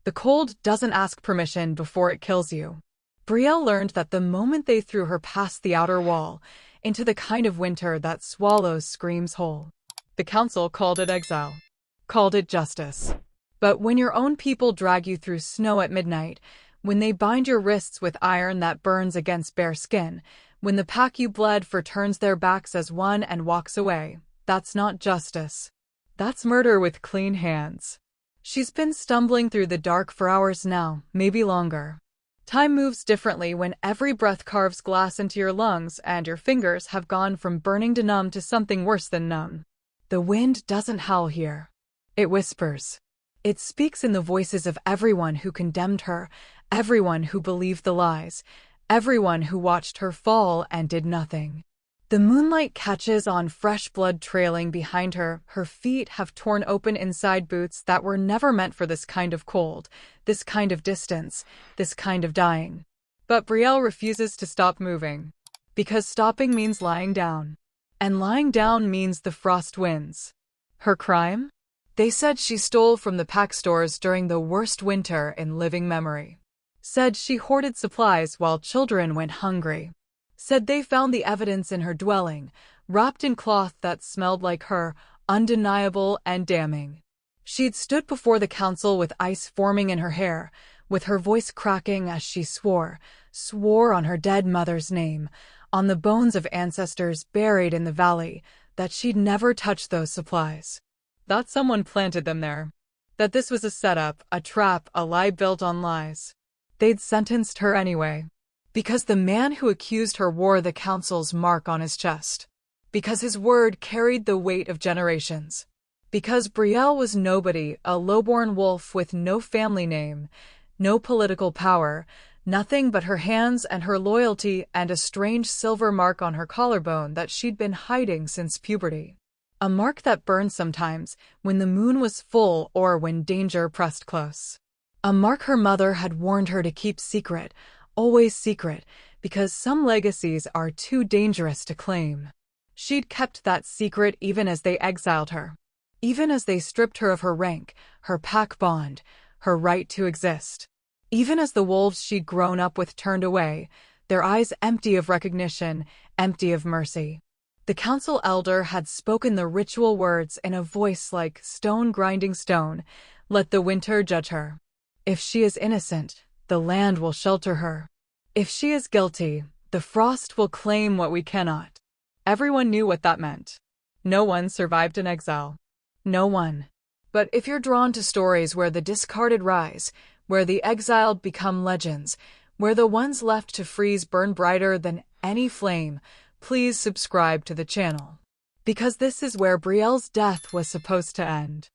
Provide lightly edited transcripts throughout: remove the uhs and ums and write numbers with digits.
The cold doesn't ask permission before it kills you. Brielle learned that the moment they threw her past the outer wall, into the kind of winter that swallows screams whole. The council called it exile, called it justice. But when your own people drag you through snow at midnight, when they bind your wrists with iron that burns against bare skin, when the pack you bled for turns their backs as one and walks away, that's not justice. That's murder with clean hands. She's been stumbling through the dark for hours now, maybe longer. Time moves differently when every breath carves glass into your lungs and your fingers have gone from burning to numb to something worse than numb. The wind doesn't howl here. It whispers. It speaks in the voices of everyone who condemned her, everyone who believed the lies, everyone who watched her fall and did nothing. The moonlight catches on fresh blood trailing behind her. Her feet have torn open inside boots that were never meant for this kind of cold, this kind of distance, this kind of dying. But Brielle refuses to stop moving. Because stopping means lying down. And lying down means the frost wins. Her crime? They said she stole from the pack stores during the worst winter in living memory. Said she hoarded supplies while children went hungry. Said they found the evidence in her dwelling, wrapped in cloth that smelled like her, undeniable and damning. She'd stood before the council with ice forming in her hair, with her voice cracking as she swore on her dead mother's name, on the bones of ancestors buried in the valley, that she'd never touch those supplies. That someone planted them there. That this was a setup, a trap, a lie built on lies. They'd sentenced her anyway. Because the man who accused her wore the council's mark on his chest. Because his word carried the weight of generations. Because Brielle was nobody, a lowborn wolf with no family name, no political power, nothing but her hands and her loyalty and a strange silver mark on her collarbone that she'd been hiding since puberty. A mark that burned sometimes, when the moon was full or when danger pressed close. A mark her mother had warned her to keep secret, always secret, because some legacies are too dangerous to claim. She'd kept that secret even as they exiled her. Even as they stripped her of her rank, her pack bond, her right to exist. Even as the wolves she'd grown up with turned away, their eyes empty of recognition, empty of mercy. The council elder had spoken the ritual words in a voice like stone grinding stone. Let the winter judge her. If she is innocent, the land will shelter her. If she is guilty, the frost will claim what we cannot. Everyone knew what that meant. No one survived in exile. No one. But if you're drawn to stories where the discarded rise, where the exiled become legends, where the ones left to freeze burn brighter than any flame, please subscribe to the channel. Because this is where Brielle's death was supposed to end.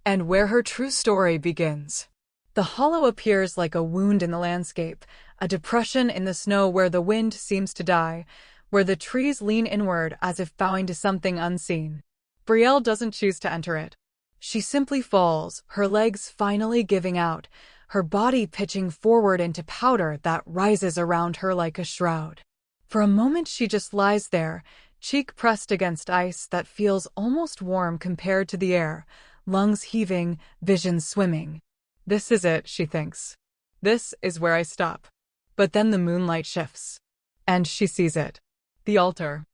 And where her true story begins. The hollow appears like a wound in the landscape, a depression in the snow where the wind seems to die, where the trees lean inward as if bowing to something unseen. Brielle doesn't choose to enter it. She simply falls, her legs finally giving out, her body pitching forward into powder that rises around her like a shroud. For a moment she just lies there, cheek pressed against ice that feels almost warm compared to the air, lungs heaving, vision swimming. This is it, she thinks. This is where I stop. But then the moonlight shifts. And she sees it. The altar.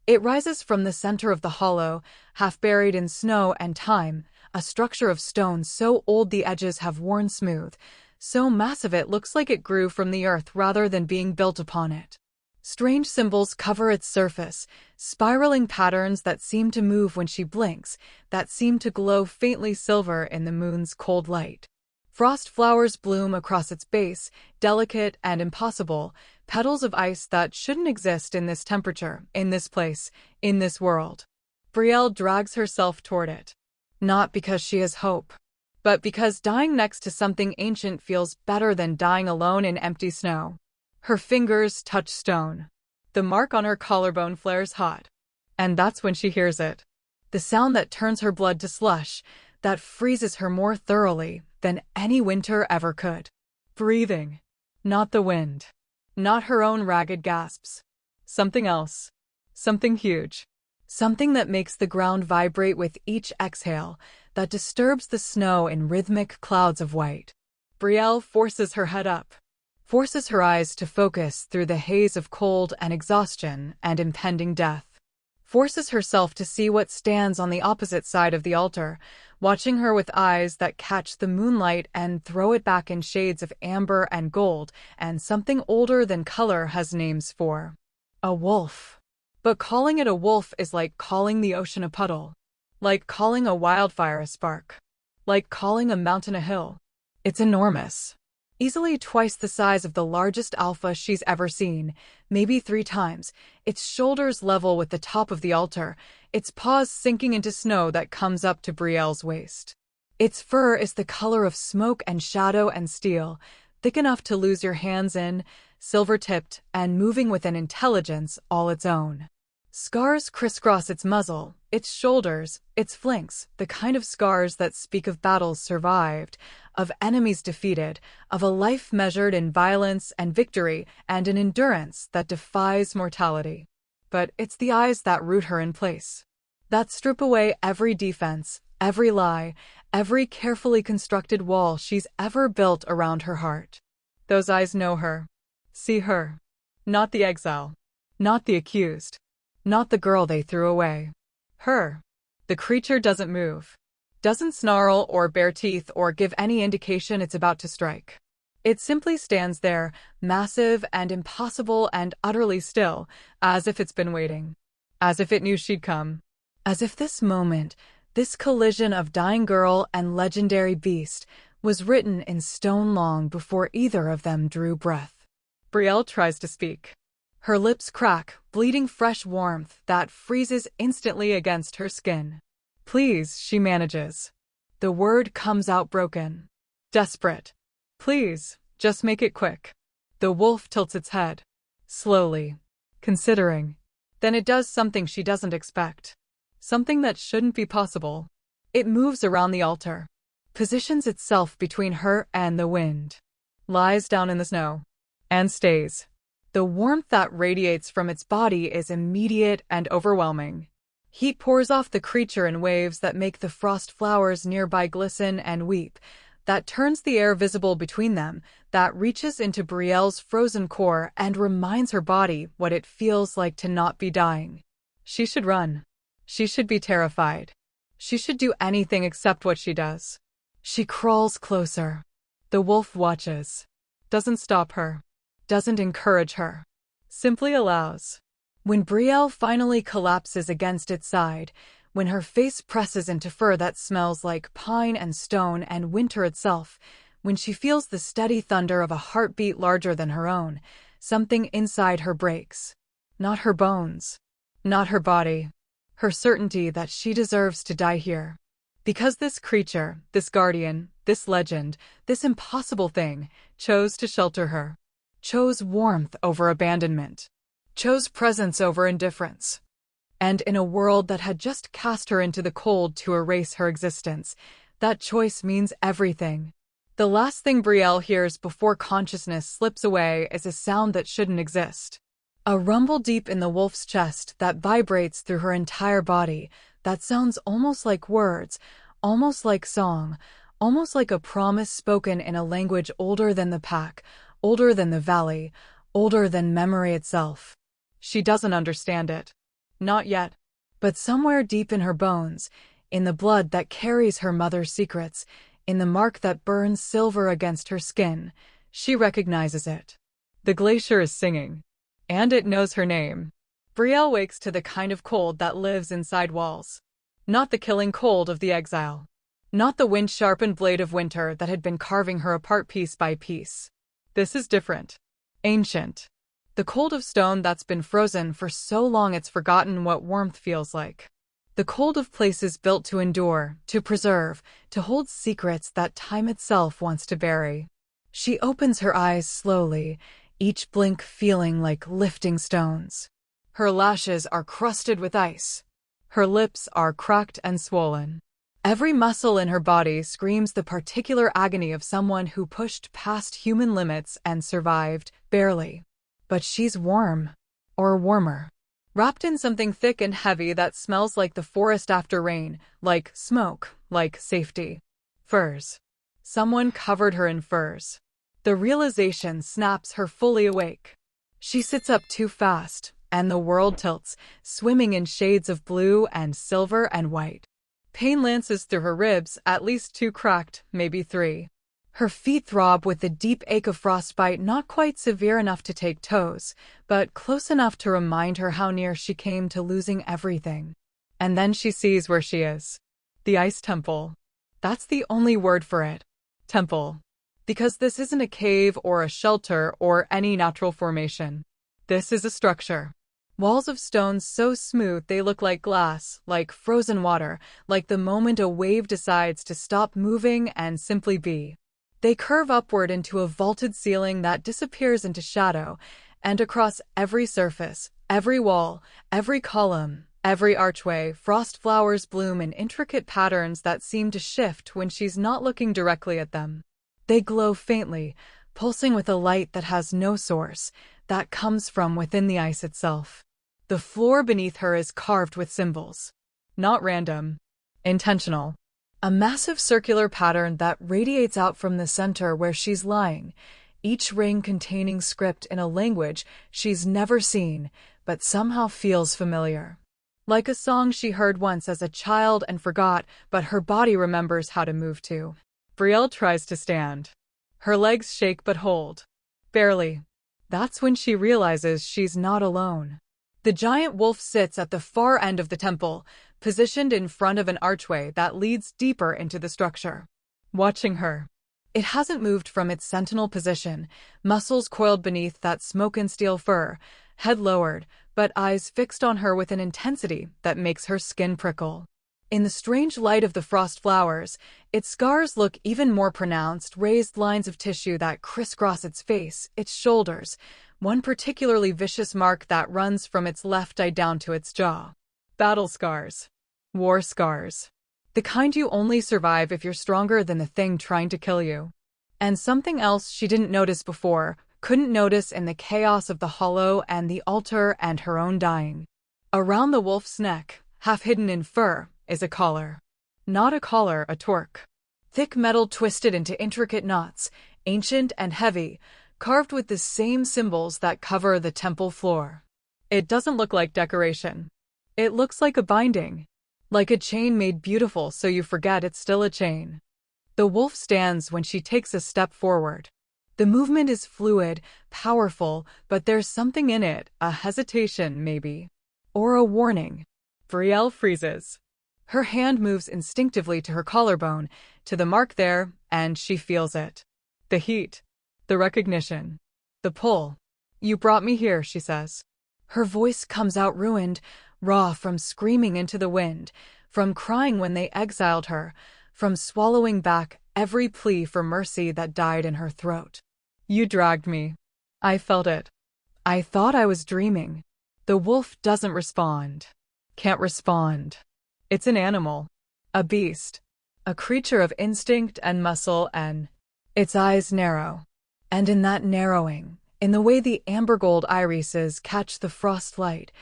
It rises from the center of the hollow, half buried in snow and time, a structure of stone so old the edges have worn smooth, so massive it looks like it grew from the earth rather than being built upon it. Strange symbols cover its surface, spiraling patterns that seem to move when she blinks, that seem to glow faintly silver in the moon's cold light. Frost flowers bloom across its base, delicate and impossible, petals of ice that shouldn't exist in this temperature, in this place, in this world. Brielle drags herself toward it. Not because she has hope, but because dying next to something ancient feels better than dying alone in empty snow. Her fingers touch stone. The mark on her collarbone flares hot. And that's when she hears it. The sound that turns her blood to slush, that freezes her more thoroughly than any winter ever could. Breathing. Not the wind. Not her own ragged gasps. Something else. Something huge. Something that makes the ground vibrate with each exhale, that disturbs the snow in rhythmic clouds of white. Brielle forces her head up, forces her eyes to focus through the haze of cold and exhaustion and impending death, forces herself to see what stands on the opposite side of the altar, watching her with eyes that catch the moonlight and throw it back in shades of amber and gold, and something older than color has names for. A wolf. But calling it a wolf is like calling the ocean a puddle, like calling a wildfire a spark, like calling a mountain a hill. It's enormous. Easily twice the size of the largest alpha she's ever seen, maybe 3 times, its shoulders level with the top of the altar, its paws sinking into snow that comes up to Brielle's waist. Its fur is the color of smoke and shadow and steel, thick enough to lose your hands in, silver-tipped, and moving with an intelligence all its own. Scars crisscross its muzzle, its shoulders, its flanks, the kind of scars that speak of battles survived, of enemies defeated, of a life measured in violence and victory, and an endurance that defies mortality. But it's the eyes that root her in place, that strip away every defense, every lie, every carefully constructed wall she's ever built around her heart. Those eyes know her, see her. Not the exile, not the accused, not the girl they threw away. Her. The creature doesn't move, doesn't snarl or bare teeth or give any indication it's about to strike. It simply stands there, massive and impossible and utterly still, as if it's been waiting, as if it knew she'd come, as if this moment, this collision of dying girl and legendary beast, was written in stone long before either of them drew breath. Brielle tries to speak. Her lips crack, bleeding fresh warmth that freezes instantly against her skin. Please, she manages. The word comes out broken. Desperate. Please, just make it quick. The wolf tilts its head. Slowly. Considering. Then it does something she doesn't expect. Something that shouldn't be possible. It moves around the altar. Positions itself between her and the wind. Lies down in the snow. And stays. The warmth that radiates from its body is immediate and overwhelming. Heat pours off the creature in waves that make the frost flowers nearby glisten and weep, that turns the air visible between them, that reaches into Brielle's frozen core and reminds her body what it feels like to not be dying. She should run. She should be terrified. She should do anything except what she does. She crawls closer. The wolf watches. Doesn't stop her. Doesn't encourage her. Simply allows. When Brielle finally collapses against its side, when her face presses into fur that smells like pine and stone and winter itself, when she feels the steady thunder of a heartbeat larger than her own, something inside her breaks. Not her bones. Not her body. Her certainty that she deserves to die here. Because this creature, this guardian, this legend, this impossible thing, chose to shelter her. Chose warmth over abandonment. Chose presence over indifference. And in a world that had just cast her into the cold to erase her existence, that choice means everything. The last thing Brielle hears before consciousness slips away is a sound that shouldn't exist. A rumble deep in the wolf's chest that vibrates through her entire body, that sounds almost like words, almost like song, almost like a promise spoken in a language older than the pack, older than the valley, older than memory itself. She doesn't understand it. Not yet. But somewhere deep in her bones, in the blood that carries her mother's secrets, in the mark that burns silver against her skin, she recognizes it. The glacier is singing. And it knows her name. Brielle wakes to the kind of cold that lives inside walls. Not the killing cold of the exile. Not the wind-sharpened blade of winter that had been carving her apart piece by piece. This is different. Ancient. The cold of stone that's been frozen for so long it's forgotten what warmth feels like. The cold of places built to endure, to preserve, to hold secrets that time itself wants to bury. She opens her eyes slowly, each blink feeling like lifting stones. Her lashes are crusted with ice. Her lips are cracked and swollen. Every muscle in her body screams the particular agony of someone who pushed past human limits and survived, barely. But she's warm. Or warmer. Wrapped in something thick and heavy that smells like the forest after rain, like smoke, like safety. Furs. Someone covered her in furs. The realization snaps her fully awake. She sits up too fast, and the world tilts, swimming in shades of blue and silver and white. Pain lances through her ribs, at least 2 cracked, maybe 3. Her feet throb with the deep ache of frostbite, not quite severe enough to take toes, but close enough to remind her how near she came to losing everything. And then she sees where she is. The Ice Temple. That's the only word for it. Temple. Because this isn't a cave or a shelter or any natural formation. This is a structure. Walls of stone so smooth they look like glass, like frozen water, like the moment a wave decides to stop moving and simply be. They curve upward into a vaulted ceiling that disappears into shadow, and across every surface, every wall, every column, every archway, frost flowers bloom in intricate patterns that seem to shift when she's not looking directly at them. They glow faintly, pulsing with a light that has no source, that comes from within the ice itself. The floor beneath her is carved with symbols. Not random. Intentional. A massive circular pattern that radiates out from the center where she's lying, each ring containing script in a language she's never seen, but somehow feels familiar. Like a song she heard once as a child and forgot, but her body remembers how to move to. Brielle tries to stand. Her legs shake but hold. Barely. That's when she realizes she's not alone. The giant wolf sits at the far end of the temple, positioned in front of an archway that leads deeper into the structure. Watching her. It hasn't moved from its sentinel position, muscles coiled beneath that smoke-and-steel fur, head lowered, but eyes fixed on her with an intensity that makes her skin prickle. In the strange light of the frost flowers, its scars look even more pronounced, raised lines of tissue that crisscross its face, its shoulders, one particularly vicious mark that runs from its left eye down to its jaw. Battle scars. War scars. The kind you only survive if you're stronger than the thing trying to kill you. And something else she didn't notice before, couldn't notice in the chaos of the hollow and the altar and her own dying. Around the wolf's neck, half hidden in fur, is a collar. Not a collar, a torque. Thick metal twisted into intricate knots, ancient and heavy, carved with the same symbols that cover the temple floor. It doesn't look like decoration. It looks like a binding. Like a chain made beautiful so you forget it's still a chain. The wolf stands when she takes a step forward. The movement is fluid, powerful, but there's something in it, a hesitation maybe. Or a warning. Brielle freezes. Her hand moves instinctively to her collarbone, to the mark there, and she feels it. The heat. The recognition. The pull. "You brought me here," she says. Her voice comes out ruined, raw from screaming into the wind, from crying when they exiled her, from swallowing back every plea for mercy that died in her throat. "You dragged me. I felt it. I thought I was dreaming." The wolf doesn't respond. Can't respond. It's an animal. A beast. A creature of instinct and muscle, and its eyes narrow. And in that narrowing, in the way the amber gold irises catch the frost light,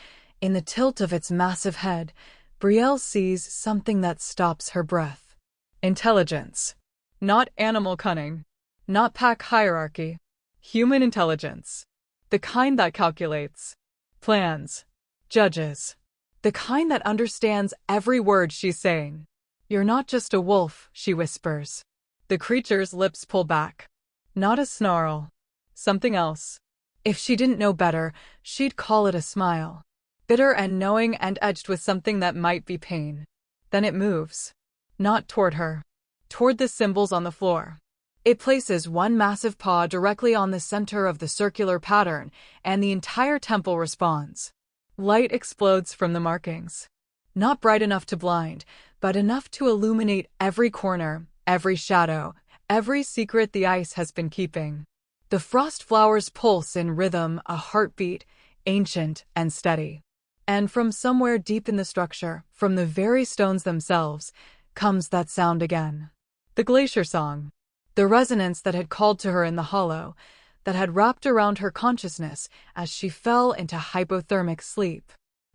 in the tilt of its massive head, Brielle sees something that stops her breath. Intelligence. Not animal cunning. Not pack hierarchy. Human intelligence. The kind that calculates. Plans. Judges. The kind that understands every word she's saying. "You're not just a wolf," she whispers. The creature's lips pull back. Not a snarl. Something else. If she didn't know better, she'd call it a smile. Bitter and knowing and edged with something that might be pain. Then it moves. Not toward her. Toward the symbols on the floor. It places one massive paw directly on the center of the circular pattern, and the entire temple responds. Light explodes from the markings. Not bright enough to blind, but enough to illuminate every corner, every shadow, every secret the ice has been keeping. The frost flowers pulse in rhythm, a heartbeat, ancient and steady. And from somewhere deep in the structure, from the very stones themselves, comes that sound again. The glacier song. The resonance that had called to her in the hollow, that had wrapped around her consciousness as she fell into hypothermic sleep.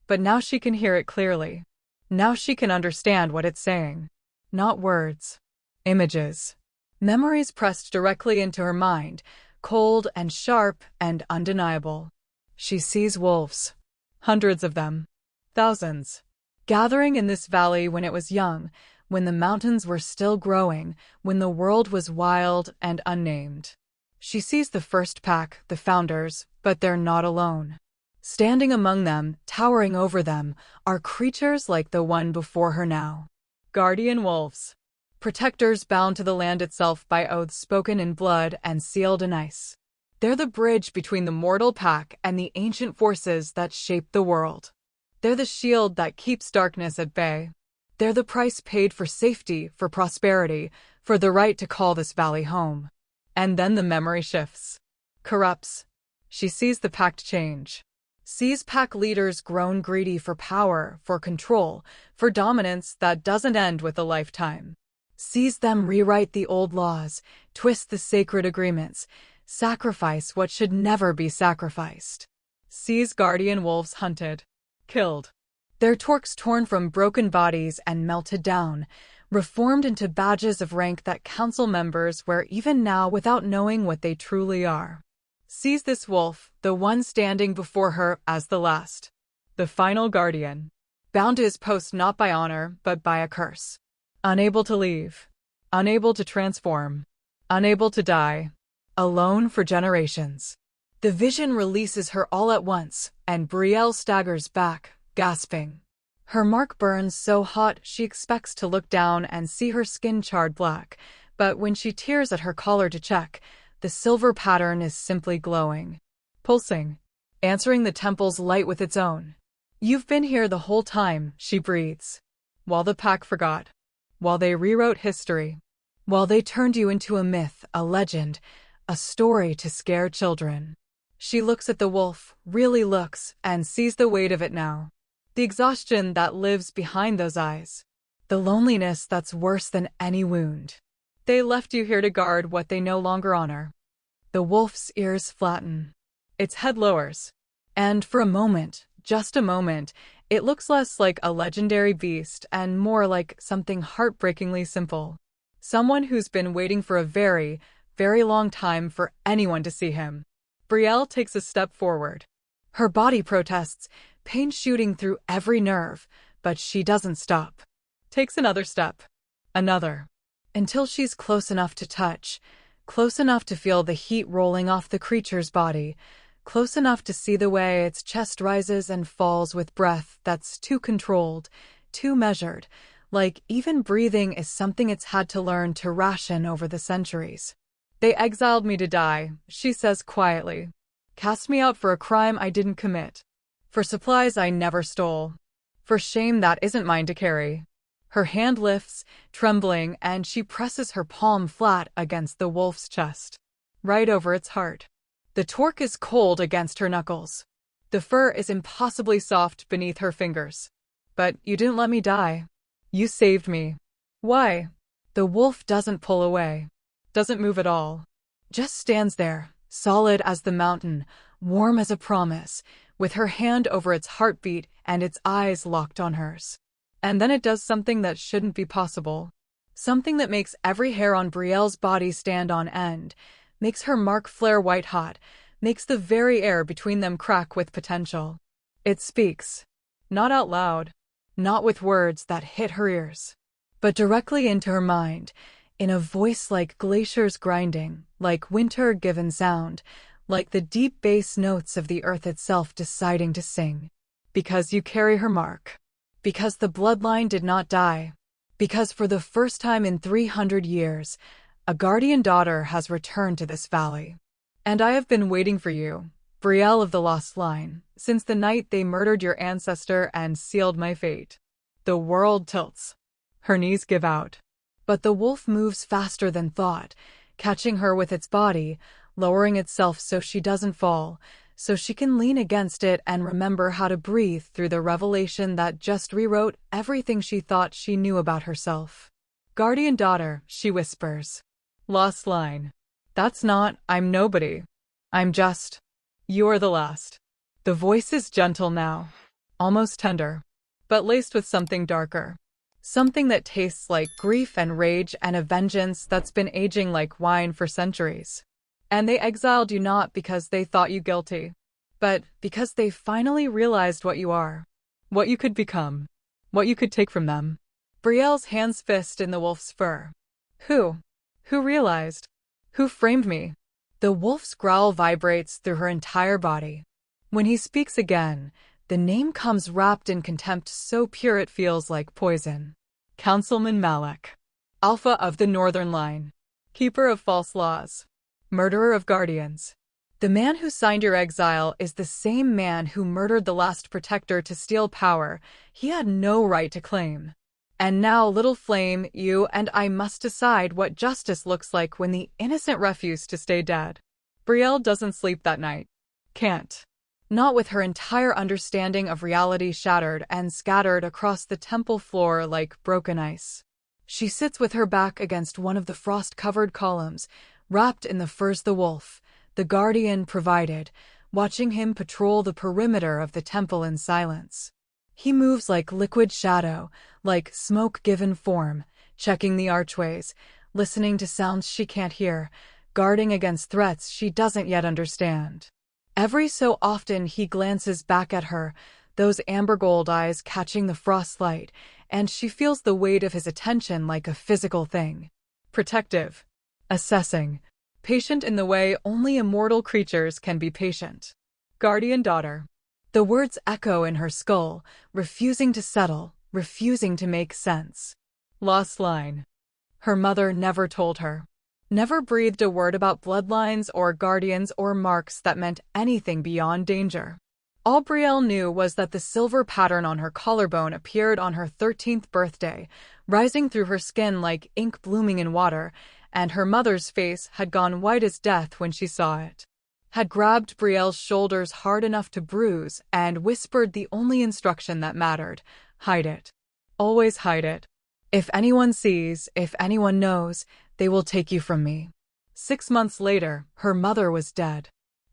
But now she can hear it clearly. Now she can understand what it's saying. Not words. Images. Memories pressed directly into her mind, cold and sharp and undeniable. She sees wolves. Hundreds of them. Thousands. Gathering in this valley when it was young, when the mountains were still growing, when the world was wild and unnamed. She sees the first pack, the founders, but they're not alone. Standing among them, towering over them, are creatures like the one before her now. Guardian wolves. Protectors bound to the land itself by oaths spoken in blood and sealed in ice. They're the bridge between the mortal pack and the ancient forces that shape the world. They're the shield that keeps darkness at bay. They're the price paid for safety, for prosperity, for the right to call this valley home. And then the memory shifts. Corrupts. She sees the pact change. Sees pack leaders grown greedy for power, for control, for dominance that doesn't end with a lifetime. Sees them rewrite the old laws, twist the sacred agreements, sacrifice what should never be sacrificed. Sees guardian wolves hunted, killed. Their torques torn from broken bodies and melted down, reformed into badges of rank that council members wear even now without knowing what they truly are. Sees this wolf, the one standing before her as the last, the final guardian, bound to his post not by honor but by a curse. Unable to leave, unable to transform, unable to die, alone for generations. The vision releases her all at once, and Brielle staggers back, gasping. Her mark burns so hot she expects to look down and see her skin charred black, but when she tears at her collar to check, the silver pattern is simply glowing, pulsing, answering the temple's light with its own. You've been here the whole time, she breathes. While the pack forgot. While they rewrote history. While they turned you into a myth, a legend, a story to scare children. She looks at the wolf, really looks, and sees the weight of it now. The exhaustion that lives behind those eyes. The loneliness that's worse than any wound. They left you here to guard what they no longer honor. The wolf's ears flatten. Its head lowers. And for a moment, just a moment, it looks less like a legendary beast and more like something heartbreakingly simple. Someone who's been waiting for a very, very long time for anyone to see him. Brielle takes a step forward. Her body protests, pain shooting through every nerve, but she doesn't stop. Takes another step. Another. Until she's close enough to touch, close enough to feel the heat rolling off the creature's body, close enough to see the way its chest rises and falls with breath that's too controlled, too measured, like even breathing is something it's had to learn to ration over the centuries. They exiled me to die, she says quietly. Cast me out for a crime I didn't commit. For supplies I never stole. For shame that isn't mine to carry. Her hand lifts, trembling, and she presses her palm flat against the wolf's chest. Right over its heart. The torque is cold against her knuckles. The fur is impossibly soft beneath her fingers. But you didn't let me die. You saved me. Why? The wolf doesn't pull away. Doesn't move at all. Just stands there, solid as the mountain, warm as a promise, with her hand over its heartbeat and its eyes locked on hers. And then it does something that shouldn't be possible. Something that makes every hair on Brielle's body stand on end, makes her mark flare white-hot, makes the very air between them crack with potential. It speaks. Not out loud. Not with words that hit her ears. But directly into her mind, in a voice like glaciers grinding, like winter given sound, like the deep bass notes of the earth itself deciding to sing. Because you carry her mark. Because the bloodline did not die. Because for the first time in 300 years, a guardian daughter has returned to this valley. And I have been waiting for you, Brielle of the Lost Line, since the night they murdered your ancestor and sealed my fate. The world tilts. Her knees give out. But the wolf moves faster than thought, catching her with its body, lowering itself so she doesn't fall, so she can lean against it and remember how to breathe through the revelation that just rewrote everything she thought she knew about herself. Guardian daughter, she whispers. Lost line. That's not, I'm nobody. I'm just. You're the last. The voice is gentle now. Almost tender. But laced with something darker. Something that tastes like grief and rage and a vengeance that's been aging like wine for centuries. And they exiled you not because they thought you guilty, but because they finally realized what you are, what you could become, what you could take from them. Brielle's hands fist in the wolf's fur. Who? Who realized? Who framed me? The wolf's growl vibrates through her entire body. When he speaks again, the name comes wrapped in contempt so pure it feels like poison. Councilman Malek. Alpha of the Northern Line. Keeper of false laws. Murderer of guardians. The man who signed your exile is the same man who murdered the last protector to steal power he had no right to claim. And now, little flame, you and I must decide what justice looks like when the innocent refuse to stay dead. Brielle doesn't sleep that night. Can't. Not with her entire understanding of reality shattered and scattered across the temple floor like broken ice. She sits with her back against one of the frost-covered columns, wrapped in the furs the wolf, the guardian, provided, watching him patrol the perimeter of the temple in silence. He moves like liquid shadow, like smoke given form, checking the archways, listening to sounds she can't hear, guarding against threats she doesn't yet understand. Every so often he glances back at her, those amber gold eyes catching the frost light, and she feels the weight of his attention like a physical thing. Protective. Assessing. Patient in the way only immortal creatures can be patient. Guardian daughter. The words echo in her skull, refusing to settle, refusing to make sense. Lost line. Her mother never told her. Never breathed a word about bloodlines or guardians or marks that meant anything beyond danger. All Brielle knew was that the silver pattern on her collarbone appeared on her 13th birthday, rising through her skin like ink blooming in water, and her mother's face had gone white as death when she saw it. Had grabbed Brielle's shoulders hard enough to bruise and whispered the only instruction that mattered: hide it. Always hide it. If anyone sees, if anyone knows, they will take you from me. 6 months later, her mother was dead.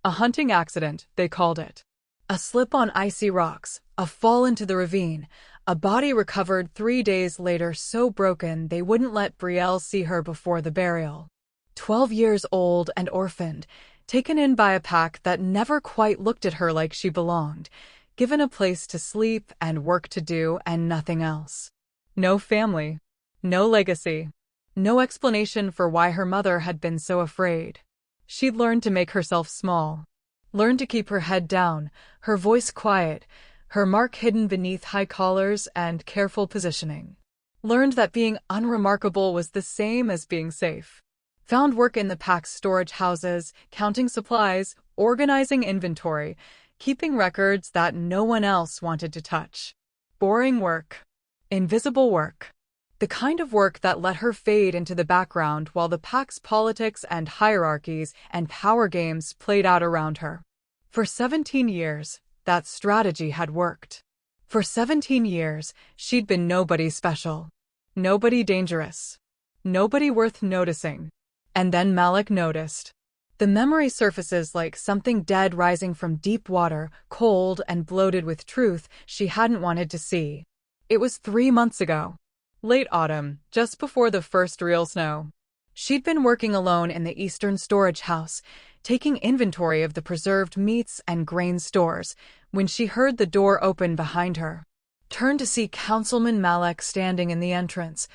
A hunting accident, they called it. A slip on icy rocks, a fall into the ravine, a body recovered 3 days later so broken they wouldn't let Brielle see her before the burial. 12 years old and orphaned, taken in by a pack that never quite looked at her like she belonged, given a place to sleep and work to do and nothing else. No family. No legacy. No explanation for why her mother had been so afraid. She'd learned to make herself small. Learned to keep her head down, her voice quiet, her mark hidden beneath high collars and careful positioning. Learned that being unremarkable was the same as being safe. Found work in the pack's storage houses, counting supplies, organizing inventory, keeping records that no one else wanted to touch. Boring work. Invisible work. The kind of work that let her fade into the background while the pack's politics and hierarchies and power games played out around her. For 17 years, that strategy had worked. For 17 years, she'd been nobody special. Nobody dangerous. Nobody worth noticing. And then Malek noticed. The memory surfaces like something dead rising from deep water, cold and bloated with truth she hadn't wanted to see. It was 3 months ago. Late autumn, just before the first real snow. She'd been working alone in the eastern storage house, taking inventory of the preserved meats and grain stores, when she heard the door open behind her. Turned to see Councilman Malek standing in the entrance,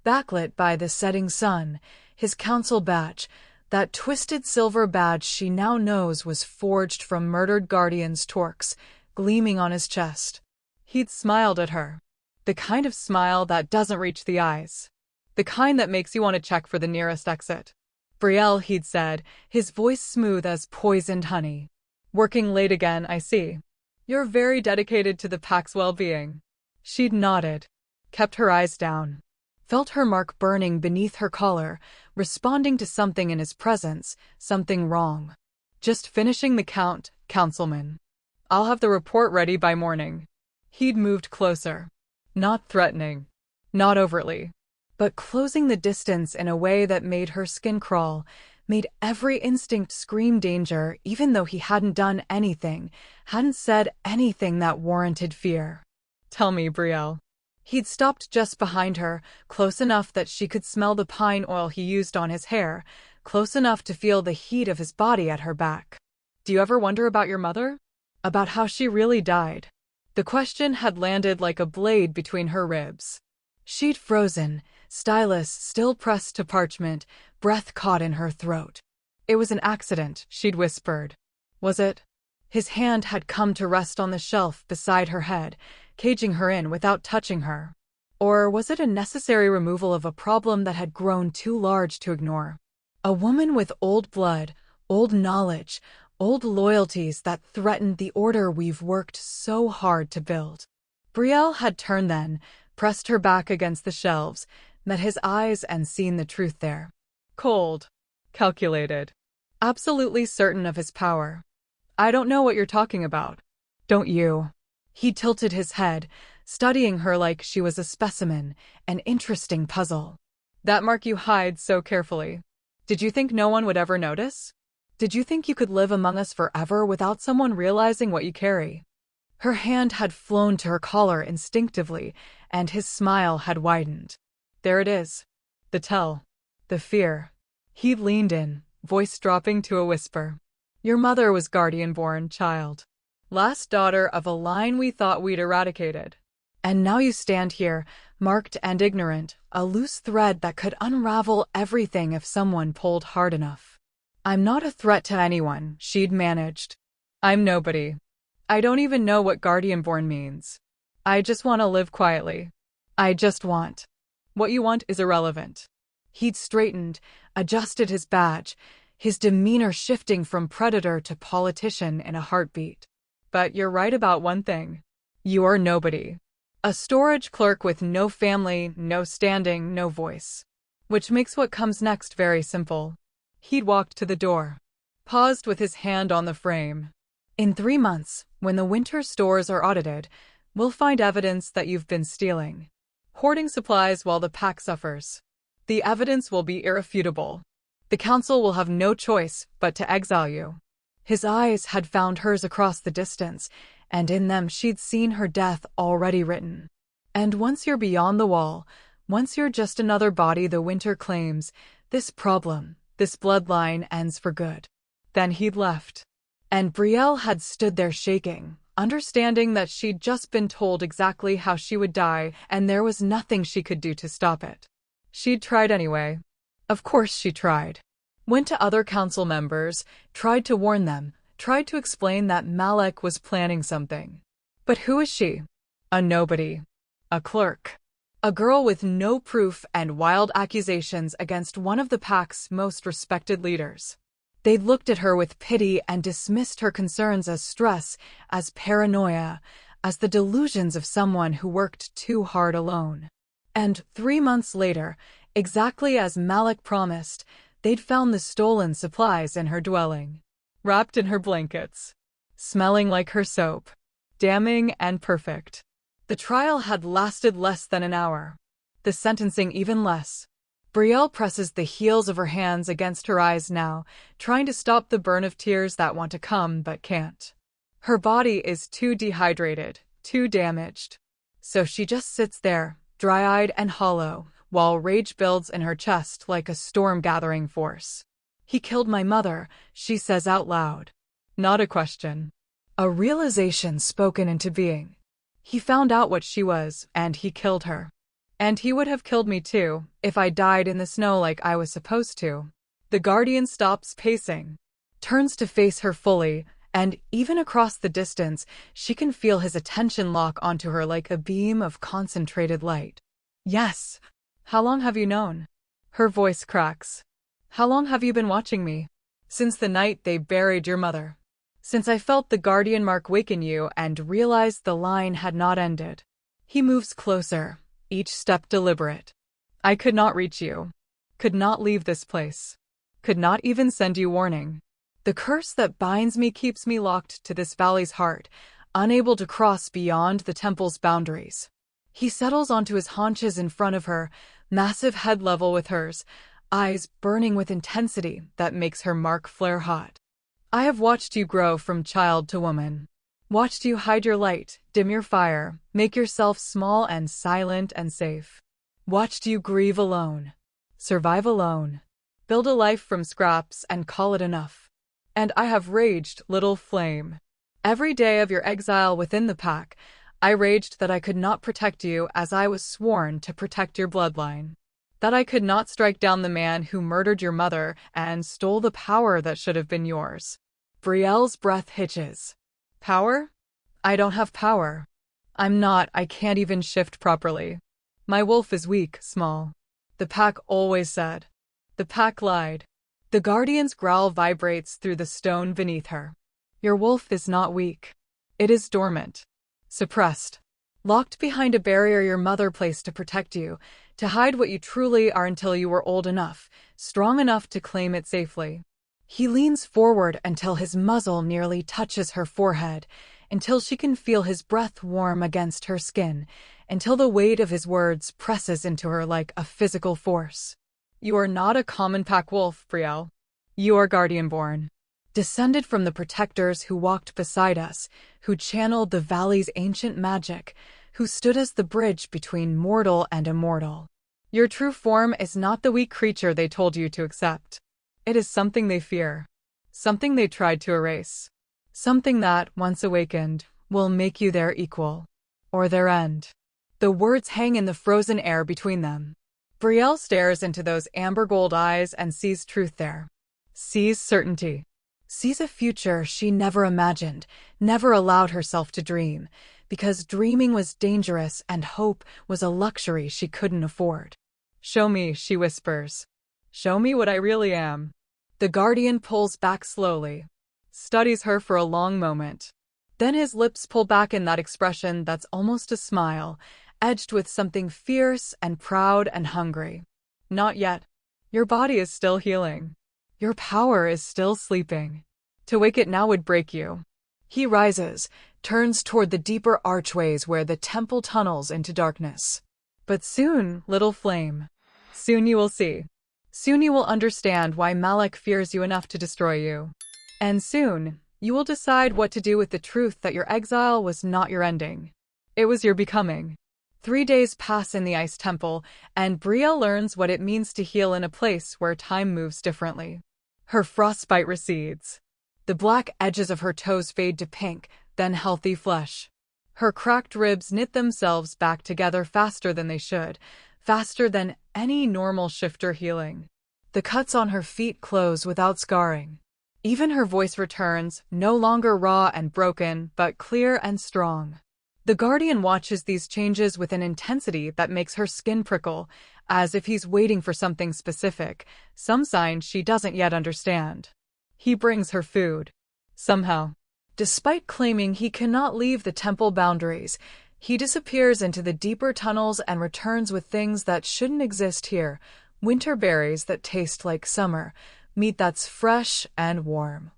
backlit by the setting sun, his council badge, that twisted silver badge she now knows was forged from murdered guardians' torques, gleaming on his chest. He'd smiled at her. The kind of smile that doesn't reach the eyes. The kind that makes you want to check for the nearest exit. Brielle, he'd said, his voice smooth as poisoned honey. Working late again, I see. You're very dedicated to the pack's well-being. She'd nodded. Kept her eyes down. Felt her mark burning beneath her collar, responding to something in his presence, something wrong. Just finishing the count, Councilman. I'll have the report ready by morning. He'd moved closer. Not threatening. Not overtly. But closing the distance in a way that made her skin crawl, made every instinct scream danger even though he hadn't done anything, hadn't said anything that warranted fear. Tell me, Brielle. He'd stopped just behind her, close enough that she could smell the pine oil he used on his hair, close enough to feel the heat of his body at her back. "Do you ever wonder about your mother? About how she really died?" The question had landed like a blade between her ribs. She'd frozen, stylus still pressed to parchment, breath caught in her throat. "It was an accident," she'd whispered. "Was it?" His hand had come to rest on the shelf beside her head, caging her in without touching her. Or was it a necessary removal of a problem that had grown too large to ignore? A woman with old blood, old knowledge, old loyalties that threatened the order we've worked so hard to build. Brielle had turned then, pressed her back against the shelves, met his eyes and seen the truth there. Cold. Calculated. Absolutely certain of his power. "I don't know what you're talking about." "Don't you?" He tilted his head, studying her like she was a specimen, an interesting puzzle. "That mark you hide so carefully. Did you think no one would ever notice? Did you think you could live among us forever without someone realizing what you carry?" Her hand had flown to her collar instinctively, and his smile had widened. "There it is. The tell. The fear." He leaned in, voice dropping to a whisper. "Your mother was guardian-born, child. Last daughter of a line we thought we'd eradicated. And now you stand here, marked and ignorant, a loose thread that could unravel everything if someone pulled hard enough." "I'm not a threat to anyone," she'd managed. "I'm nobody. I don't even know what guardian-born means. I just want to live quietly. I just want." "What you want is irrelevant." He'd straightened, adjusted his badge, his demeanor shifting from predator to politician in a heartbeat. "But you're right about one thing. You are nobody. A storage clerk with no family, no standing, no voice. Which makes what comes next very simple." He'd walked to the door, paused with his hand on the frame. "In 3 months, when the winter stores are audited, we'll find evidence that you've been stealing. Hoarding supplies while the pack suffers. The evidence will be irrefutable. The council will have no choice but to exile you." His eyes had found hers across the distance, and in them she'd seen her death already written. "And once you're beyond the wall, once you're just another body the winter claims, this problem, this bloodline ends for good." Then he'd left. And Brielle had stood there shaking, understanding that she'd just been told exactly how she would die, and there was nothing she could do to stop it. She'd tried anyway. Of course she tried. Went to other council members, tried to warn them, tried to explain that Malek was planning something. But who is she? A nobody. A clerk. A girl with no proof and wild accusations against one of the pack's most respected leaders. They'd looked at her with pity and dismissed her concerns as stress, as paranoia, as the delusions of someone who worked too hard alone. And 3 months later, exactly as Malek promised, they'd found the stolen supplies in her dwelling, wrapped in her blankets, smelling like her soap, damning and perfect. The trial had lasted less than an hour. The sentencing even less. Brielle presses the heels of her hands against her eyes now, trying to stop the burn of tears that want to come but can't. Her body is too dehydrated, too damaged. So she just sits there, dry-eyed and hollow, while rage builds in her chest like a storm gathering force. "He killed my mother," she says out loud. Not a question. A realization spoken into being. He found out what she was, and he killed her. And he would have killed me too, if I died in the snow like I was supposed to. The Guardian stops pacing, turns to face her fully, and even across the distance, she can feel his attention lock onto her like a beam of concentrated light. "Yes. How long have you known?" Her voice cracks. "How long have you been watching me?" "Since the night they buried your mother. Since I felt the Guardian mark waken you and realized the line had not ended." He moves closer, each step deliberate. "I could not reach you. Could not leave this place. Could not even send you warning. The curse that binds me keeps me locked to this valley's heart, unable to cross beyond the temple's boundaries." He settles onto his haunches in front of her, massive head level with hers, eyes burning with intensity that makes her mark flare hot. "I have watched you grow from child to woman. Watched you hide your light, dim your fire, make yourself small and silent and safe. Watched you grieve alone, survive alone, build a life from scraps and call it enough. And I have raged, little flame. Every day of your exile within the pack, I raged that I could not protect you as I was sworn to protect your bloodline. That I could not strike down the man who murdered your mother and stole the power that should have been yours. Brielle's breath hitches. Power? I don't have power. I can't even shift properly. My wolf is weak, small. The pack always said. The pack lied. The guardian's growl vibrates through the stone beneath her. Your wolf is not weak. It is dormant. Suppressed. Locked behind a barrier your mother placed to protect you, to hide what you truly are until you were old enough, strong enough to claim it safely. He leans forward until his muzzle nearly touches her forehead, until she can feel his breath warm against her skin, until the weight of his words presses into her like a physical force. You are not a common pack wolf, Brielle. You are guardian-born. Descended from the protectors who walked beside us, who channeled the valley's ancient magic, who stood as the bridge between mortal and immortal. Your true form is not the weak creature they told you to accept. It is something they fear, something they tried to erase, something that, once awakened, will make you their equal, or their end. The words hang in the frozen air between them. Brielle stares into those amber gold eyes and sees truth there. Sees certainty. Sees a future she never imagined, never allowed herself to dream, because dreaming was dangerous and hope was a luxury she couldn't afford. Show me, she whispers. Show me what I really am. The guardian pulls back slowly, studies her for a long moment. Then his lips pull back in that expression that's almost a smile, edged with something fierce and proud and hungry. Not yet. Your body is still healing. Your power is still sleeping. To wake it now would break you. He rises, turns toward the deeper archways where the temple tunnels into darkness. But soon, little flame. Soon you will see. Soon you will understand why Malek fears you enough to destroy you. And soon, you will decide what to do with the truth that your exile was not your ending. It was your becoming. 3 days pass in the Ice Temple, and Brielle learns what it means to heal in a place where time moves differently. Her frostbite recedes. The black edges of her toes fade to pink, then healthy flesh. Her cracked ribs knit themselves back together faster than they should, faster than any normal shifter healing. The cuts on her feet close without scarring. Even her voice returns, no longer raw and broken, but clear and strong. The guardian watches these changes with an intensity that makes her skin prickle, as if he's waiting for something specific, some sign she doesn't yet understand. He brings her food. Somehow, despite claiming he cannot leave the temple boundaries, he disappears into the deeper tunnels and returns with things that shouldn't exist here, winter berries that taste like summer, meat that's fresh and warm,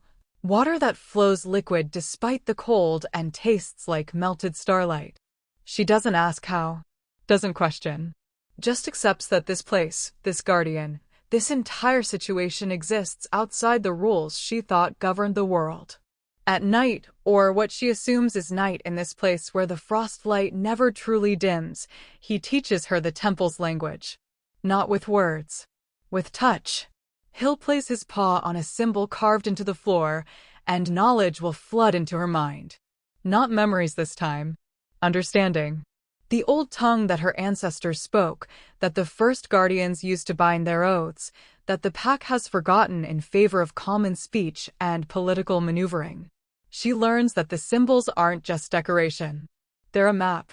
water that flows liquid despite the cold and tastes like melted starlight. She doesn't ask how, doesn't question, just accepts that this place, this guardian, this entire situation exists outside the rules she thought governed the world. At night, or what she assumes is night in this place where the frost light never truly dims, he teaches her the temple's language. Not with words. With touch. He'll place his paw on a symbol carved into the floor, and knowledge will flood into her mind. Not memories this time. Understanding. The old tongue that her ancestors spoke, that the first guardians used to bind their oaths, that the pack has forgotten in favor of common speech and political maneuvering. She learns that the symbols aren't just decoration. They're a map.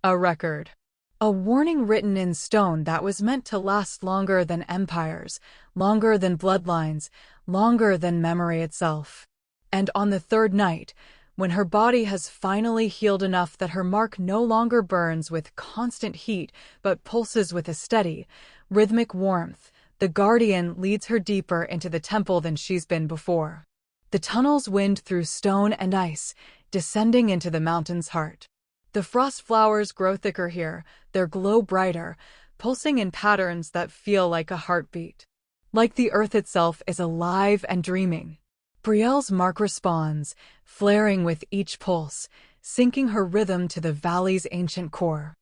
A record. A warning written in stone that was meant to last longer than empires, longer than bloodlines, longer than memory itself. And on the third night, when her body has finally healed enough that her mark no longer burns with constant heat but pulses with a steady, rhythmic warmth, the guardian leads her deeper into the temple than she's been before. The tunnels wind through stone and ice, descending into the mountain's heart. The frost flowers grow thicker here, their glow brighter, pulsing in patterns that feel like a heartbeat. Like the earth itself is alive and dreaming. Brielle's mark responds, flaring with each pulse, sinking her rhythm to the valley's ancient core.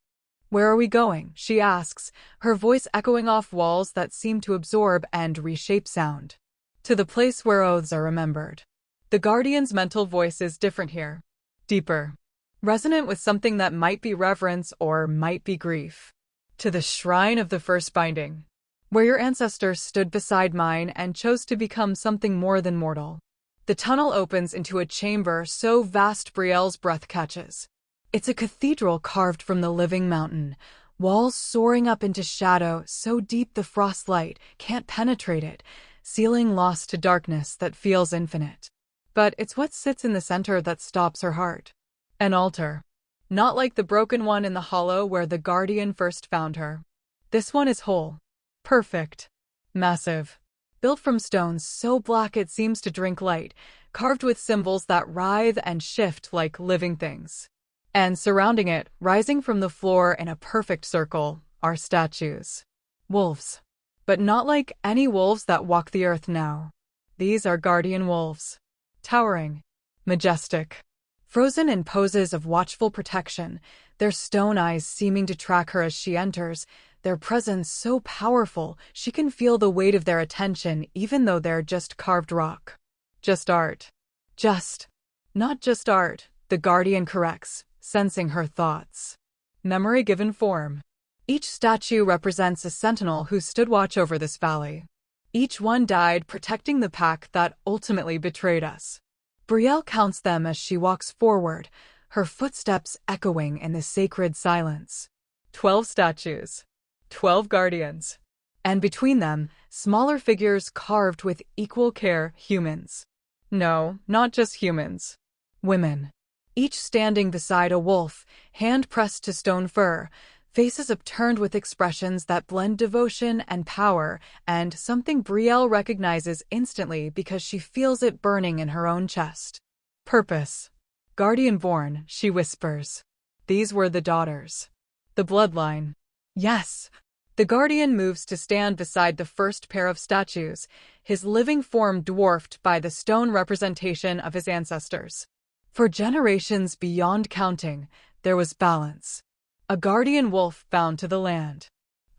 "Where are we going?" she asks, her voice echoing off walls that seem to absorb and reshape sound. "To the place where oaths are remembered." The Guardian's mental voice is different here. Deeper. Resonant with something that might be reverence or might be grief. "To the shrine of the first binding, where your ancestors stood beside mine and chose to become something more than mortal." The tunnel opens into a chamber so vast Brielle's breath catches. It's a cathedral carved from the living mountain, walls soaring up into shadow so deep the frost light can't penetrate it, ceiling lost to darkness that feels infinite. But it's what sits in the center that stops her heart. An altar. Not like the broken one in the hollow where the Guardian first found her. This one is whole. Perfect. Massive. Built from stones so black it seems to drink light, carved with symbols that writhe and shift like living things. And surrounding it, rising from the floor in a perfect circle, are statues. Wolves. But not like any wolves that walk the earth now. These are guardian wolves. Towering. Majestic. Frozen in poses of watchful protection, their stone eyes seeming to track her as she enters, their presence so powerful she can feel the weight of their attention even though they're just carved rock. Just art. Not just art, the Guardian corrects, sensing her thoughts. Memory given form. Each statue represents a sentinel who stood watch over this valley. Each one died protecting the pack that ultimately betrayed us. Brielle counts them as she walks forward, her footsteps echoing in the sacred silence. 12 statues. 12 guardians. And between them, smaller figures carved with equal care, humans. No, not just humans. Women. Each standing beside a wolf, hand pressed to stone fur, faces upturned with expressions that blend devotion and power, and something Brielle recognizes instantly because she feels it burning in her own chest. Purpose. Guardian-born, she whispers. These were the daughters. The bloodline. Yes. The Guardian moves to stand beside the first pair of statues, his living form dwarfed by the stone representation of his ancestors. For generations beyond counting, there was balance. A guardian wolf bound to the land.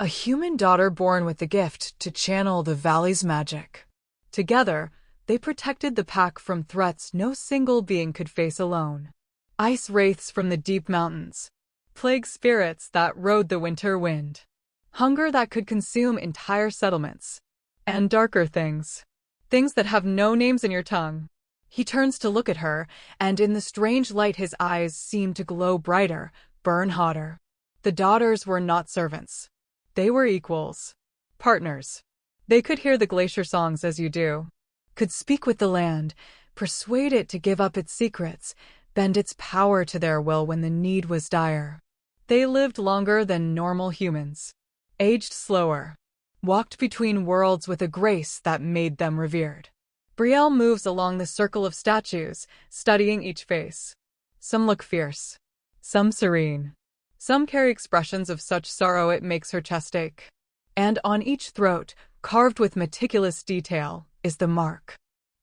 A human daughter born with the gift to channel the valley's magic. Together, they protected the pack from threats no single being could face alone. Ice wraiths from the deep mountains. Plague spirits that rode the winter wind. Hunger that could consume entire settlements. And darker things. Things that have no names in your tongue. He turns to look at her, and in the strange light his eyes seem to glow brighter, burn hotter. The daughters were not servants. They were equals. Partners. They could hear the glacier songs as you do. Could speak with the land, persuade it to give up its secrets, bend its power to their will when the need was dire. They lived longer than normal humans. Aged slower. Walked between worlds with a grace that made them revered. Brielle moves along the circle of statues, studying each face. Some look fierce. Some serene. Some carry expressions of such sorrow it makes her chest ache. And on each throat, carved with meticulous detail, is the mark.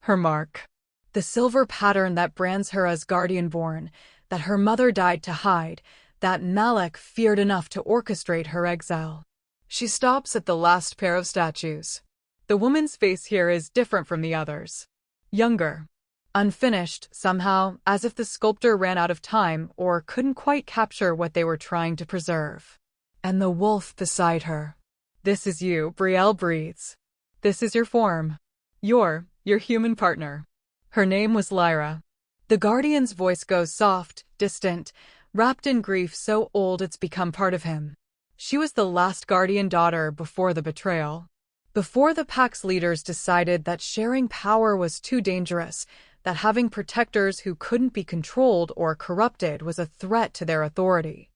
Her mark. The silver pattern that brands her as guardian-born, that her mother died to hide, that Malek feared enough to orchestrate her exile. She stops at the last pair of statues. The woman's face here is different from the others. Younger. Unfinished, somehow, as if the sculptor ran out of time or couldn't quite capture what they were trying to preserve. And the wolf beside her. This is you, Brielle breathes. This is your form. Your human partner. Her name was Lyra. The Guardian's voice goes soft, distant, wrapped in grief so old it's become part of him. She was the last Guardian daughter before the betrayal. Before the pack's leaders decided that sharing power was too dangerous, that having protectors who couldn't be controlled or corrupted was a threat to their authority.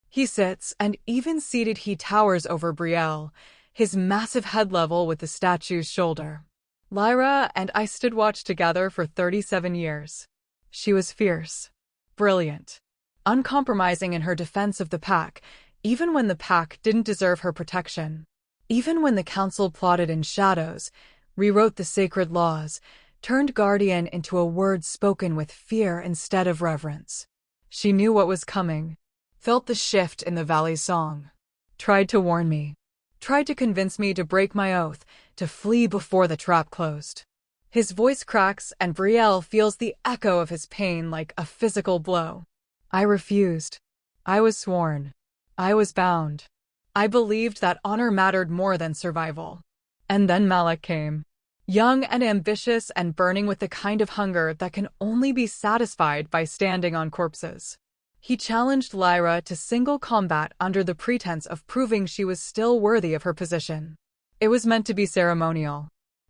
He sits, and even seated he towers over Brielle, his massive head level with the statue's shoulder. Lyra and I stood watch together for 37 years. She was fierce, brilliant, uncompromising in her defense of the pack, even when the pack didn't deserve her protection. Even when the council plotted in shadows, rewrote the sacred laws, turned guardian into a word spoken with fear instead of reverence. She knew what was coming, felt the shift in the valley's song, tried to warn me, tried to convince me to break my oath, to flee before the trap closed. His voice cracks and Brielle feels the echo of his pain like a physical blow. I refused. I was sworn. I was bound. I believed that honor mattered more than survival. And then Malak came. Young and ambitious and burning with the kind of hunger that can only be satisfied by standing on corpses. He challenged Lyra to single combat under the pretense of proving she was still worthy of her position. It was meant to be ceremonial.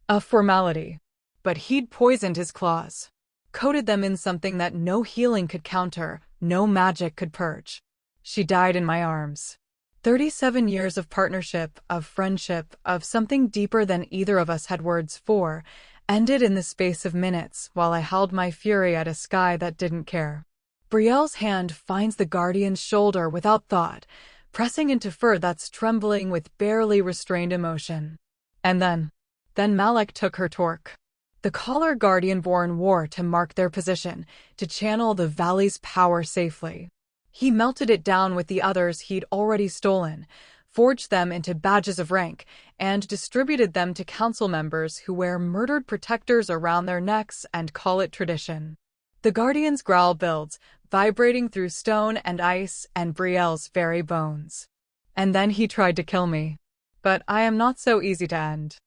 A formality. But he'd poisoned his claws. Coated them in something that no healing could counter, no magic could purge. She died in my arms. 37 years of partnership, of friendship, of something deeper than either of us had words for, ended in the space of minutes while I held my fury at a sky that didn't care. Brielle's hand finds the guardian's shoulder without thought, pressing into fur that's trembling with barely restrained emotion. And then Malak took her torque. The collar Guardian-born wore to mark their position, to channel the valley's power safely. He melted it down with the others he'd already stolen, forged them into badges of rank, and distributed them to council members who wear murdered protectors around their necks and call it tradition. The Guardian's growl builds, vibrating through stone and ice and Brielle's very bones. And then he tried to kill me. But I am not so easy to end.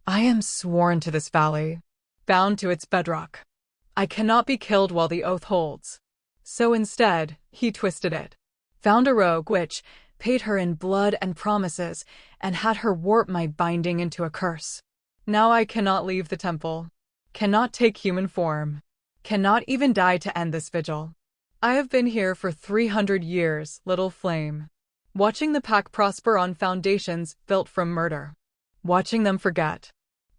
I am sworn to this valley, bound to its bedrock. I cannot be killed while the oath holds. So instead, he twisted it. Found a rogue which paid her in blood and promises, and had her warp my binding into a curse. Now I cannot leave the temple, cannot take human form, cannot even die to end this vigil. I have been here for 300 years, little flame, watching the pack prosper on foundations built from murder, watching them forget,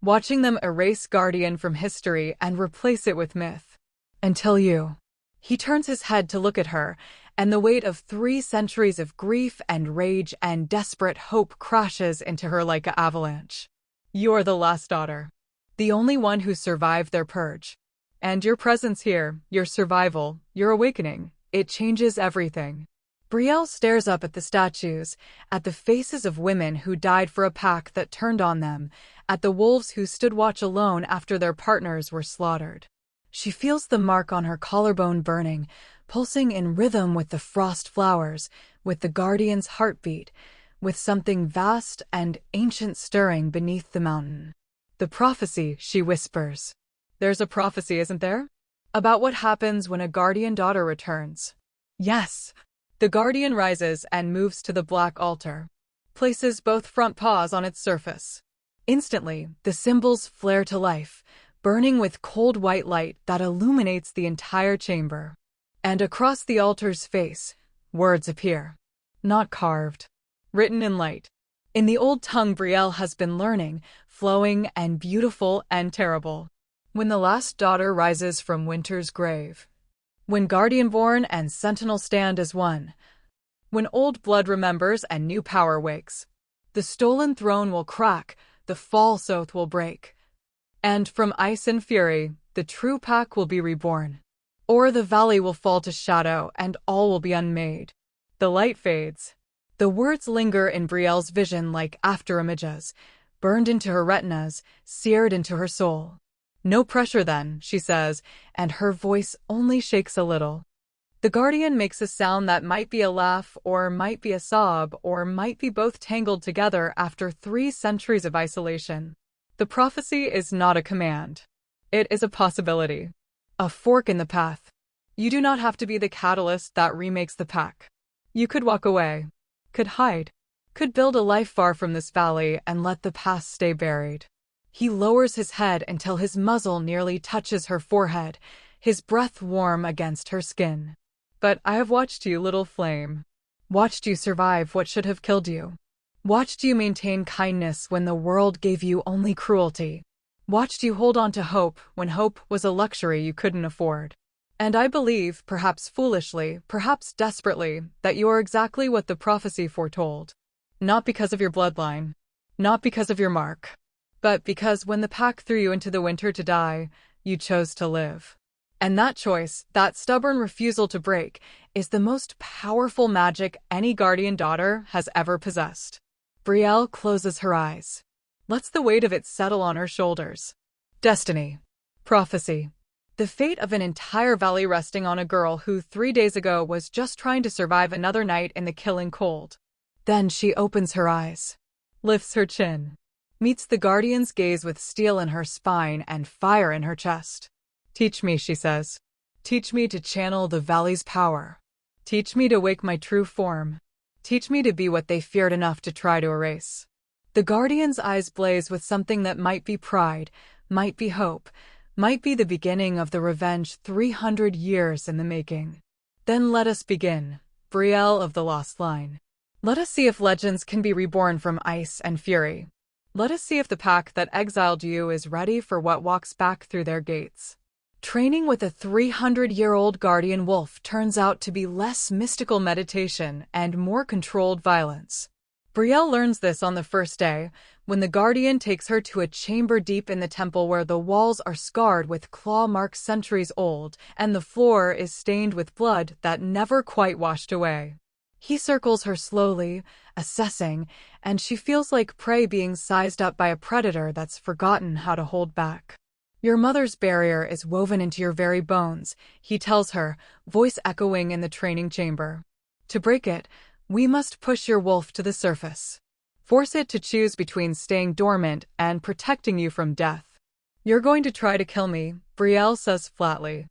watching them erase Guardian from history and replace it with myth. Until you. He turns his head to look at her, and the weight of 3 centuries of grief and rage and desperate hope crashes into her like an avalanche. You're the last daughter. The only one who survived their purge. And your presence here, your survival, your awakening, it changes everything. Brielle stares up at the statues, at the faces of women who died for a pack that turned on them, at the wolves who stood watch alone after their partners were slaughtered. She feels the mark on her collarbone burning, pulsing in rhythm with the frost flowers, with the Guardian's heartbeat, with something vast and ancient stirring beneath the mountain. The prophecy, she whispers. There's a prophecy, isn't there? About what happens when a Guardian daughter returns. Yes. The Guardian rises and moves to the black altar, places both front paws on its surface. Instantly, the symbols flare to life, burning with cold white light that illuminates the entire chamber. And across the altar's face, words appear. Not carved. Written in light. In the old tongue Brielle has been learning, flowing and beautiful and terrible. When the last daughter rises from winter's grave. When Guardian-born and Sentinel stand as one. When old blood remembers and new power wakes. The stolen throne will crack, the false oath will break. And from ice and fury, the true pack will be reborn. Or the valley will fall to shadow and all will be unmade. The light fades. The words linger in Brielle's vision like afterimages, burned into her retinas, seared into her soul. No pressure then, she says, and her voice only shakes a little. The Guardian makes a sound that might be a laugh, or might be a sob, or might be both tangled together after 3 centuries of isolation. The prophecy is not a command. It is a possibility. A fork in the path. You do not have to be the catalyst that remakes the pack. You could walk away. Could hide. Could build a life far from this valley and let the past stay buried. He lowers his head until his muzzle nearly touches her forehead, his breath warm against her skin. But I have watched you, little flame. Watched you survive what should have killed you. Watched you maintain kindness when the world gave you only cruelty. Watched you hold on to hope when hope was a luxury you couldn't afford. And I believe, perhaps foolishly, perhaps desperately, that you are exactly what the prophecy foretold. Not because of your bloodline. Not because of your mark. But because when the pack threw you into the winter to die, You chose to live. And that choice, that stubborn refusal to break, is the most powerful magic any guardian daughter has ever possessed. Brielle closes her eyes. Lets the weight of it settle on her shoulders. Destiny. Prophecy. The fate of an entire valley resting on a girl who 3 days ago was just trying to survive another night in the killing cold. Then she opens her eyes. Lifts her chin. Meets the guardian's gaze with steel in her spine and fire in her chest. Teach me, she says. Teach me to channel the valley's power. Teach me to wake my true form. Teach me to be what they feared enough to try to erase. The guardian's eyes blaze with something that might be pride, might be hope, might be the beginning of the revenge 300 years in the making. Then let us begin, Brielle of the Lost Line. Let us see if legends can be reborn from ice and fury. Let us see if the pack that exiled you is ready for what walks back through their gates. Training with a 300-year-old guardian wolf turns out to be less mystical meditation and more controlled violence. Brielle learns this on the first day, when the guardian takes her to a chamber deep in the temple where the walls are scarred with claw marks centuries old, and the floor is stained with blood that never quite washed away. He circles her slowly, assessing, and she feels like prey being sized up by a predator that's forgotten how to hold back. Your mother's barrier is woven into your very bones, he tells her, voice echoing in the training chamber. To break it, we must push your wolf to the surface. Force it to choose between staying dormant and protecting you from death. You're going to try to kill me, Brielle says flatly.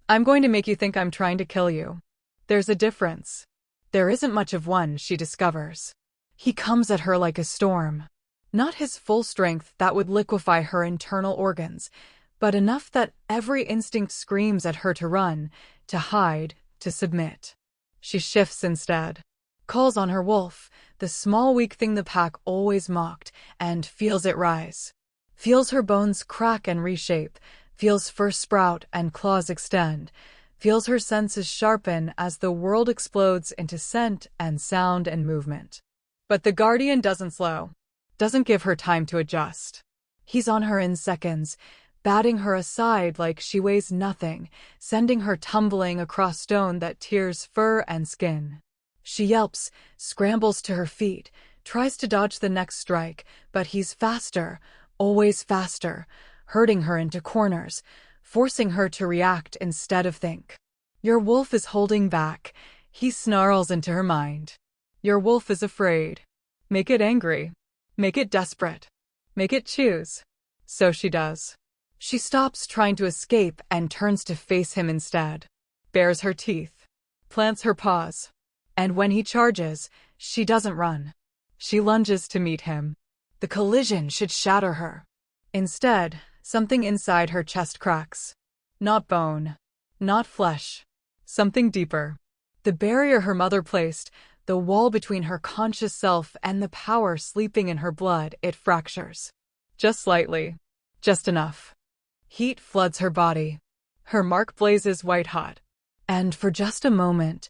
I'm going to make you think I'm trying to kill you. There's a difference. There isn't much of one, she discovers. He comes at her like a storm. Not his full strength that would liquefy her internal organs, but enough that every instinct screams at her to run, to hide, to submit. She shifts instead. Calls on her wolf, the small weak thing the pack always mocked, and feels it rise. Feels her bones crack and reshape, feels fur sprout and claws extend, feels her senses sharpen as the world explodes into scent and sound and movement. But the guardian doesn't slow, doesn't give her time to adjust. He's on her in seconds, batting her aside like she weighs nothing, sending her tumbling across stone that tears fur and skin. She yelps, scrambles to her feet, tries to dodge the next strike, but he's faster, always faster, herding her into corners, forcing her to react instead of think. Your wolf is holding back, he snarls into her mind. Your wolf is afraid. Make it angry. Make it desperate. Make it choose. So she does. She stops trying to escape and turns to face him instead. Bares her teeth. Plants her paws. And when he charges, she doesn't run. She lunges to meet him. The collision should shatter her. Instead, something inside her chest cracks. Not bone. Not flesh. Something deeper. The barrier her mother placed, the wall between her conscious self and the power sleeping in her blood, it fractures. Just slightly. Just enough. Heat floods her body. Her mark blazes white-hot. And for just a moment,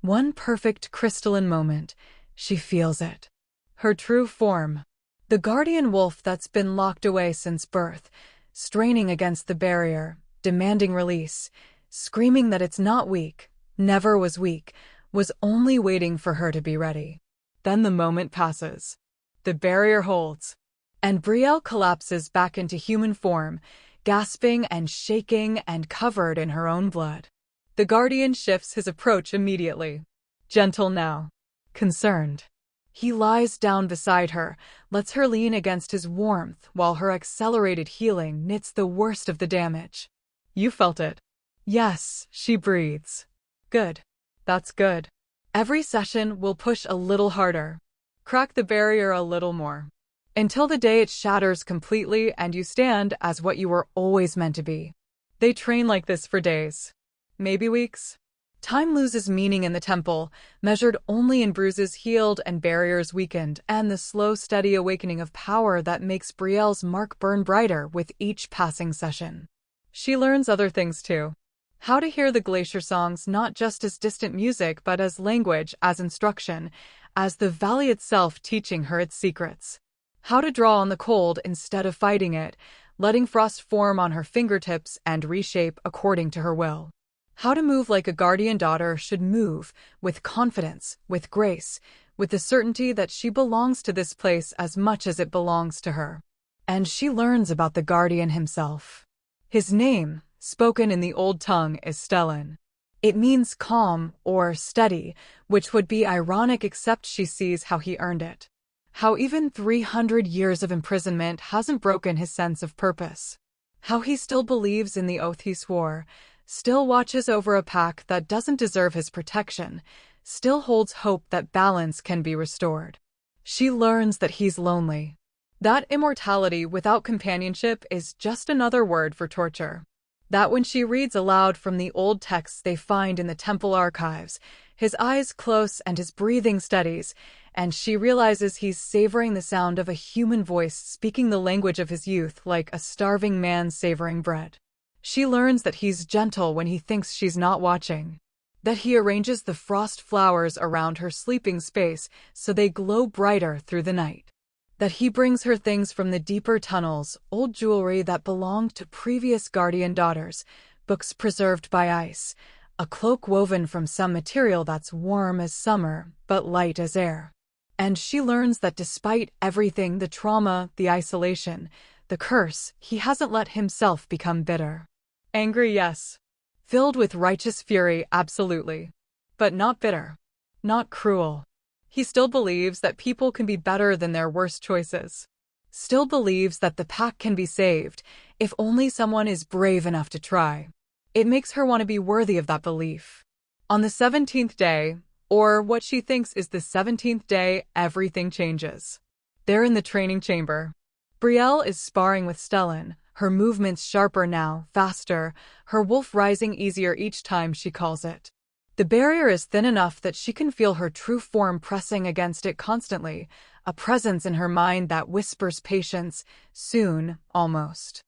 one perfect crystalline moment, she feels it. Her true form. The guardian wolf that's been locked away since birth, straining against the barrier, demanding release, screaming that it's not weak, never was weak, was only waiting for her to be ready. Then the moment passes. The barrier holds. And Brielle collapses back into human form, gasping and shaking and covered in her own blood. The guardian shifts his approach immediately. Gentle now. Concerned. He lies down beside her, lets her lean against his warmth while her accelerated healing knits the worst of the damage. You felt it. Yes, she breathes. Good. That's good. Every session will push a little harder. Crack the barrier a little more. Until the day it shatters completely and you stand as what you were always meant to be. They train like this for days. Maybe weeks. Time loses meaning in the temple, measured only in bruises healed and barriers weakened, and the slow, steady awakening of power that makes Brielle's mark burn brighter with each passing session. She learns other things too. How to hear the glacier songs not just as distant music but as language, as instruction, as the valley itself teaching her its secrets. How to draw on the cold instead of fighting it, letting frost form on her fingertips and reshape according to her will. How to move like a guardian daughter should move, with confidence, with grace, with the certainty that she belongs to this place as much as it belongs to her. And she learns about the guardian himself. His name, spoken in the old tongue, is Stellan. It means calm or steady, which would be ironic except she sees how he earned it. How even 300 years of imprisonment hasn't broken his sense of purpose. How he still believes in the oath he swore, still watches over a pack that doesn't deserve his protection, still holds hope that balance can be restored. She learns that he's lonely. That immortality without companionship is just another word for torture. That when she reads aloud from the old texts they find in the temple archives, his eyes close and his breathing steadies, and she realizes he's savoring the sound of a human voice speaking the language of his youth like a starving man savoring bread. She learns that he's gentle when he thinks she's not watching. That he arranges the frost flowers around her sleeping space so they glow brighter through the night. That he brings her things from the deeper tunnels, old jewelry that belonged to previous guardian daughters, books preserved by ice, a cloak woven from some material that's warm as summer, but light as air. And she learns that despite everything, the trauma, the isolation, the curse, he hasn't let himself become bitter. Angry, yes. Filled with righteous fury, absolutely. But not bitter. Not cruel. He still believes that people can be better than their worst choices. Still believes that the pack can be saved, if only someone is brave enough to try. It makes her want to be worthy of that belief. On the 17th day, or what she thinks is the 17th day, everything changes. They're in the training chamber. Brielle is sparring with Stellan, her movements sharper now, faster, her wolf rising easier each time she calls it. The barrier is thin enough that she can feel her true form pressing against it constantly, a presence in her mind that whispers patience, soon, almost.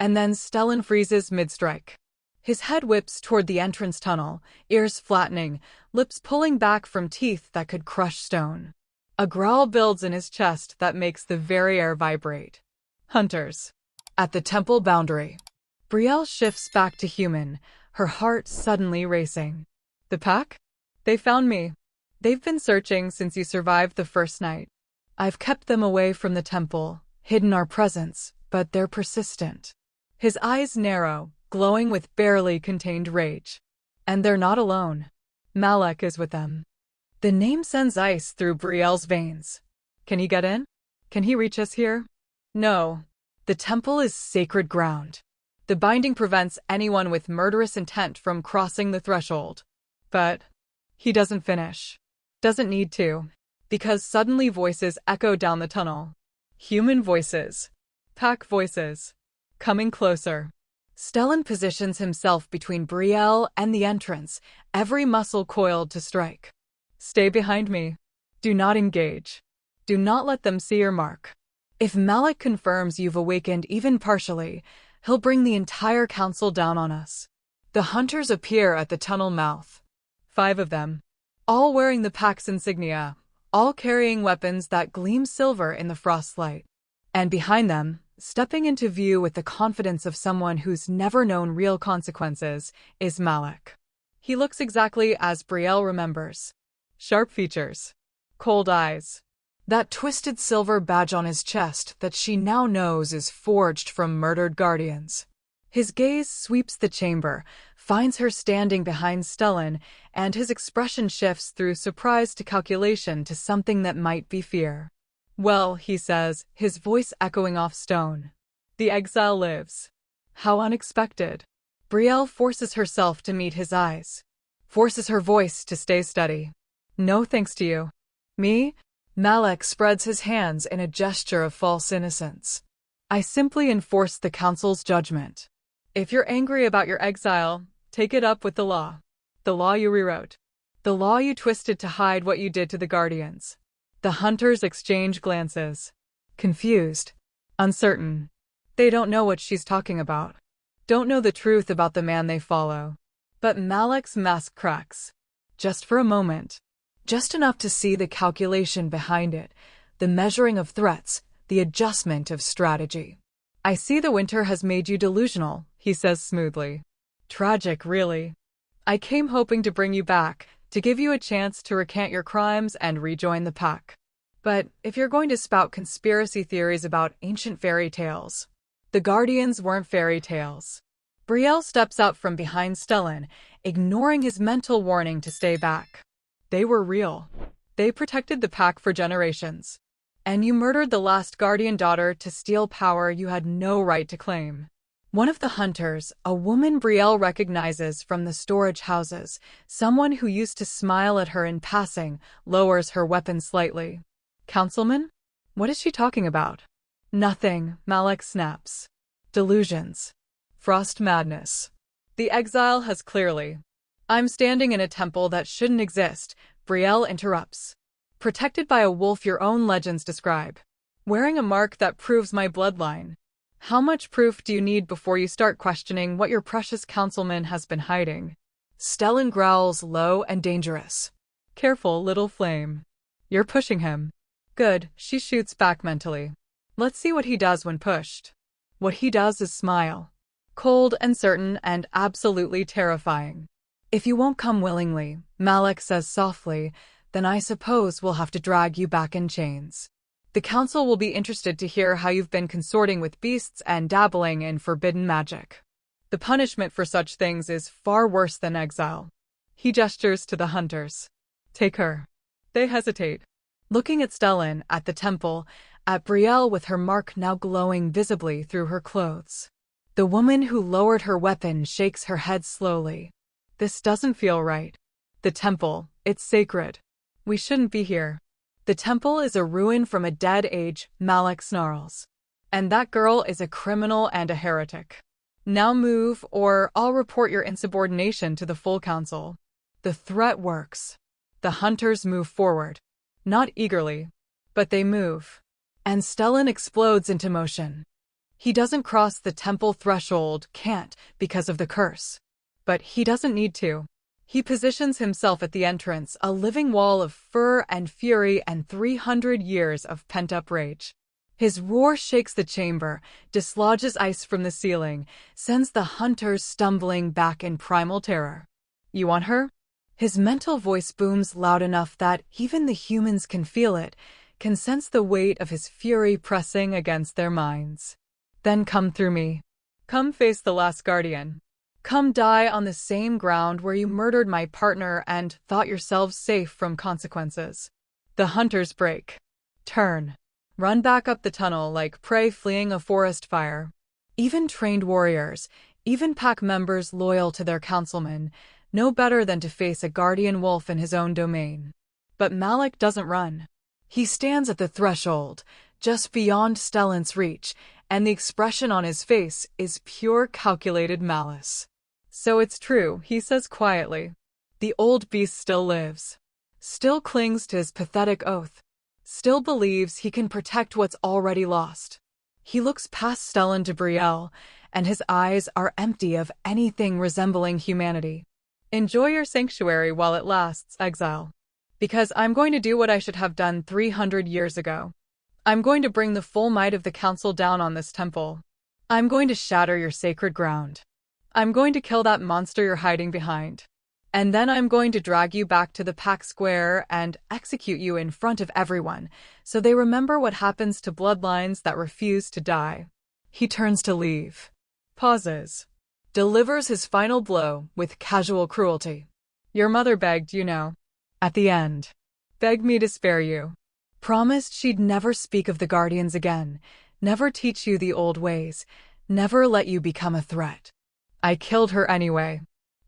And then Stellan freezes mid-strike. His head whips toward the entrance tunnel, ears flattening, lips pulling back from teeth that could crush stone. A growl builds in his chest that makes the very air vibrate. Hunters. At the temple boundary. Brielle shifts back to human, her heart suddenly racing. The pack? They found me. They've been searching since you survived the first night. I've kept them away from the temple, hidden our presence, but they're persistent. His eyes narrow, glowing with barely contained rage. And they're not alone. Malek is with them. The name sends ice through Brielle's veins. Can he get in? Can he reach us here? No. The temple is sacred ground. The binding prevents anyone with murderous intent from crossing the threshold. But he doesn't finish. Doesn't need to. Because suddenly voices echo down the tunnel. Human voices. Pack voices. Coming closer. Stellan positions himself between Brielle and the entrance, every muscle coiled to strike. Stay behind me. Do not engage. Do not let them see your mark. If Malek confirms you've awakened even partially, he'll bring the entire council down on us. The hunters appear at the tunnel mouth. 5 of them. All wearing the pack's insignia, all carrying weapons that gleam silver in the frostlight. And behind them, stepping into view with the confidence of someone who's never known real consequences, is Malek. He looks exactly as Brielle remembers. Sharp features. Cold eyes. That twisted silver badge on his chest that she now knows is forged from murdered guardians. His gaze sweeps the chamber, finds her standing behind Stellan, and his expression shifts through surprise to calculation to something that might be fear. Well, he says, his voice echoing off stone. The exile lives. How unexpected. Brielle forces herself to meet his eyes. Forces her voice to stay steady. No thanks to you. Me? Malek spreads his hands in a gesture of false innocence. I simply enforce the council's judgment. If you're angry about your exile, take it up with the law. The law you rewrote. The law you twisted to hide what you did to the guardians. The hunters exchange glances. Confused. Uncertain. They don't know what she's talking about. Don't know the truth about the man they follow. But Malek's mask cracks. Just for a moment. Just enough to see the calculation behind it, the measuring of threats, the adjustment of strategy. I see the winter has made you delusional, he says smoothly. Tragic, really. I came hoping to bring you back, to give you a chance to recant your crimes and rejoin the pack. But if you're going to spout conspiracy theories about ancient fairy tales, the Guardians weren't fairy tales. Brielle steps out from behind Stellan, ignoring his mental warning to stay back. They were real. They protected the pack for generations. And you murdered the last Guardian daughter to steal power you had no right to claim. One of the hunters, a woman Brielle recognizes from the storage houses, someone who used to smile at her in passing, lowers her weapon slightly. Councilman? What is she talking about? Nothing, Malek snaps. Delusions. Frost madness. The exile has clearly. I'm standing in a temple that shouldn't exist, Brielle interrupts. Protected by a wolf your own legends describe. Wearing a mark that proves my bloodline. How much proof do you need before you start questioning what your precious councilman has been hiding? Stellan growls low and dangerous. Careful, little flame. You're pushing him. Good, she shoots back mentally. Let's see what he does when pushed. What he does is smile. Cold and certain and absolutely terrifying. If you won't come willingly, Malek says softly, then I suppose we'll have to drag you back in chains. The council will be interested to hear how you've been consorting with beasts and dabbling in forbidden magic. The punishment for such things is far worse than exile. He gestures to the hunters. Take her. They hesitate. Looking at Stellan, at the temple, at Brielle with her mark now glowing visibly through her clothes. The woman who lowered her weapon shakes her head slowly. This doesn't feel right. The temple, it's sacred. We shouldn't be here. The temple is a ruin from a dead age, Malek snarls. And that girl is a criminal and a heretic. Now move, or I'll report your insubordination to the full council. The threat works. The hunters move forward. Not eagerly, but they move. And Stellan explodes into motion. He doesn't cross the temple threshold, can't, because of the curse. But he doesn't need to. He positions himself at the entrance, a living wall of fur and fury and 300 years of pent-up rage. His roar shakes the chamber, dislodges ice from the ceiling, sends the hunters stumbling back in primal terror. You want her? His mental voice booms loud enough that even the humans can feel it, can sense the weight of his fury pressing against their minds. Then come through me. Come face the last guardian. Come die on the same ground where you murdered my partner and thought yourselves safe from consequences. The hunters break. Turn. Run back up the tunnel like prey fleeing a forest fire. Even trained warriors, even pack members loyal to their councilman, know better than to face a guardian wolf in his own domain. But Malek doesn't run. He stands at the threshold, just beyond Stellan's reach, and the expression on his face is pure calculated malice. So it's true, he says quietly. The old beast still lives. Still clings to his pathetic oath. Still believes he can protect what's already lost. He looks past Stellan to Brielle, and his eyes are empty of anything resembling humanity. Enjoy your sanctuary while it lasts, exile. Because I'm going to do what I should have done 300 years ago. I'm going to bring the full might of the council down on this temple. I'm going to shatter your sacred ground. I'm going to kill that monster you're hiding behind. And then I'm going to drag you back to the pack square and execute you in front of everyone, so they remember what happens to bloodlines that refuse to die. He turns to leave. Pauses. Delivers his final blow with casual cruelty. Your mother begged, you know. At the end. Begged me to spare you. Promised she'd never speak of the Guardians again, never teach you the old ways, never let you become a threat. I killed her anyway.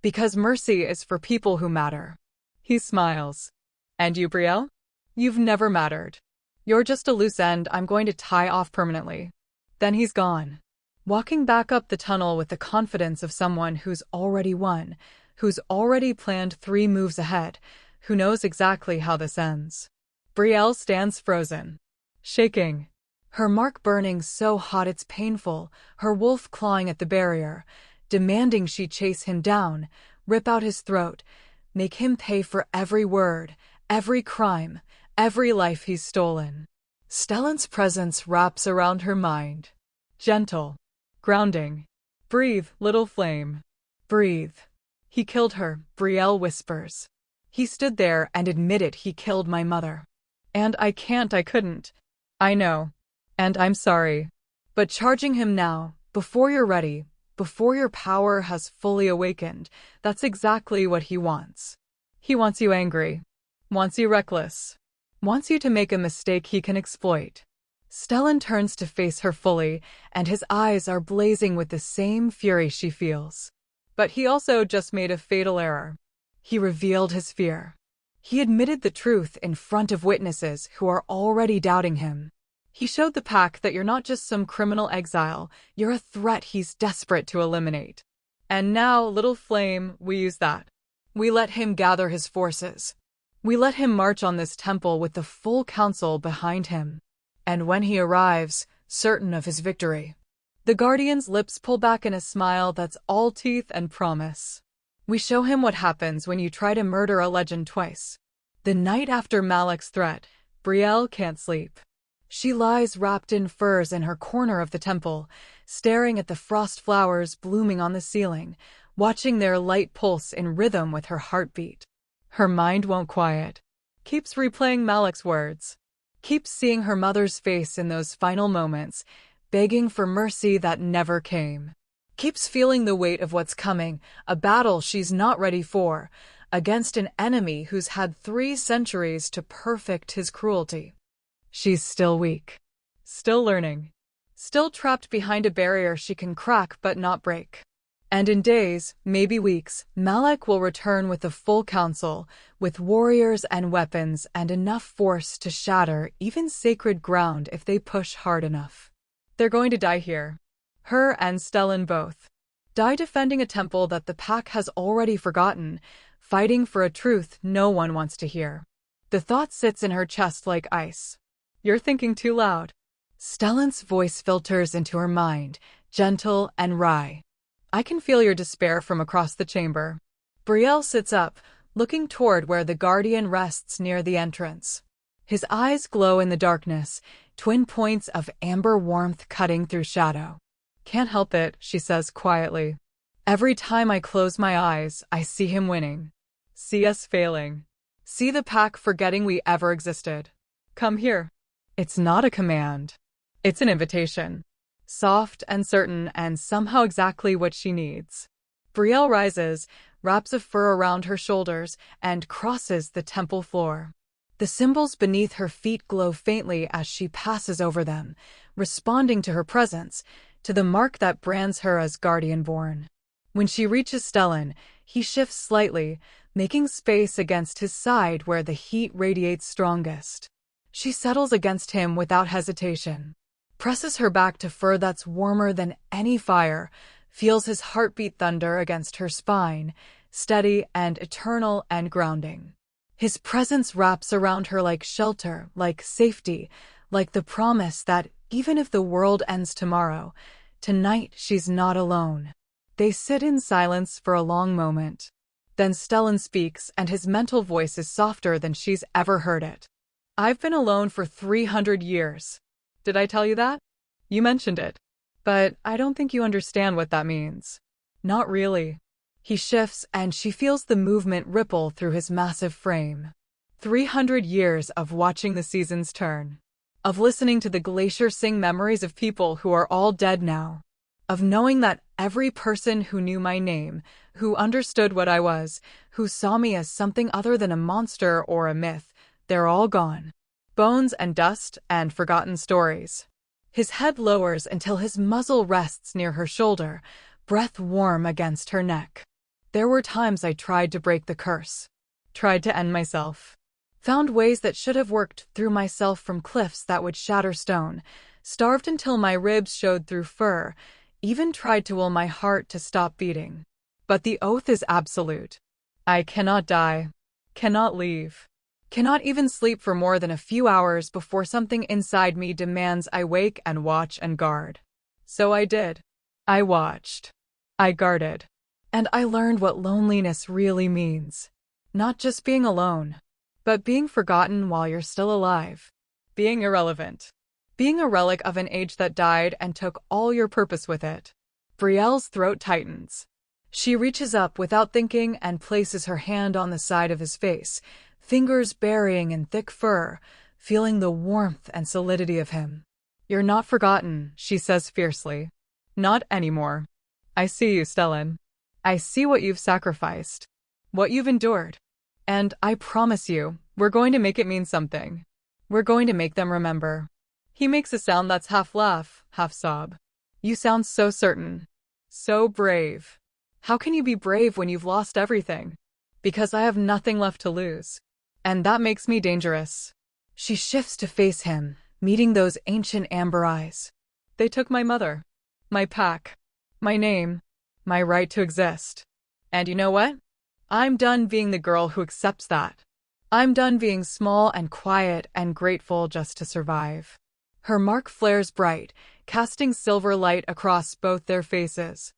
Because mercy is for people who matter. He smiles. And you, Brielle? You've never mattered. You're just a loose end I'm going to tie off permanently. Then he's gone. Walking back up the tunnel with the confidence of someone who's already won, who's already planned 3 moves ahead, who knows exactly how this ends. Brielle stands frozen. Shaking. Her mark burning so hot it's painful, her wolf clawing at the barrier, demanding she chase him down, rip out his throat, make him pay for every word, every crime, every life he's stolen. Stellan's presence wraps around her mind. Gentle. Grounding. Breathe, little flame. Breathe. He killed her, Brielle whispers. He stood there and admitted he killed my mother. And I couldn't. I know. And I'm sorry. But charging him now, before you're ready, before your power has fully awakened, that's exactly what he wants. He wants you angry. Wants you reckless. Wants you to make a mistake he can exploit. Stellan turns to face her fully, and his eyes are blazing with the same fury she feels. But he also just made a fatal error. He revealed his fear. He admitted the truth in front of witnesses who are already doubting him. He showed the pack that you're not just some criminal exile, you're a threat he's desperate to eliminate. And now, little flame, we use that. We let him gather his forces. We let him march on this temple with the full council behind him. And when he arrives, certain of his victory, the Guardian's lips pull back in a smile that's all teeth and promise. We show him what happens when you try to murder a legend twice. The night after Malek's threat, Brielle can't sleep. She lies wrapped in furs in her corner of the temple, staring at the frost flowers blooming on the ceiling, watching their light pulse in rhythm with her heartbeat. Her mind won't quiet. Keeps replaying Malek's words. Keeps seeing her mother's face in those final moments, begging for mercy that never came. Keeps feeling the weight of what's coming, a battle she's not ready for, against an enemy who's had 3 centuries to perfect his cruelty. She's still weak. Still learning. Still trapped behind a barrier she can crack but not break. And in days, maybe weeks, Malek will return with the full council, with warriors and weapons and enough force to shatter even sacred ground if they push hard enough. They're going to die here. Her and Stellan both. Die defending a temple that the pack has already forgotten, fighting for a truth no one wants to hear. The thought sits in her chest like ice. You're thinking too loud. Stellan's voice filters into her mind, gentle and wry. I can feel your despair from across the chamber. Brielle sits up, looking toward where the Guardian rests near the entrance. His eyes glow in the darkness, twin points of amber warmth cutting through shadow. Can't help it, she says quietly. Every time I close my eyes, I see him winning. See us failing. See the pack forgetting we ever existed. Come here. It's not a command. It's an invitation. Soft and certain and somehow exactly what she needs. Brielle rises, wraps a fur around her shoulders, and crosses the temple floor. The symbols beneath her feet glow faintly as she passes over them, responding to her presence, to the mark that brands her as Guardian-born. When she reaches Stellan, he shifts slightly, making space against his side where the heat radiates strongest. She settles against him without hesitation, presses her back to fur that's warmer than any fire, feels his heartbeat thunder against her spine, steady and eternal and grounding. His presence wraps around her like shelter, like safety, like the promise that even if the world ends tomorrow, tonight she's not alone. They sit in silence for a long moment. Then Stellan speaks, and his mental voice is softer than she's ever heard it. I've been alone for 300 years. Did I tell you that? You mentioned it. But I don't think you understand what that means. Not really. He shifts, and she feels the movement ripple through his massive frame. 300 years of watching the seasons turn. Of listening to the glacier sing memories of people who are all dead now. Of knowing that every person who knew my name, who understood what I was, who saw me as something other than a monster or a myth, they're all gone. Bones and dust and forgotten stories. His head lowers until his muzzle rests near her shoulder, breath warm against her neck. There were times I tried to break the curse. Tried to end myself. Found ways that should have worked, threw myself from cliffs that would shatter stone, starved until my ribs showed through fur, even tried to will my heart to stop beating. But the oath is absolute. I cannot die. Cannot leave. Cannot even sleep for more than a few hours before something inside me demands I wake and watch and guard. So I did. I watched. I guarded. And I learned what loneliness really means. Not just being alone, but being forgotten while you're still alive. Being irrelevant. being a relic of an age that died and took all your purpose with it. Brielle's throat tightens. She reaches up without thinking and places her hand on the side of his face, fingers burying in thick fur, feeling the warmth and solidity of him. "You're not forgotten," she says fiercely. "Not anymore. I see you, Stellan. I see what you've sacrificed, what you've endured. And I promise you, we're going to make it mean something. We're going to make them remember." He makes a sound that's half laugh, half sob. "You sound so certain. So brave." "How can you be brave when you've lost everything?" "Because I have nothing left to lose. And that makes me dangerous." She shifts to face him, meeting those ancient amber eyes. "They took my mother, my pack, my name, my right to exist. And you know what? I'm done being the girl who accepts that. I'm done being small and quiet and grateful just to survive." Her mark flares bright, casting silver light across both their faces.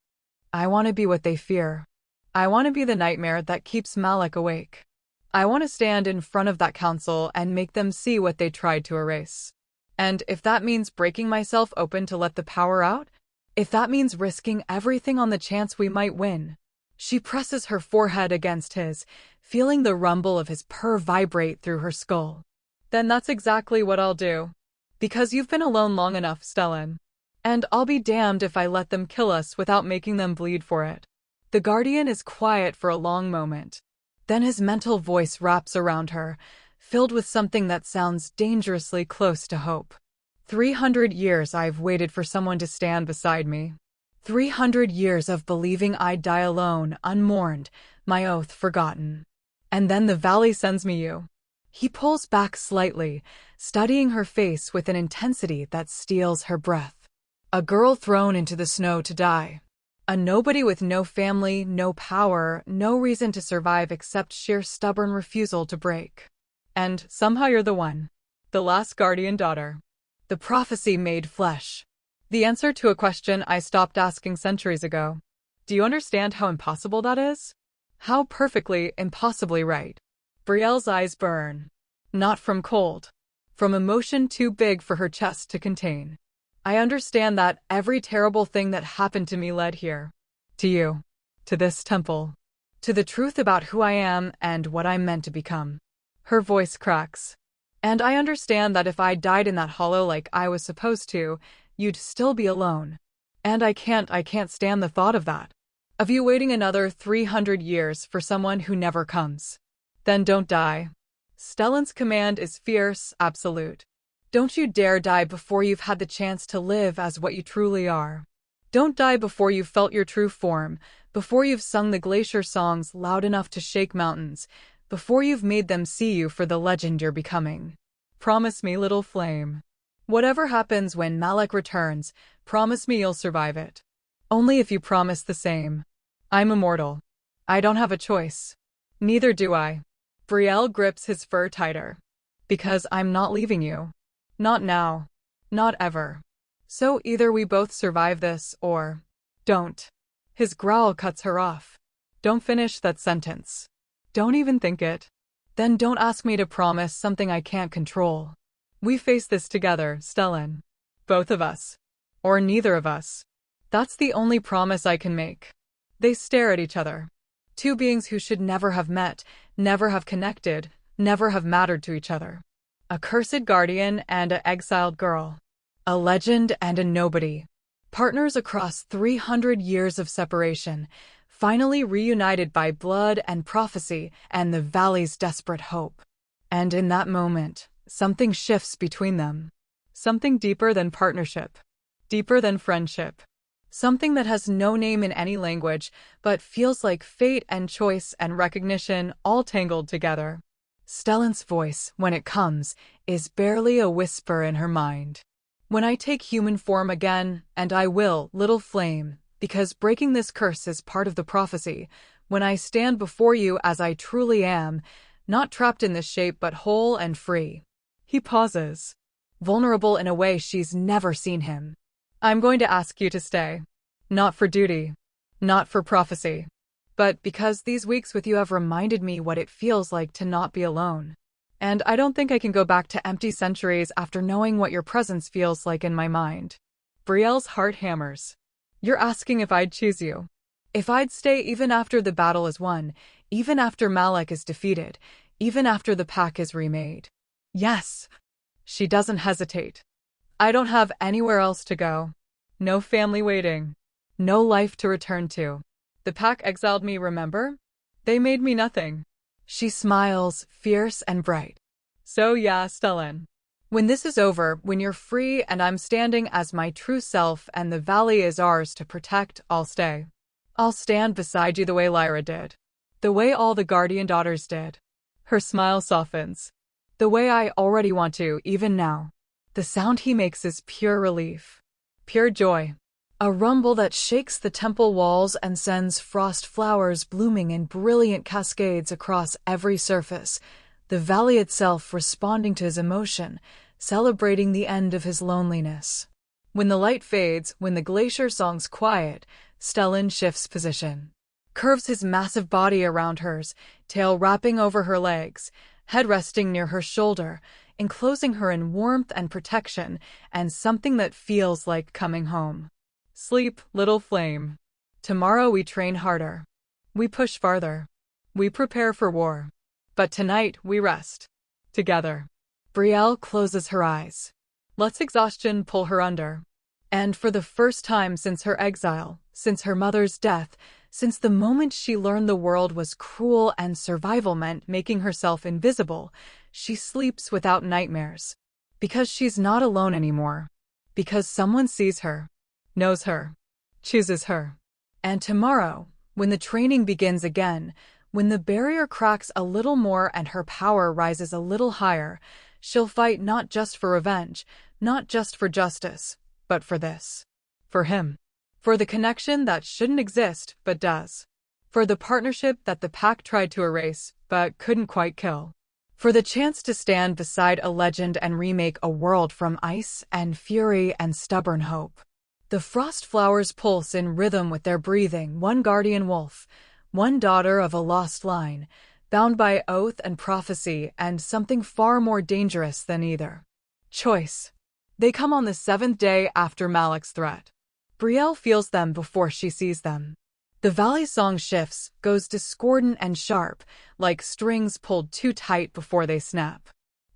"I want to be what they fear. I want to be the nightmare that keeps Malik awake. I want to stand in front of that council and make them see what they tried to erase. And if that means breaking myself open to let the power out, if that means risking everything on the chance we might win." She presses her forehead against his, feeling the rumble of his purr vibrate through her skull. "Then that's exactly what I'll do. Because you've been alone long enough, Stellan. And I'll be damned if I let them kill us without making them bleed for it." The Guardian is quiet for a long moment. Then his mental voice wraps around her, filled with something that sounds dangerously close to hope. 300 years I've waited for someone to stand beside me. 300 years of believing I'd die alone, unmourned, my oath forgotten. And then the valley sends me you." He pulls back slightly, studying her face with an intensity that steals her breath. "A girl thrown into the snow to die. A nobody with no family, no power, no reason to survive except sheer stubborn refusal to break. And somehow you're the one. The last guardian daughter. The prophecy made flesh. The answer to a question I stopped asking centuries ago. Do you understand how impossible that is? How perfectly, impossibly right?" Brielle's eyes burn. Not from cold. From emotion too big for her chest to contain. "I understand that every terrible thing that happened to me led here. To you. To this temple. To the truth about who I am and what I'm meant to become." Her voice cracks. "And I understand that if I died in that hollow like I was supposed to, you'd still be alone. And I can't stand the thought of that. Of you waiting another 300 years for someone who never comes. Then don't die." Stellan's command is fierce, absolute. "Don't you dare die before you've had the chance to live as what you truly are. Don't die before you've felt your true form, before you've sung the glacier songs loud enough to shake mountains, before you've made them see you for the legend you're becoming. Promise me, little flame. Whatever happens when Malik returns, promise me you'll survive it. Only if you promise the same. I'm immortal. I don't have a choice. Neither do I." Brielle grips his fur tighter. "Because I'm not leaving you. Not now. Not ever. So either we both survive this, or don't." His growl cuts her off. "Don't finish that sentence. Don't even think it. Then don't ask me to promise something I can't control. We face this together, Stellan. Both of us. Or neither of us. That's the only promise I can make." They stare at each other. Two beings who should never have met, never have connected, never have mattered to each other. A cursed guardian and an exiled girl. A legend and a nobody. Partners across 300 years of separation, finally reunited by blood and prophecy and the valley's desperate hope. And in that moment, something shifts between them. Something deeper than partnership. Deeper than friendship. Something that has no name in any language, but feels like fate and choice and recognition all tangled together. Stellan's voice, when it comes, is barely a whisper in her mind. "When I take human form again, and I will, little flame, because breaking this curse is part of the prophecy, when I stand before you as I truly am, not trapped in this shape but whole and free." He pauses, vulnerable in a way she's never seen him. "I'm going to ask you to stay. Not for duty. Not for prophecy. But because these weeks with you have reminded me what it feels like to not be alone. And I don't think I can go back to empty centuries after knowing what your presence feels like in my mind. Brielle's heart hammers. You're asking if I'd choose you. If I'd stay even after the battle is won, even after Malek is defeated, even after the pack is remade. Yes. She doesn't hesitate. I don't have anywhere else to go. No family waiting. No life to return to. The pack exiled me, remember? They made me nothing. She smiles, fierce and bright. So yeah, Stellan. When this is over, when you're free and I'm standing as my true self and the valley is ours to protect, I'll stay. I'll stand beside you the way Lyra did. The way all the Guardian daughters did. Her smile softens. The way I already want to, even now. The sound he makes is pure relief. Pure joy. A rumble that shakes the temple walls and sends frost flowers blooming in brilliant cascades across every surface, the valley itself responding to his emotion, celebrating the end of his loneliness. When the light fades, when the glacier songs quiet, Stellan shifts position. Curves his massive body around hers, tail wrapping over her legs, head resting near her shoulder, enclosing her in warmth and protection, and something that feels like coming home. Sleep, little flame. Tomorrow we train harder. We push farther. We prepare for war. But tonight we rest. Together. Brielle closes her eyes. Lets exhaustion pull her under. And for the first time since her exile, since her mother's death, since the moment she learned the world was cruel and survival meant making herself invisible, she sleeps without nightmares. Because she's not alone anymore. Because someone sees her. Knows her. Chooses her. And tomorrow, when the training begins again, when the barrier cracks a little more and her power rises a little higher, she'll fight not just for revenge, not just for justice, but for this. For him. For the connection that shouldn't exist, but does. For the partnership that the pack tried to erase, but couldn't quite kill. For the chance to stand beside a legend and remake a world from ice and fury and stubborn hope. The frost flowers pulse in rhythm with their breathing, one guardian wolf, one daughter of a lost line, bound by oath and prophecy and something far more dangerous than either. Choice. They come on the 7th day after Malek's threat. Brielle feels them before she sees them. The valley song shifts, goes discordant and sharp, like strings pulled too tight before they snap.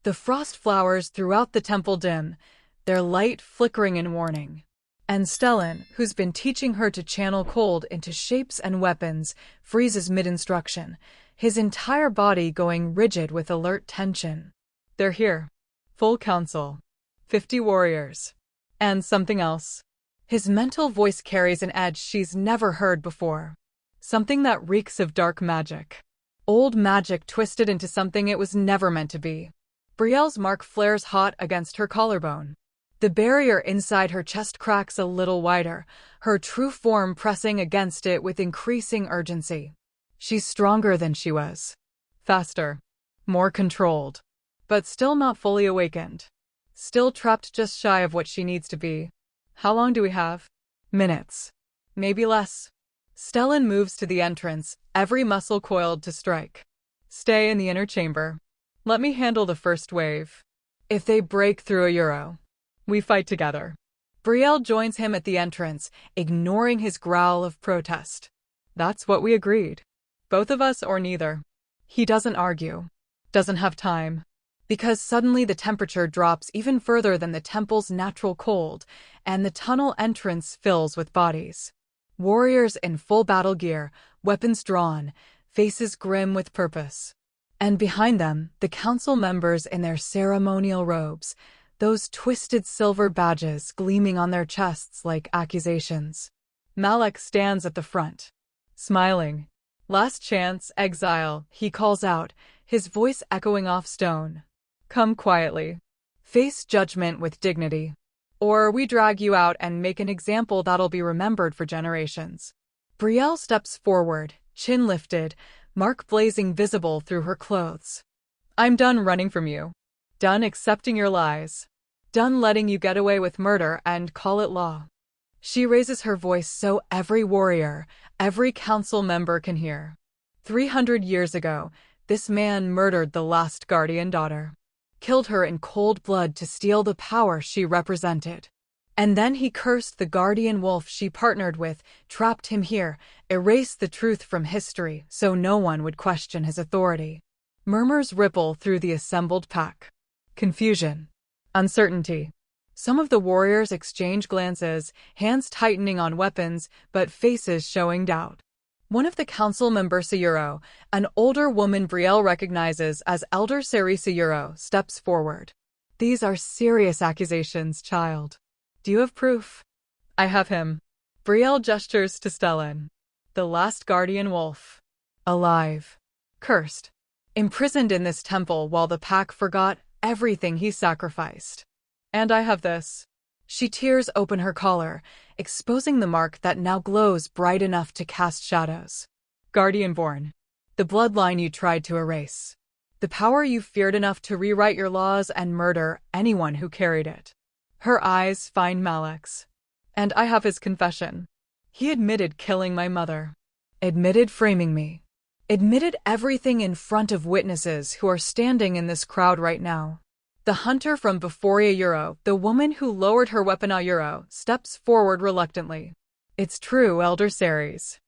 The frost flowers throughout the temple dim, their light flickering in warning. And Stellan, who's been teaching her to channel cold into shapes and weapons, freezes mid-instruction, his entire body going rigid with alert tension. They're here. Full council. 50 warriors. And something else. His mental voice carries an edge she's never heard before. Something that reeks of dark magic. Old magic twisted into something it was never meant to be. Brielle's mark flares hot against her collarbone. The barrier inside her chest cracks a little wider, her true form pressing against it with increasing urgency. She's stronger than she was. Faster. More controlled. But still not fully awakened. Still trapped just shy of what she needs to be. How long do we have? Minutes. Maybe less. Stellan moves to the entrance, every muscle coiled to strike. Stay in the inner chamber. Let me handle the first wave. If they break through a euro, we fight together. Brielle joins him at the entrance, ignoring his growl of protest. That's what we agreed. Both of us or neither. He doesn't argue. Doesn't have time. Because suddenly the temperature drops even further than the temple's natural cold, and the tunnel entrance fills with bodies. Warriors in full battle gear, weapons drawn, faces grim with purpose. And behind them, the council members in their ceremonial robes, those twisted silver badges gleaming on their chests like accusations. Malek stands at the front. Smiling. Last chance, exile, he calls out, his voice echoing off stone. Come quietly. Face judgment with dignity. Or we drag you out and make an example that'll be remembered for generations. Brielle steps forward, chin lifted, mark blazing visible through her clothes. I'm done running from you. Done accepting your lies. Done letting you get away with murder and call it law. She raises her voice so every warrior, every council member can hear. 300 years ago, This man murdered the last guardian daughter, killed her in cold blood to steal the power she represented. And then he cursed the guardian wolf she partnered with, trapped him here, erased the truth from history so no one would question his authority. Murmurs ripple through the assembled pack. Confusion. Uncertainty. Some of the warriors exchange glances, hands tightening on weapons, but faces showing doubt. One of the council members, Sayuro, an older woman Brielle recognizes as Elder Seri Sayuro, steps forward. These are serious accusations, child. Do you have proof? I have him. Brielle gestures to Stellan. The last guardian wolf. Alive. Cursed. Imprisoned in this temple while the pack forgot everything he sacrificed. And I have this. She tears open her collar, exposing the mark that now glows bright enough to cast shadows. Guardian-born. The bloodline you tried to erase. The power you feared enough to rewrite your laws and murder anyone who carried it. Her eyes find Malek's. And I have his confession. He admitted killing my mother. Admitted framing me. Admitted everything in front of witnesses who are standing in this crowd right now. The hunter from Bephoria Euro, the woman who lowered her weapon a Euro, steps forward reluctantly. It's true, Elder Ceres.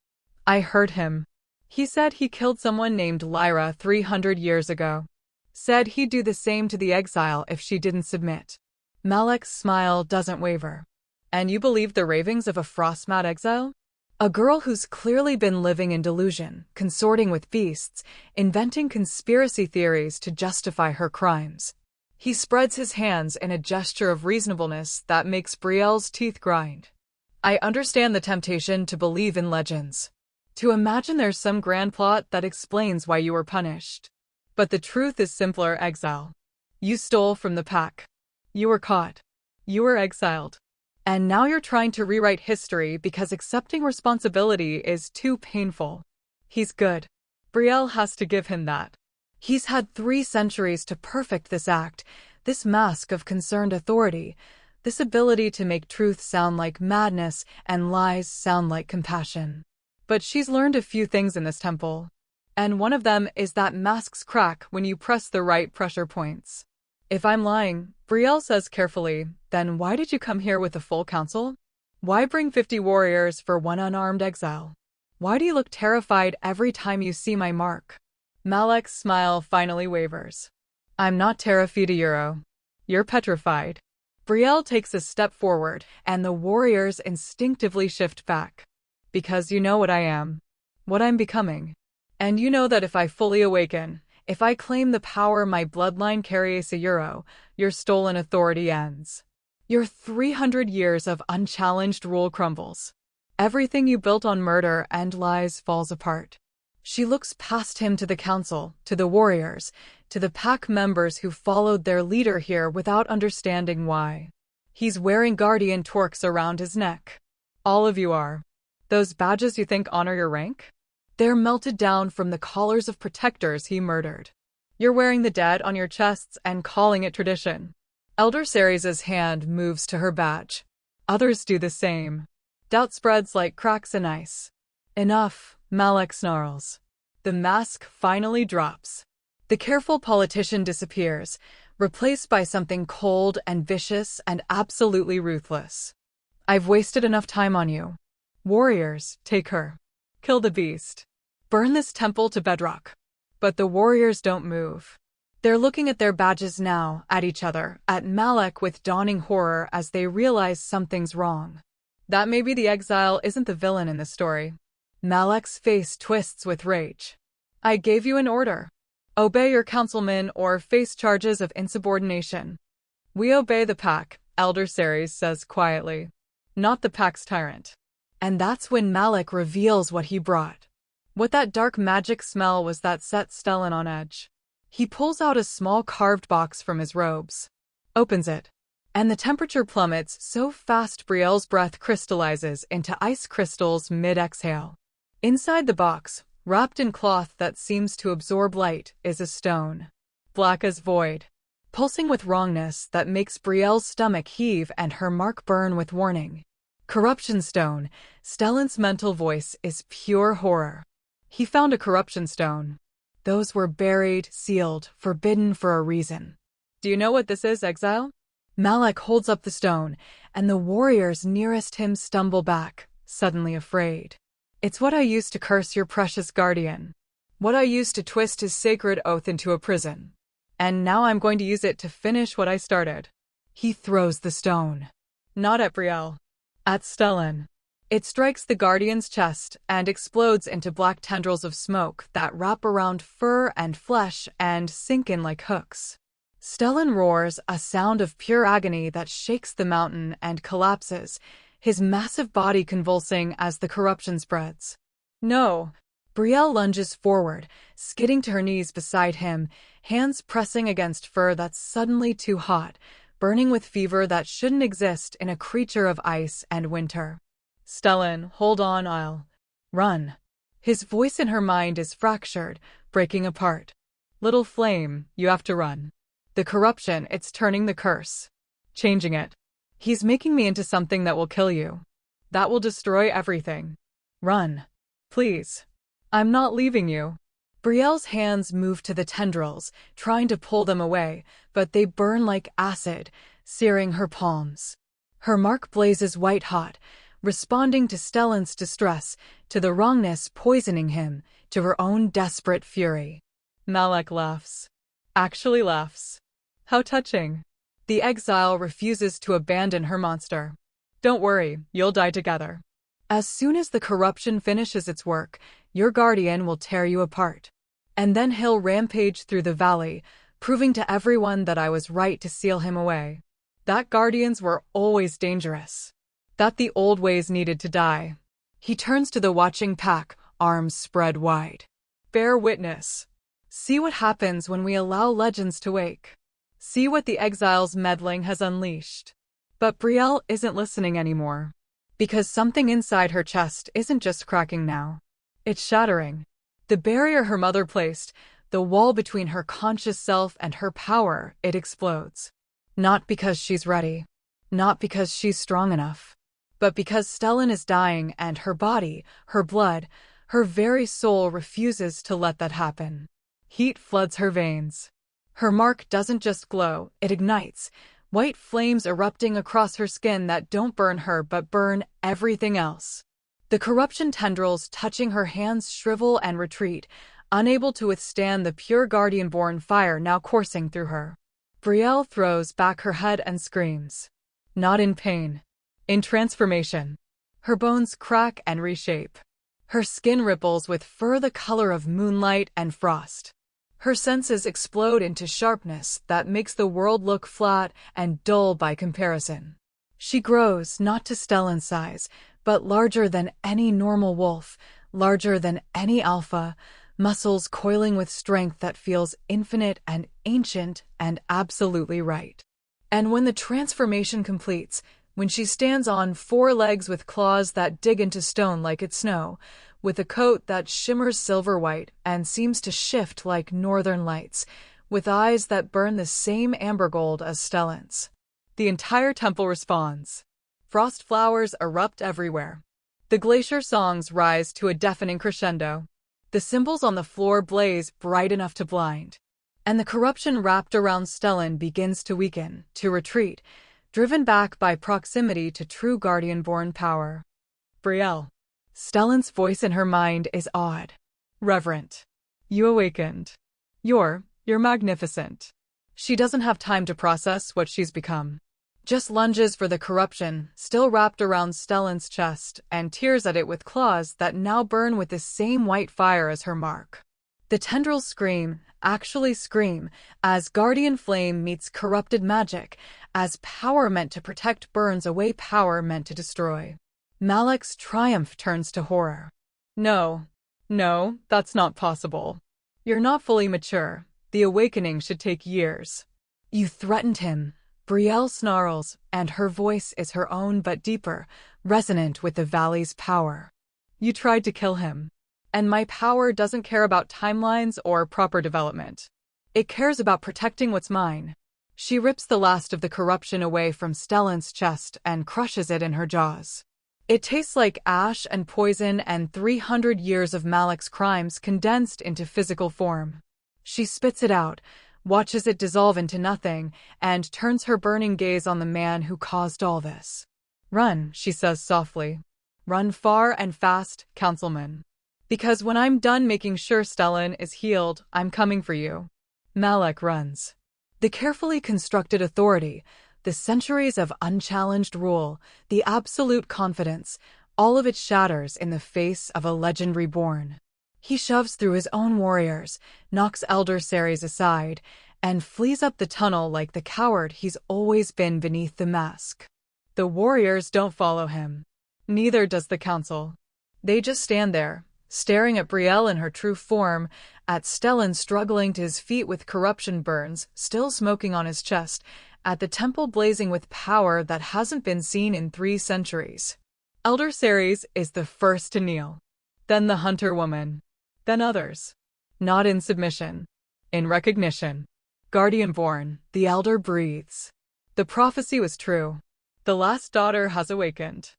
I heard him. He said he killed someone named Lyra 300 years ago. Said he'd do the same to the exile if she didn't submit. Malek's smile doesn't waver. And you believe the ravings of a frost-mad exile? A girl who's clearly been living in delusion, consorting with beasts, inventing conspiracy theories to justify her crimes. He spreads his hands in a gesture of reasonableness that makes Brielle's teeth grind. I understand the temptation to believe in legends. To imagine there's some grand plot that explains why you were punished. But the truth is simpler, exile. You stole from the pack. You were caught. You were exiled. And now you're trying to rewrite history because accepting responsibility is too painful. He's good. Brielle has to give him that. He's had 3 centuries to perfect this act, this mask of concerned authority, this ability to make truth sound like madness and lies sound like compassion. But she's learned a few things in this temple. And one of them is that masks crack when you press the right pressure points. If I'm lying, Brielle says carefully, then why did you come here with a full council? Why bring 50 warriors for one unarmed exile? Why do you look terrified every time you see my mark? Malek's smile finally wavers. I'm not terrified, Euro. You're petrified. Brielle takes a step forward, and the warriors instinctively shift back. Because you know what I am. What I'm becoming. And you know that if I fully awaken, if I claim the power my bloodline carries, Euro, your stolen authority ends. Your 300 years of unchallenged rule crumbles. Everything you built on murder and lies falls apart. She looks past him to the council, to the warriors, to the pack members who followed their leader here without understanding why. He's wearing guardian torques around his neck. All of you are. Those badges you think honor your rank? They're melted down from the collars of protectors he murdered. You're wearing the dead on your chests and calling it tradition. Elder Ceres' hand moves to her badge. Others do the same. Doubt spreads like cracks in ice. Enough. Malek snarls. The mask finally drops. The careful politician disappears, replaced by something cold and vicious and absolutely ruthless. I've wasted enough time on you. Warriors, take her. Kill the beast. Burn this temple to bedrock. But the warriors don't move. They're looking at their badges now, at each other, at Malek with dawning horror as they realize something's wrong. That maybe the exile isn't the villain in the story. Malek's face twists with rage. I gave you an order. Obey your councilmen or face charges of insubordination. We obey the pack, Elder Ceres says quietly. Not the pack's tyrant. And that's when Malek reveals what he brought. What that dark magic smell was that set Stellan on edge. He pulls out a small carved box from his robes. Opens it. And the temperature plummets so fast Brielle's breath crystallizes into ice crystals mid-exhale. Inside the box, wrapped in cloth that seems to absorb light, is a stone. Black as void. Pulsing with wrongness that makes Brielle's stomach heave and her mark burn with warning. Corruption stone. Stellan's mental voice is pure horror. He found a corruption stone. Those were buried, sealed, forbidden for a reason. Do you know what this is, Exile? Malak holds up the stone, and the warriors nearest him stumble back, suddenly afraid. It's what I used to curse your precious guardian. What I used to twist his sacred oath into a prison. And now I'm going to use it to finish what I started. He throws the stone. Not at Brielle. At Stellan. It strikes the guardian's chest and explodes into black tendrils of smoke that wrap around fur and flesh and sink in like hooks. Stellan roars, a sound of pure agony that shakes the mountain and collapses, his massive body convulsing as the corruption spreads. No! Brielle lunges forward, skidding to her knees beside him, hands pressing against fur that's suddenly too hot, burning with fever that shouldn't exist in a creature of ice and winter. Stellan, hold on, I'll run. His voice in her mind is fractured, breaking apart. Little flame, you have to run. The corruption, it's turning the curse. Changing it. He's making me into something that will kill you. That will destroy everything. Run. Please. I'm not leaving you. Brielle's hands move to the tendrils, trying to pull them away, but they burn like acid, searing her palms. Her mark blazes white-hot, responding to Stellan's distress, to the wrongness poisoning him, to her own desperate fury. Malak laughs. Actually laughs. How touching. The exile refuses to abandon her monster. Don't worry, you'll die together. As soon as the corruption finishes its work, your guardian will tear you apart. And then he'll rampage through the valley, proving to everyone that I was right to seal him away. That guardians were always dangerous. That the old ways needed to die. He turns to the watching pack, arms spread wide. Bear witness. See what happens when we allow legends to wake. See what the exile's meddling has unleashed. But Brielle isn't listening anymore. Because something inside her chest isn't just cracking now. It's shattering. The barrier her mother placed, the wall between her conscious self and her power, it explodes. Not because she's ready. Not because she's strong enough. But because Stellan is dying and her body, her blood, her very soul refuses to let that happen. Heat floods her veins. Her mark doesn't just glow, it ignites. White flames erupting across her skin that don't burn her but burn everything else. The corruption tendrils touching her hands shrivel and retreat, unable to withstand the pure guardian-born fire now coursing through her. Brielle throws back her head and screams. Not in pain. In transformation. Her bones crack and reshape. Her skin ripples with fur the color of moonlight and frost. Her senses explode into sharpness that makes the world look flat and dull by comparison. She grows not to Stellan's size, but larger than any normal wolf, larger than any alpha, muscles coiling with strength that feels infinite and ancient and absolutely right. And when the transformation completes, when she stands on 4 legs with claws that dig into stone like it's snow, with a coat that shimmers silver white and seems to shift like northern lights, with eyes that burn the same amber gold as Stellan's. The entire temple responds. Frost flowers erupt everywhere. The glacier songs rise to a deafening crescendo. The symbols on the floor blaze bright enough to blind. And the corruption wrapped around Stellan begins to weaken, to retreat, driven back by proximity to true guardian-born power. Brielle. Stellan's voice in her mind is awed. Reverent. You awakened. You're magnificent. She doesn't have time to process what she's become. Just lunges for the corruption, still wrapped around Stellan's chest, and tears at it with claws that now burn with the same white fire as her mark. The tendrils scream, actually scream, as guardian flame meets corrupted magic, as power meant to protect burns away power meant to destroy. Malak's triumph turns to horror. No, that's not possible. You're not fully mature. The awakening should take years. You threatened him. Brielle snarls, and her voice is her own but deeper, resonant with the valley's power. You tried to kill him. And my power doesn't care about timelines or proper development. It cares about protecting what's mine. She rips the last of the corruption away from Stellan's chest and crushes it in her jaws. It tastes like ash and poison and 300 years of Malik's crimes condensed into physical form. She spits it out, watches it dissolve into nothing, and turns her burning gaze on the man who caused all this. "Run," she says softly. "Run far and fast, councilman. Because when I'm done making sure Stellan is healed, I'm coming for you." Malik runs. The carefully constructed authority, the centuries of unchallenged rule, the absolute confidence, all of it shatters in the face of a legend reborn. He shoves through his own warriors, knocks Elder Ceres aside, and flees up the tunnel like the coward he's always been beneath the mask. The warriors don't follow him. Neither does the council. They just stand there, staring at Brielle in her true form, at Stellan struggling to his feet with corruption burns still smoking on his chest, at the temple blazing with power that hasn't been seen in 3 centuries. Elder Ceres is the first to kneel. Then the hunter woman. Then others. Not in submission. In recognition. Guardian-born, the elder breathes. The prophecy was true. The last daughter has awakened.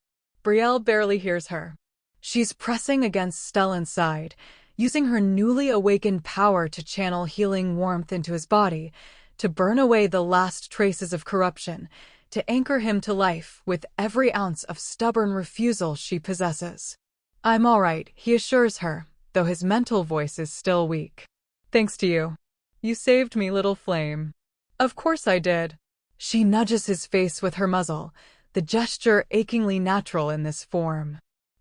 Brielle barely hears her. She's pressing against Stellan's side, using her newly awakened power to channel healing warmth into his body, to burn away the last traces of corruption, to anchor him to life with every ounce of stubborn refusal she possesses. "I'm all right," he assures her, though his mental voice is still weak. "Thanks to you. You saved me, little flame." "Of course I did." She nudges his face with her muzzle, the gesture achingly natural in this form.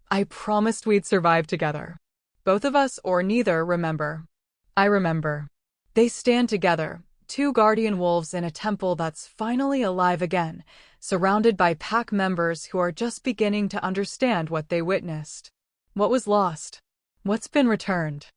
"I promised we'd survive together. Both of us or neither, remember?" "I remember." They stand together, 2 guardian wolves in a temple that's finally alive again, surrounded by pack members who are just beginning to understand what they witnessed. What was lost? What's been returned?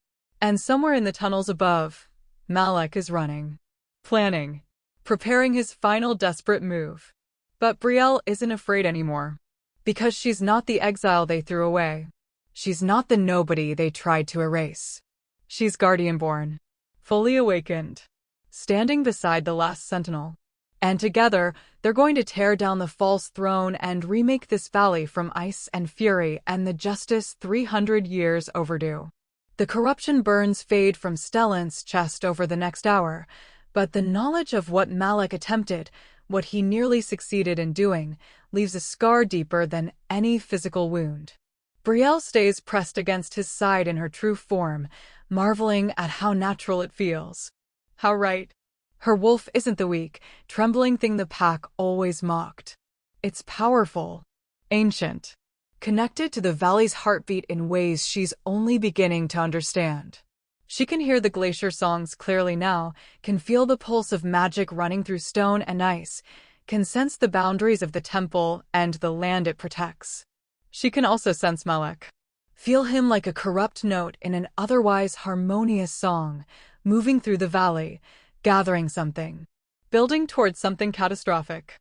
And somewhere in the tunnels above, Malik is running. Planning. Preparing his final desperate move. But Brielle isn't afraid anymore. Because she's not the exile they threw away. She's not the nobody they tried to erase. She's guardian-born. Fully awakened. Standing beside the last sentinel. And together, they're going to tear down the false throne and remake this valley from ice and fury and the justice 300 years overdue. The corruption burns fade from Stellan's chest over the next hour, but the knowledge of what Malik attempted, what he nearly succeeded in doing, leaves a scar deeper than any physical wound. Brielle stays pressed against his side in her true form, marveling at how natural it feels. How right. Her wolf isn't the weak, trembling thing the pack always mocked. It's powerful, ancient, connected to the valley's heartbeat in ways she's only beginning to understand. She can hear the glacier songs clearly now, can feel the pulse of magic running through stone and ice, can sense the boundaries of the temple and the land it protects. She can also sense Malik. Feel him like a corrupt note in an otherwise harmonious song, moving through the valley, gathering something, building towards something catastrophic.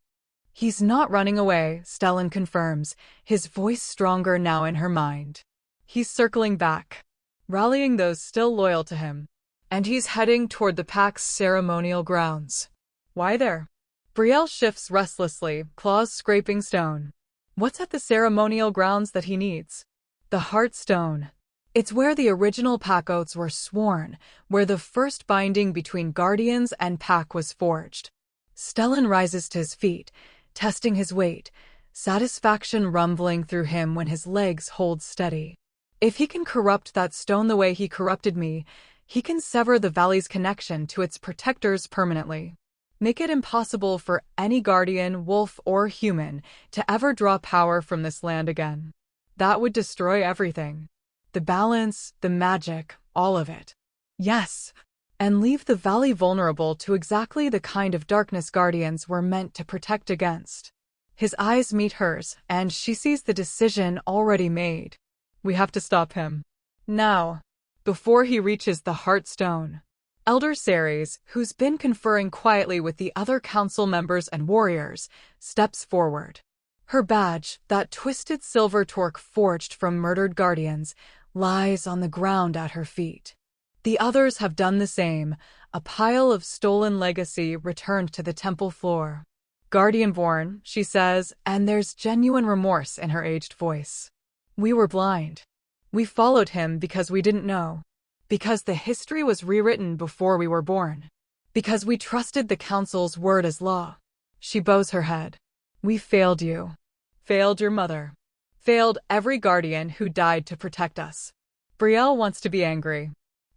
He's not running away, Stellan confirms, his voice stronger now in her mind. He's circling back, rallying those still loyal to him. And he's heading toward the pack's ceremonial grounds. Why there? Brielle shifts restlessly, claws scraping stone. What's at the ceremonial grounds that he needs? The Heartstone. It's where the original pack oaths were sworn, where the first binding between guardians and pack was forged. Stellan rises to his feet, testing his weight, satisfaction rumbling through him when his legs hold steady. If he can corrupt that stone the way he corrupted me, he can sever the valley's connection to its protectors permanently. Make it impossible for any guardian, wolf or human, to ever draw power from this land again. That would destroy everything. The balance, the magic, all of it. Yes, and leave the valley vulnerable to exactly the kind of darkness guardians were meant to protect against. His eyes meet hers, and she sees the decision already made. We have to stop him. Now. Before he reaches the Heartstone. Elder Ceres, who's been conferring quietly with the other council members and warriors, steps forward. Her badge, that twisted silver torque forged from murdered guardians, lies on the ground at her feet. The others have done the same, a pile of stolen legacy returned to the temple floor. Guardian-born, she says, and there's genuine remorse in her aged voice. We were blind. We followed him because we didn't know. Because the history was rewritten before we were born. Because we trusted the council's word as law. She bows her head. We failed you. Failed your mother. Failed every guardian who died to protect us. Brielle wants to be angry.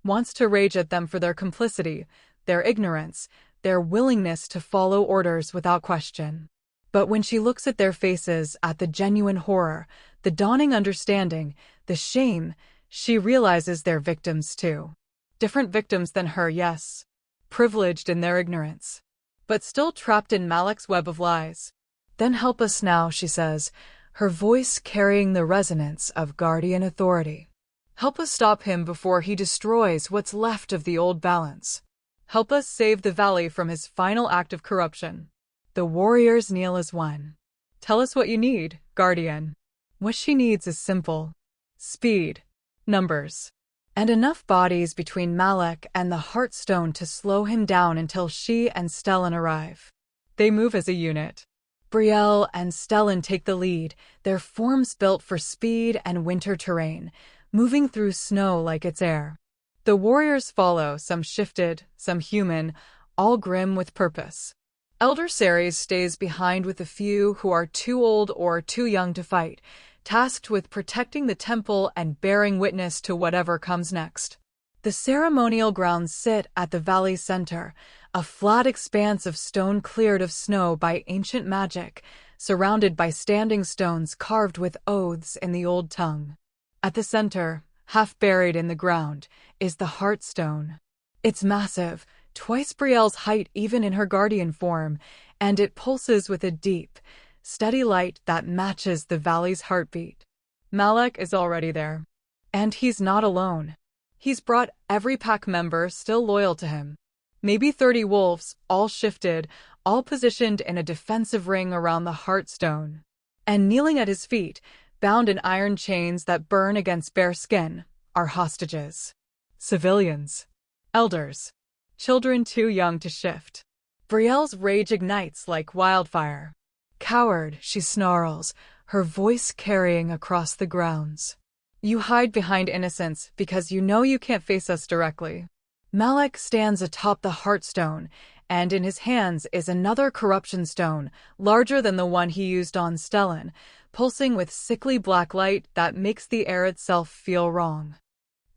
Wants to rage at them for their complicity, their ignorance, their willingness to follow orders without question. But when she looks at their faces, at the genuine horror, the dawning understanding, the shame, she realizes they're victims too. Different victims than her, yes. Privileged in their ignorance. But still trapped in Malek's web of lies. Then help us now, she says, her voice carrying the resonance of guardian authority. Help us stop him before he destroys what's left of the old balance. Help us save the valley from his final act of corruption. The warriors kneel as one. Tell us what you need, Guardian. What she needs is simple. Speed. Numbers. And enough bodies between Malek and the Heartstone to slow him down until she and Stellan arrive. They move as a unit. Brielle and Stellan take the lead, their forms built for speed and winter terrain, moving through snow like it's air. The warriors follow, some shifted, some human, all grim with purpose. Elder Ceres stays behind with the few who are too old or too young to fight, tasked with protecting the temple and bearing witness to whatever comes next. The ceremonial grounds sit at the valley's center, a flat expanse of stone cleared of snow by ancient magic, surrounded by standing stones carved with oaths in the old tongue. At the center, half buried in the ground, is the Heartstone. It's massive, twice Brielle's height even in her guardian form, and it pulses with a deep, steady light that matches the valley's heartbeat. Malek is already there. And he's not alone. He's brought every pack member still loyal to him. Maybe 30 wolves, all shifted, all positioned in a defensive ring around the Heartstone. And kneeling at his feet, bound in iron chains that burn against bare skin, are hostages. Civilians. Elders. Children too young to shift. Brielle's rage ignites like wildfire. Coward, she snarls, her voice carrying across the grounds. You hide behind innocence because you know you can't face us directly. Malek stands atop the Heartstone, and in his hands is another corruption stone, larger than the one he used on Stellan, pulsing with sickly black light that makes the air itself feel wrong.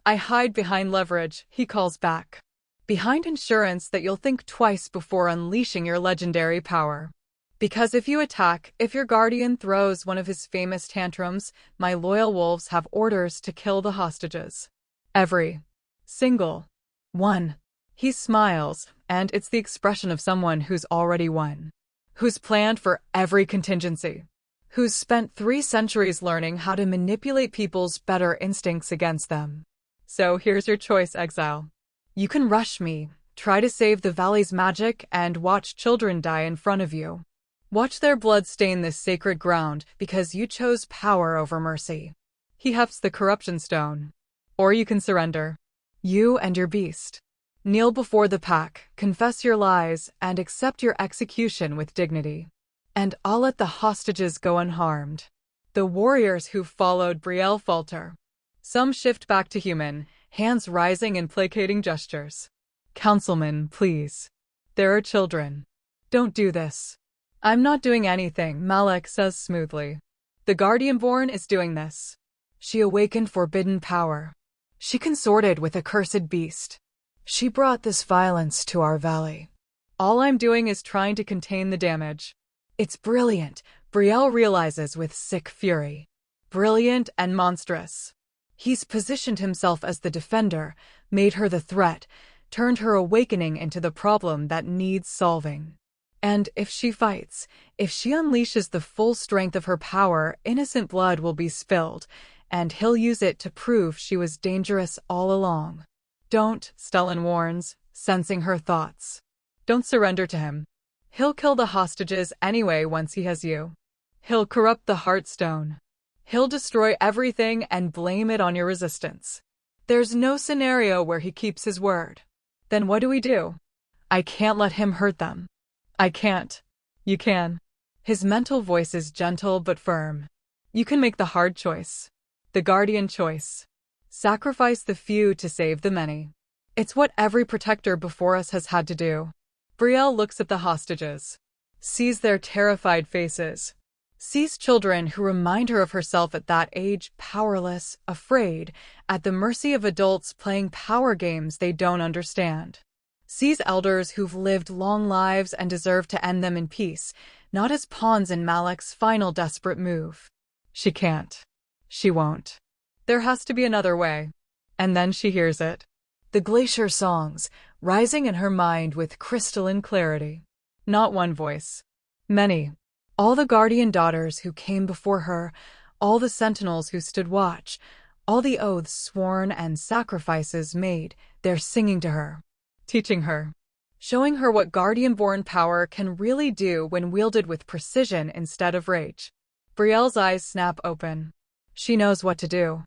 I hide behind leverage, he calls back. Behind insurance that you'll think twice before unleashing your legendary power. Because if you attack, if your guardian throws one of his famous tantrums, my loyal wolves have orders to kill the hostages. Every single one. He smiles, and it's the expression of someone who's already won. Who's planned for every contingency. Who's spent 3 centuries learning how to manipulate people's better instincts against them. So here's your choice, Exile. You can rush me, try to save the valley's magic, and watch children die in front of you. Watch their blood stain this sacred ground because you chose power over mercy. He hefts the corruption stone. Or you can surrender. You and your beast. Kneel before the pack, confess your lies, and accept your execution with dignity. And I'll let the hostages go unharmed. The warriors who followed Brielle falter. Some shift back to human, hands rising in placating gestures. Councilman, please. There are children. Don't do this. I'm not doing anything, Malek says smoothly. The Guardian-born is doing this. She awakened forbidden power. She consorted with a cursed beast. She brought this violence to our valley. All I'm doing is trying to contain the damage. It's brilliant, Brielle realizes with sick fury. Brilliant and monstrous. He's positioned himself as the defender, made her the threat, turned her awakening into the problem that needs solving. And if she fights, if she unleashes the full strength of her power, innocent blood will be spilled, and he'll use it to prove she was dangerous all along. Don't, Stellan warns, sensing her thoughts. Don't surrender to him. He'll kill the hostages anyway once he has you. He'll corrupt the Heartstone. He'll destroy everything and blame it on your resistance. There's no scenario where he keeps his word. Then what do we do? I can't let him hurt them. I can't. You can. His mental voice is gentle but firm. You can make the hard choice. The guardian choice. Sacrifice the few to save the many. It's what every protector before us has had to do. Brielle looks at the hostages. Sees their terrified faces. Sees children who remind her of herself at that age, powerless, afraid, at the mercy of adults playing power games they don't understand. Sees elders who've lived long lives and deserve to end them in peace, not as pawns in Malek's final desperate move. She can't. She won't. There has to be another way. And then she hears it. The glacier songs, rising in her mind with crystalline clarity. Not one voice. Many. All the guardian daughters who came before her, all the sentinels who stood watch, all the oaths sworn and sacrifices made, they're singing to her. Teaching her. Showing her what guardian-born power can really do when wielded with precision instead of rage. Brielle's eyes snap open. She knows what to do.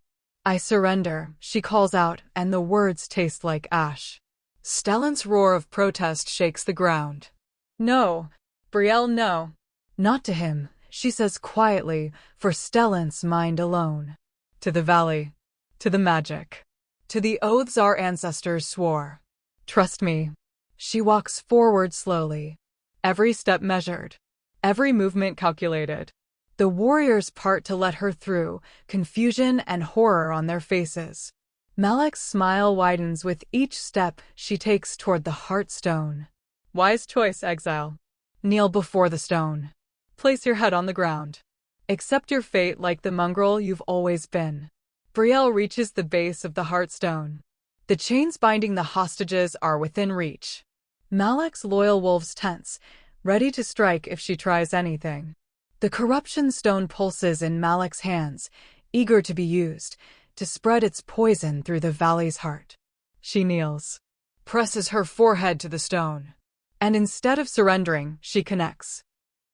I surrender, she calls out, and the words taste like ash. Stellan's roar of protest shakes the ground. No. Brielle, no. Not to him, she says quietly, for Stellan's mind alone. To the valley. To the magic. To the oaths our ancestors swore. Trust me. She walks forward slowly. Every step measured. Every movement calculated. The warriors part to let her through, confusion and horror on their faces. Malek's smile widens with each step she takes toward the Heartstone. Wise choice, Exile. Kneel before the stone. Place your head on the ground. Accept your fate like the mongrel you've always been. Brielle reaches the base of the Heartstone. The chains binding the hostages are within reach. Malek's loyal wolves tense, ready to strike if she tries anything. The corruption stone pulses in Malek's hands, eager to be used, to spread its poison through the valley's heart. She kneels, presses her forehead to the stone, and instead of surrendering, she connects.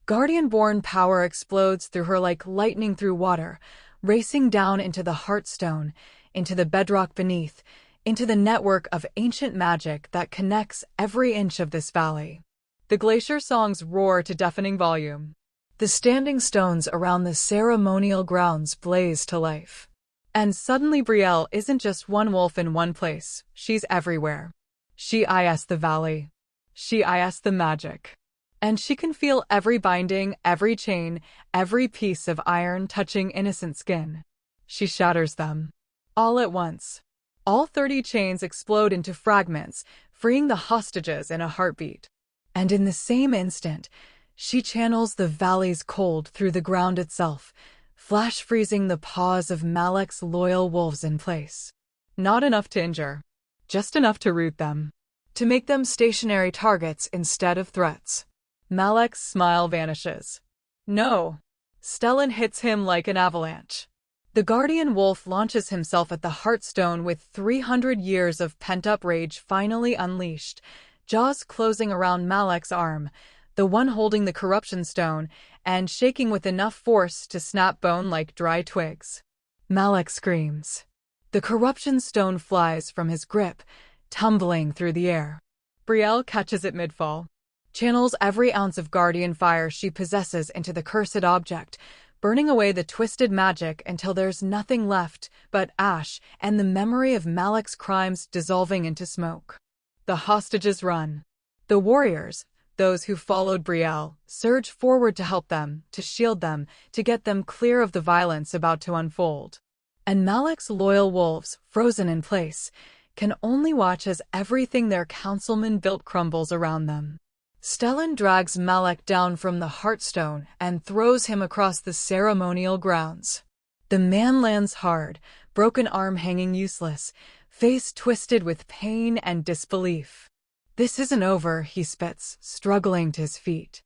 Guardian-born power explodes through her like lightning through water, racing down into the Heartstone, into the bedrock beneath, into the network of ancient magic that connects every inch of this valley. The glacier songs roar to deafening volume. The standing stones around the ceremonial grounds blaze to life. And suddenly Brielle isn't just one wolf in one place, she's everywhere. She is the valley. She is the magic. And she can feel every binding, every chain, every piece of iron touching innocent skin. She shatters them. All at once. All 30 chains explode into fragments, freeing the hostages in a heartbeat. And in the same instant, she channels the valley's cold through the ground itself, flash freezing the paws of Malek's loyal wolves in place. Not enough to injure, just enough to root them, to make them stationary targets instead of threats. Malek's smile vanishes. No. Stellan hits him like an avalanche. The guardian wolf launches himself at the Heartstone with 300 years of pent-up rage finally unleashed, jaws closing around Malek's arm, the one holding the corruption stone, and shaking with enough force to snap bone like dry twigs. Malek screams. The corruption stone flies from his grip, tumbling through the air. Brielle catches it mid-fall, channels every ounce of guardian fire she possesses into the cursed object, burning away the twisted magic until there's nothing left but ash and the memory of Malek's crimes dissolving into smoke. The hostages run. The warriors, those who followed Brielle, surge forward to help them, to shield them, to get them clear of the violence about to unfold. And Malek's loyal wolves, frozen in place, can only watch as everything their councilman built crumbles around them. Stellan drags Malek down from the Heartstone and throws him across the ceremonial grounds. The man lands hard, broken arm hanging useless, face twisted with pain and disbelief. This isn't over, he spits, struggling to his feet.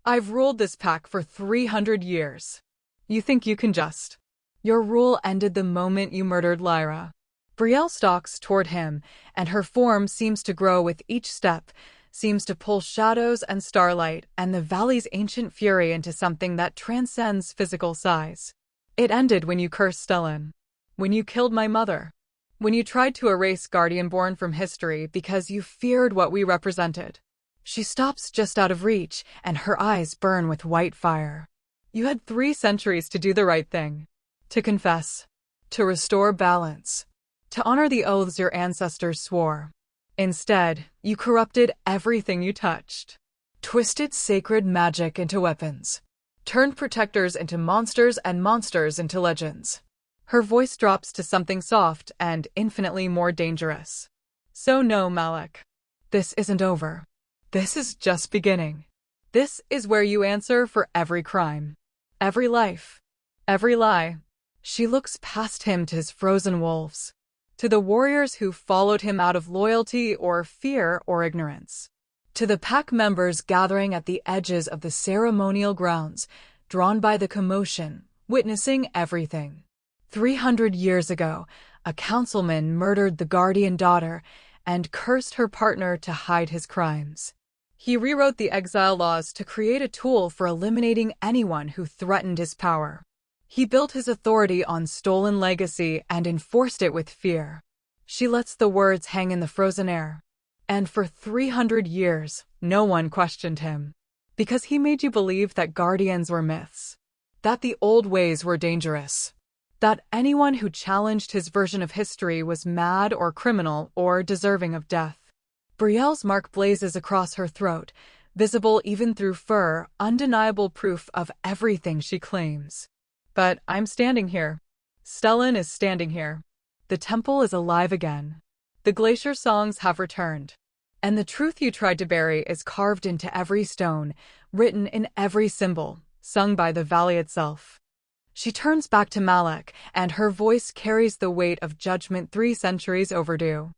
I've ruled this pack for 300 years. You think you can just? Your rule ended the moment you murdered Lyra. Brielle stalks toward him, and her form seems to grow with each step, seems to pull shadows and starlight and the valley's ancient fury into something that transcends physical size. It ended when you cursed Stellan. When you killed my mother. When you tried to erase Guardianborn from history because you feared what we represented. She stops just out of reach, and her eyes burn with white fire. You had 3 centuries to do the right thing. To confess. To restore balance. To honor the oaths your ancestors swore. Instead, you corrupted everything you touched. Twisted sacred magic into weapons. Turned protectors into monsters and monsters into legends. Her voice drops to something soft and infinitely more dangerous. So no, Malek. This isn't over. This is just beginning. This is where you answer for every crime. Every life. Every lie. She looks past him to his frozen wolves. To the warriors who followed him out of loyalty or fear or ignorance. To the pack members gathering at the edges of the ceremonial grounds, drawn by the commotion, witnessing everything. 300 years ago, a councilman murdered the guardian daughter and cursed her partner to hide his crimes. He rewrote the exile laws to create a tool for eliminating anyone who threatened his power. He built his authority on stolen legacy and enforced it with fear. She lets the words hang in the frozen air. And for 300 years, no one questioned him. Because he made you believe that guardians were myths. That the old ways were dangerous. That anyone who challenged his version of history was mad or criminal or deserving of death. Brielle's mark blazes across her throat, visible even through fur, undeniable proof of everything she claims. But I'm standing here. Stellan is standing here. The temple is alive again. The glacier songs have returned. And the truth you tried to bury is carved into every stone, written in every symbol, sung by the valley itself. She turns back to Malek, and her voice carries the weight of judgment 3 centuries overdue.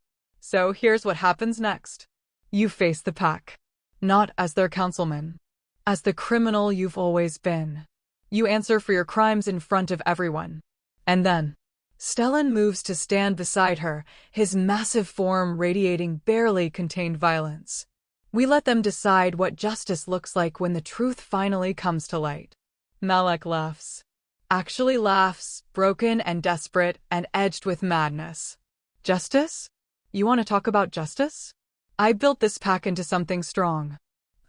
So here's what happens next. You face the pack. Not as their councilman. As the criminal you've always been. You answer for your crimes in front of everyone. And then, Stellan moves to stand beside her, his massive form radiating barely contained violence. We let them decide what justice looks like when the truth finally comes to light. Malek laughs. Actually laughs, broken and desperate and edged with madness. Justice? You want to talk about justice? I built this pack into something strong.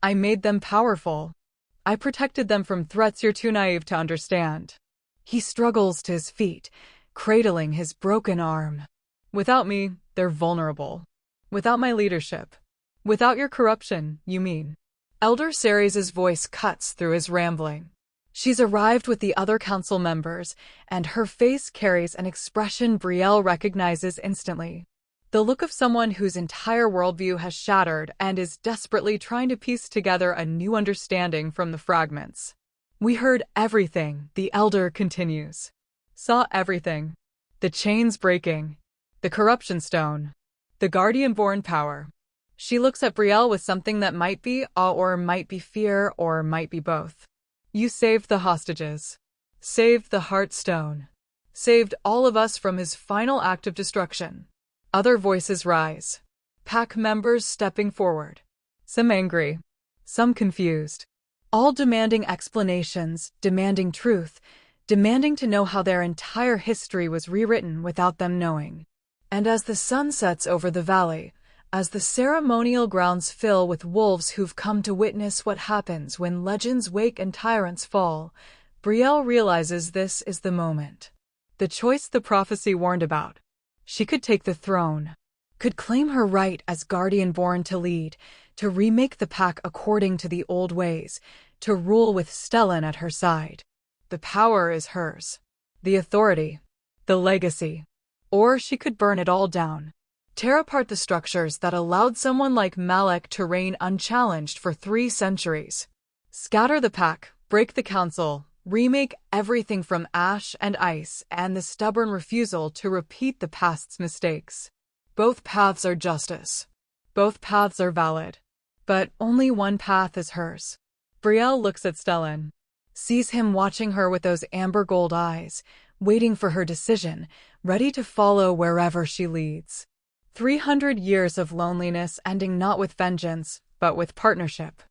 I made them powerful. I protected them from threats you're too naive to understand. He struggles to his feet, cradling his broken arm. Without me, they're vulnerable. Without my leadership. Without your corruption, you mean. Elder Ceres' voice cuts through his rambling. She's arrived with the other council members, and her face carries an expression Brielle recognizes instantly. The look of someone whose entire worldview has shattered and is desperately trying to piece together a new understanding from the fragments. We heard everything, the Elder continues. Saw everything. The chains breaking. The corruption stone. The guardian-born power. She looks at Brielle with something that might be awe or might be fear or might be both. You saved the hostages. Saved the Heartstone. Saved all of us from his final act of destruction. Other voices rise. Pack members stepping forward. Some angry. Some confused. All demanding explanations, demanding truth, demanding to know how their entire history was rewritten without them knowing. And as the sun sets over the valley, as the ceremonial grounds fill with wolves who've come to witness what happens when legends wake and tyrants fall, Brielle realizes this is the moment. The choice the prophecy warned about. She could take the throne, could claim her right as guardian-born to lead, to remake the pack according to the old ways, to rule with Stellan at her side. The power is hers. The authority. The legacy. Or she could burn it all down. Tear apart the structures that allowed someone like Malek to reign unchallenged for 3 centuries. Scatter the pack, break the council, remake everything from ash and ice and the stubborn refusal to repeat the past's mistakes. Both paths are justice. Both paths are valid. But only one path is hers. Brielle looks at Stellan, sees him watching her with those amber gold eyes, waiting for her decision, ready to follow wherever she leads. 300 years of loneliness ending not with vengeance, but with partnership.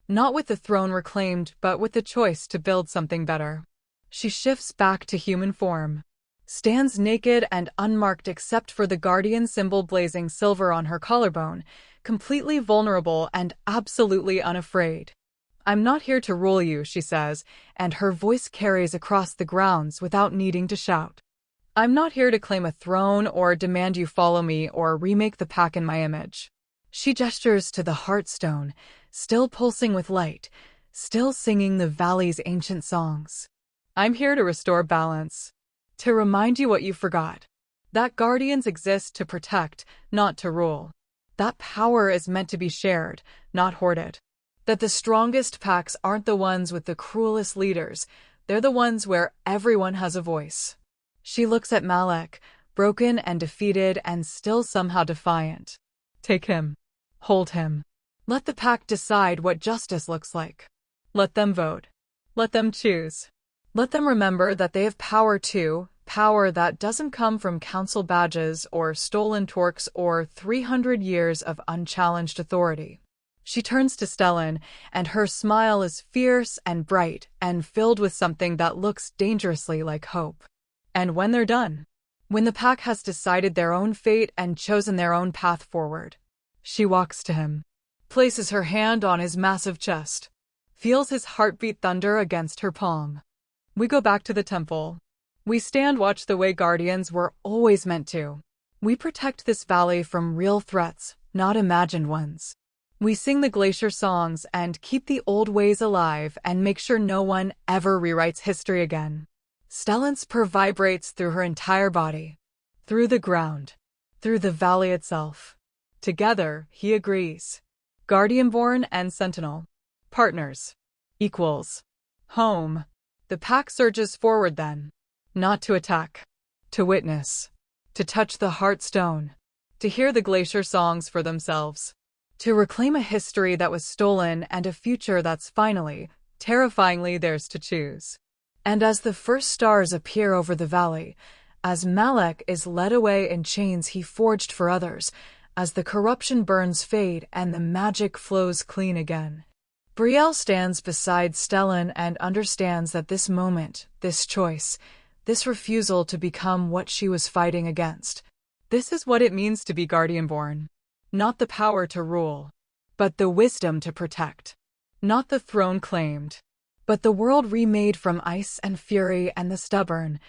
Not with the throne reclaimed, but with the choice to build something better. She shifts back to human form. Stands naked and unmarked except for the guardian symbol blazing silver on her collarbone, completely vulnerable and absolutely unafraid. "I'm not here to rule you," she says, and her voice carries across the grounds without needing to shout. "I'm not here to claim a throne or demand you follow me or remake the pack in my image." She gestures to the Heartstone, still pulsing with light, still singing the valley's ancient songs. "I'm here to restore balance. To remind you what you forgot. That guardians exist to protect, not to rule. That power is meant to be shared, not hoarded. That the strongest packs aren't the ones with the cruelest leaders, they're the ones where everyone has a voice." She looks at Malek, broken and defeated and still somehow defiant. "Take him. Hold him. Let the pack decide what justice looks like. Let them vote. Let them choose. Let them remember that they have power too, power that doesn't come from council badges or stolen torques or 300 years of unchallenged authority." She turns to Stellan, and her smile is fierce and bright and filled with something that looks dangerously like hope. "And when they're done, when the pack has decided their own fate and chosen their own path forward," she walks to him, places her hand on his massive chest, feels his heartbeat thunder against her palm. We go back to the temple. We stand watch the way guardians were always meant to. We protect this valley from real threats, not imagined ones. We sing the glacier songs and keep the old ways alive and make sure no one ever rewrites history again. Stellan's purr vibrates through her entire body, through the ground, through the valley itself. Together, he agrees. Guardianborn and Sentinel. Partners. Equals. Home. The pack surges forward then. Not to attack. To witness. To touch the Heartstone. To hear the glacier songs for themselves. To reclaim a history that was stolen and a future that's finally, terrifyingly theirs to choose. And as the first stars appear over the valley, as Malek is led away in chains he forged for others, as the corruption burns fade and the magic flows clean again, Brielle stands beside Stellan and understands that this moment, this choice, this refusal to become what she was fighting against, this is what it means to be Guardianborn. Not the power to rule, but the wisdom to protect. Not the throne claimed, but the world remade from ice and fury and the stubborn,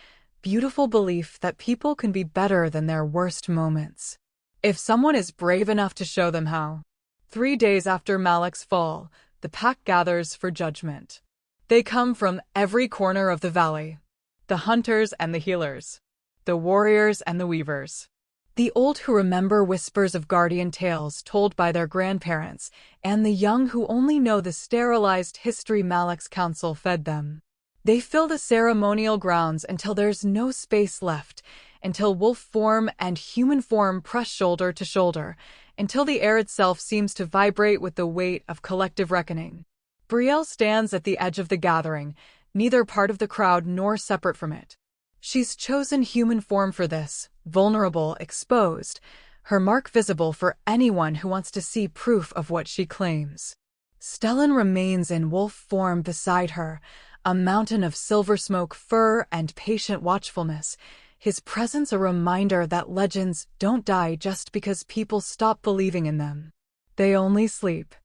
beautiful belief that people can be better than their worst moments, if someone is brave enough to show them how. 3 days after Malek's fall, the pack gathers for judgment. They come from every corner of the valley. The hunters and the healers. The warriors and the weavers. The old who remember whispers of guardian tales told by their grandparents, and the young who only know the sterilized history Malek's council fed them. They fill the ceremonial grounds until there's no space left, until wolf form and human form press shoulder to shoulder, until the air itself seems to vibrate with the weight of collective reckoning. Brielle stands at the edge of the gathering, neither part of the crowd nor separate from it. She's chosen human form for this, vulnerable, exposed, her mark visible for anyone who wants to see proof of what she claims. Stellan remains in wolf form beside her, a mountain of silver smoke, fur, and patient watchfulness, his presence a reminder that legends don't die just because people stop believing in them. They only sleep.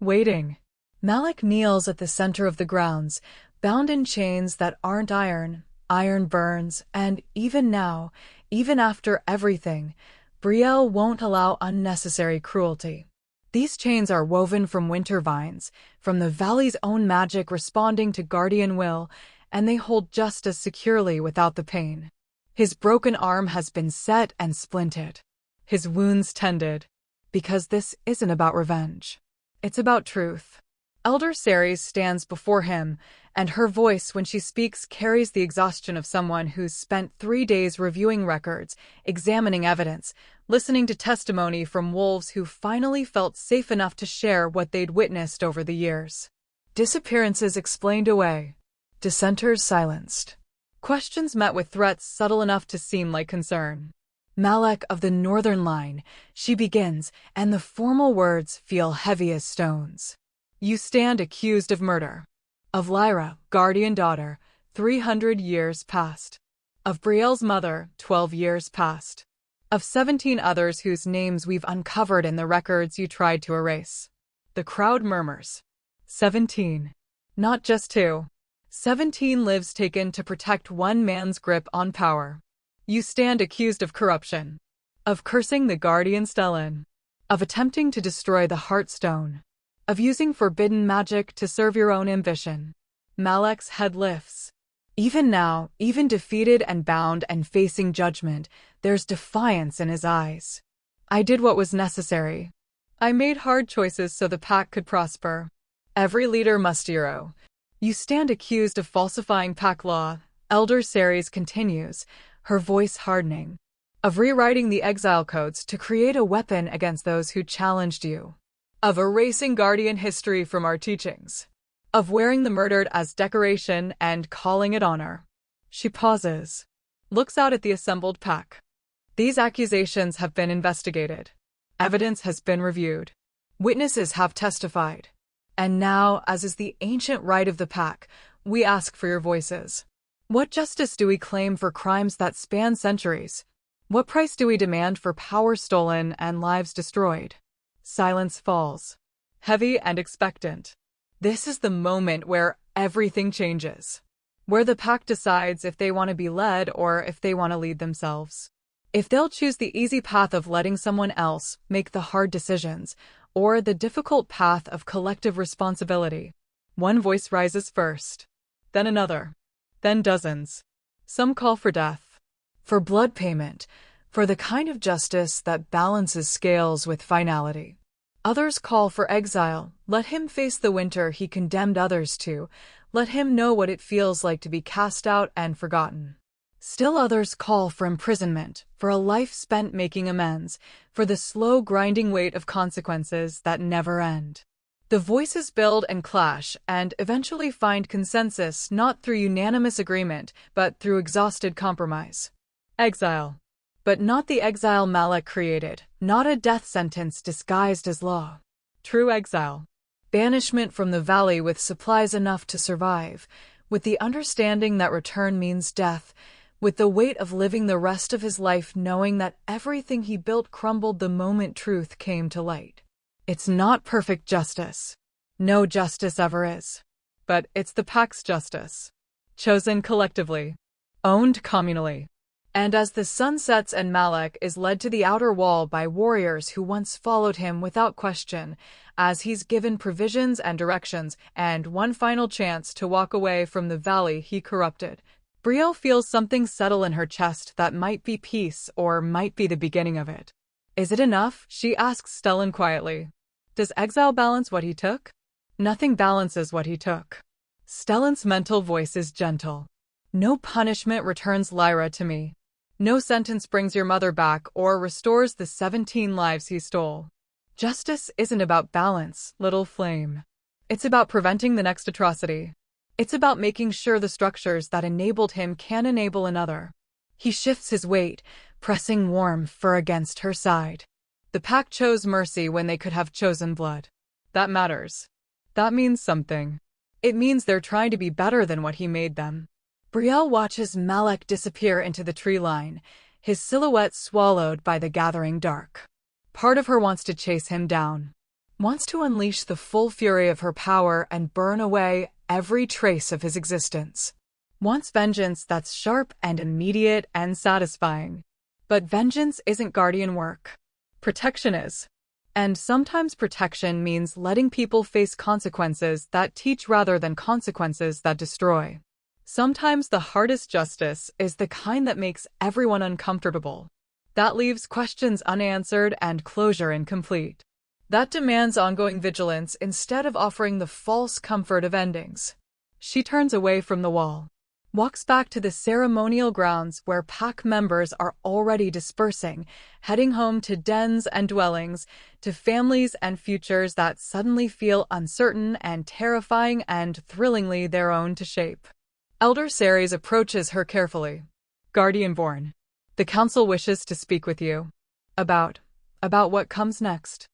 Waiting. Malek kneels at the center of the grounds, bound in chains that aren't iron. Iron burns, and even now, even after everything, Brielle won't allow unnecessary cruelty. These chains are woven from winter vines, from the valley's own magic responding to guardian will, and they hold just as securely without the pain. His broken arm has been set and splinted, his wounds tended, because this isn't about revenge. It's about truth. Elder Ceres stands before him, and her voice when she speaks carries the exhaustion of someone who's spent 3 days reviewing records, examining evidence, listening to testimony from wolves who finally felt safe enough to share what they'd witnessed over the years. Disappearances explained away. Dissenters silenced. Questions met with threats subtle enough to seem like concern. Malek of the Northern Line, she begins, and the formal words feel heavy as stones. You stand accused of murder. Of Lyra, guardian daughter, 300 years past. Of Brielle's mother, 12 years past. of 17 others whose names we've uncovered in the records you tried to erase. The crowd murmurs. 17. Not just 2. 17 lives taken to protect one man's grip on power. You stand accused of corruption, of cursing the guardian Stellan, of attempting to destroy the Heartstone, of using forbidden magic to serve your own ambition. Malek's head lifts. Even now, even defeated and bound and facing judgment, there's defiance in his eyes. I did what was necessary. I made hard choices so the pack could prosper. Every leader must hero. You stand accused of falsifying pack law, Elder Ceres continues, her voice hardening. Of rewriting the exile codes to create a weapon against those who challenged you. Of erasing guardian history from our teachings. Of wearing the murdered as decoration and calling it honor. She pauses, looks out at the assembled pack. These accusations have been investigated. Evidence has been reviewed. Witnesses have testified. And now, as is the ancient right of the pack, we ask for your voices. What justice do we claim for crimes that span centuries? What price do we demand for power stolen and lives destroyed? Silence falls, heavy and expectant. This is the moment where everything changes. Where the pack decides if they want to be led or if they want to lead themselves. If they'll choose the easy path of letting someone else make the hard decisions, or the difficult path of collective responsibility. One voice rises first, then another, then dozens. Some call for death. For blood payment, for the kind of justice that balances scales with finality. Others call for exile, let him face the winter he condemned others to, let him know what it feels like to be cast out and forgotten. Still others call for imprisonment, for a life spent making amends, for the slow grinding weight of consequences that never end. The voices build and clash and eventually find consensus not through unanimous agreement, but through exhausted compromise. Exile. But not the exile Malek created, not a death sentence disguised as law. True exile. Banishment from the valley with supplies enough to survive, with the understanding that return means death, with the weight of living the rest of his life knowing that everything he built crumbled the moment truth came to light. It's not perfect justice. No justice ever is. But it's the pack's justice. Chosen collectively. Owned communally. And as the sun sets and Malek is led to the outer wall by warriors who once followed him without question, as he's given provisions and directions and one final chance to walk away from the valley he corrupted, Brielle feels something settle in her chest that might be peace or might be the beginning of it. Is it enough? She asks Stellan quietly. Does exile balance what he took? Nothing balances what he took. Stellan's mental voice is gentle. No punishment returns Lyra to me. No sentence brings your mother back or restores the 17 lives he stole. Justice isn't about balance, little flame. It's about preventing the next atrocity. It's about making sure the structures that enabled him can enable another. He shifts his weight, pressing warm fur against her side. The pack chose mercy when they could have chosen blood. That matters. That means something. It means they're trying to be better than what he made them. Brielle watches Malek disappear into the tree line, his silhouette swallowed by the gathering dark. Part of her wants to chase him down. Wants to unleash the full fury of her power and burn away every trace of his existence. Wants vengeance that's sharp and immediate and satisfying. But vengeance isn't guardian work. Protection is. And sometimes protection means letting people face consequences that teach rather than consequences that destroy. Sometimes the hardest justice is the kind that makes everyone uncomfortable. That leaves questions unanswered and closure incomplete. That demands ongoing vigilance instead of offering the false comfort of endings. She turns away from the wall, walks back to the ceremonial grounds where pack members are already dispersing, heading home to dens and dwellings, to families and futures that suddenly feel uncertain and terrifying and thrillingly their own to shape. Elder Ceres approaches her carefully. Guardianborn, the council wishes to speak with you. About what comes next.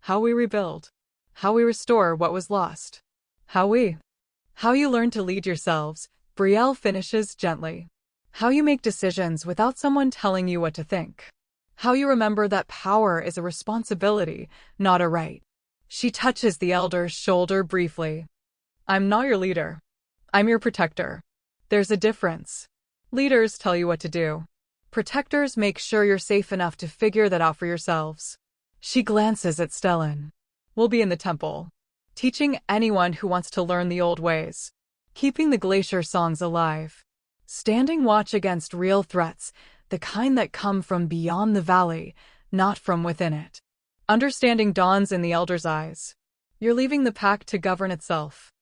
How we rebuild. How we restore what was lost. How you learn to lead yourselves, Brielle finishes gently. How you make decisions without someone telling you what to think. How you remember that power is a responsibility, not a right. She touches the elder's shoulder briefly. I'm not your leader. I'm your protector. There's a difference. Leaders tell you what to do. Protectors make sure you're safe enough to figure that out for yourselves. She glances at Stellan. We'll be in the temple, teaching anyone who wants to learn the old ways, keeping the glacier songs alive, standing watch against real threats, the kind that come from beyond the valley, not from within it. Understanding dawns in the elder's eyes. You're leaving the pack to govern itself.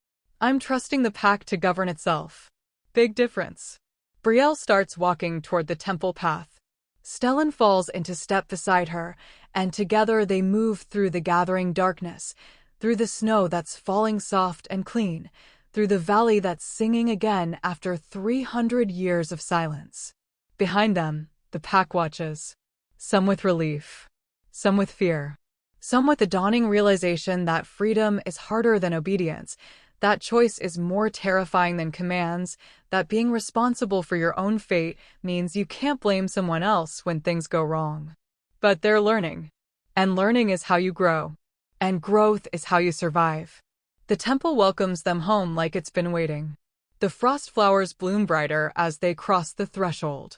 I'm trusting the pack to govern itself. Big difference. Brielle starts walking toward the temple path. Stellan falls into step beside her, and together they move through the gathering darkness, through the snow that's falling soft and clean, through the valley that's singing again after 300 years of silence. Behind them, the pack watches. Some with relief. Some with fear. Some with the dawning realization that freedom is harder than obedience, that choice is more terrifying than commands, that being responsible for your own fate means you can't blame someone else when things go wrong. But they're learning. And learning is how you grow. And growth is how you survive. The temple welcomes them home like it's been waiting. The frost flowers bloom brighter as they cross the threshold.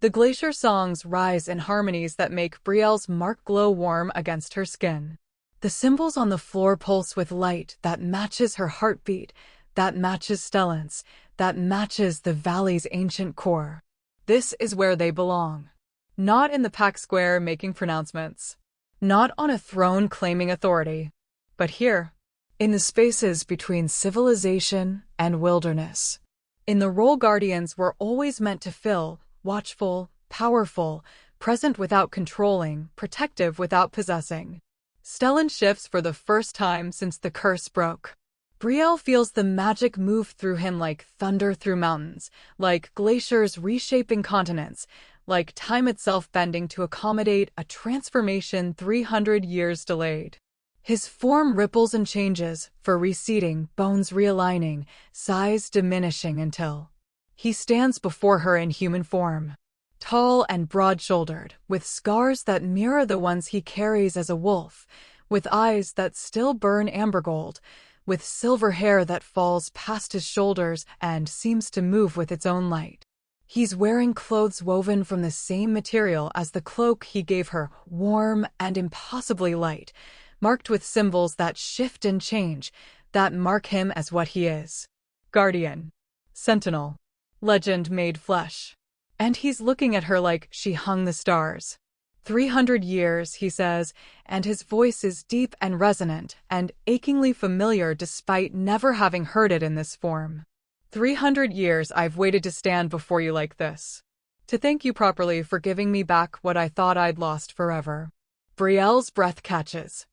The glacier songs rise in harmonies that make Brielle's mark glow warm against her skin. The symbols on the floor pulse with light that matches her heartbeat, that matches Stellan's, that matches the valley's ancient core. This is where they belong. Not in the pack square making pronouncements. Not on a throne claiming authority. But here, in the spaces between civilization and wilderness. In the role guardians were always meant to fill, watchful, powerful, present without controlling, protective without possessing. Stellan shifts for the first time since the curse broke. Brielle feels the magic move through him like thunder through mountains, like glaciers reshaping continents, like time itself bending to accommodate a transformation 300 years delayed. His form ripples and changes, fur receding, bones realigning, size diminishing until he stands before her in human form. Tall and broad-shouldered, with scars that mirror the ones he carries as a wolf, with eyes that still burn amber gold, with silver hair that falls past his shoulders and seems to move with its own light. He's wearing clothes woven from the same material as the cloak he gave her, warm and impossibly light, marked with symbols that shift and change, that mark him as what he is. Guardian. Sentinel. Legend made flesh. And he's looking at her like she hung the stars. 300 years, he says, and his voice is deep and resonant and achingly familiar despite never having heard it in this form. 300 years I've waited to stand before you like this. To thank you properly for giving me back what I thought I'd lost forever. Brielle's breath catches.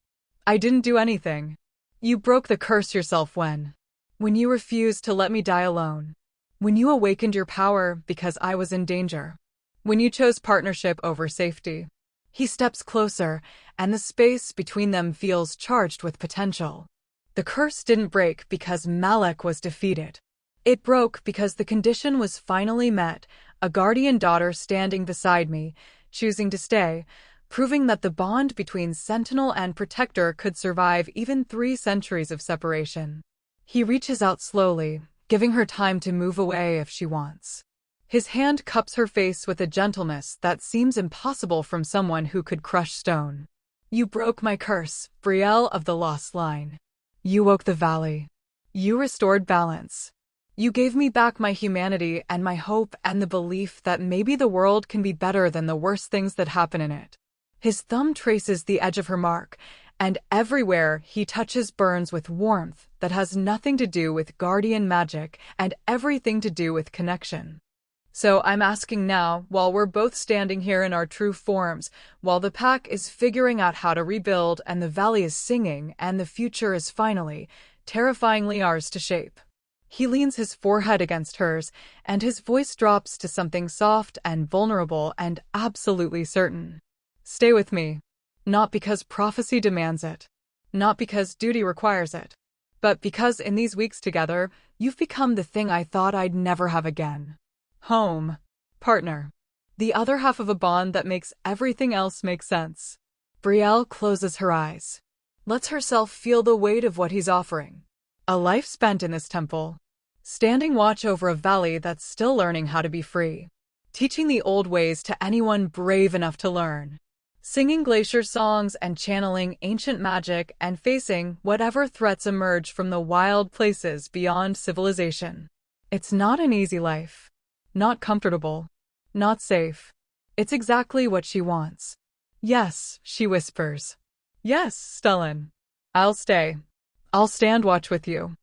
I didn't do anything. You broke the curse yourself when you refused to let me die alone. When you awakened your power because I was in danger. When you chose partnership over safety. He steps closer, and the space between them feels charged with potential. The curse didn't break because Malek was defeated. It broke because the condition was finally met, a guardian daughter standing beside me, choosing to stay, proving that the bond between Sentinel and Protector could survive even 3 centuries of separation. He reaches out slowly, giving her time to move away if she wants. His hand cups her face with a gentleness that seems impossible from someone who could crush stone. You broke my curse, Brielle of the Lost Line. You woke the valley. You restored balance. You gave me back my humanity and my hope and the belief that maybe the world can be better than the worst things that happen in it. His thumb traces the edge of her mark, and everywhere he touches burns with warmth that has nothing to do with guardian magic and everything to do with connection. So I'm asking now, while we're both standing here in our true forms, while the pack is figuring out how to rebuild and the valley is singing and the future is finally, terrifyingly ours to shape. He leans his forehead against hers, and his voice drops to something soft and vulnerable and absolutely certain. Stay with me. Not because prophecy demands it. Not because duty requires it. But because in these weeks together, you've become the thing I thought I'd never have again. Home. Partner. The other half of a bond that makes everything else make sense. Brielle closes her eyes, lets herself feel the weight of what he's offering. A life spent in this temple, standing watch over a valley that's still learning how to be free, teaching the old ways to anyone brave enough to learn, singing glacier songs and channeling ancient magic and facing whatever threats emerge from the wild places beyond civilization. It's not an easy life, not comfortable, not safe. It's exactly what she wants. Yes, she whispers. Yes, Stellan. I'll stay. I'll stand watch with you.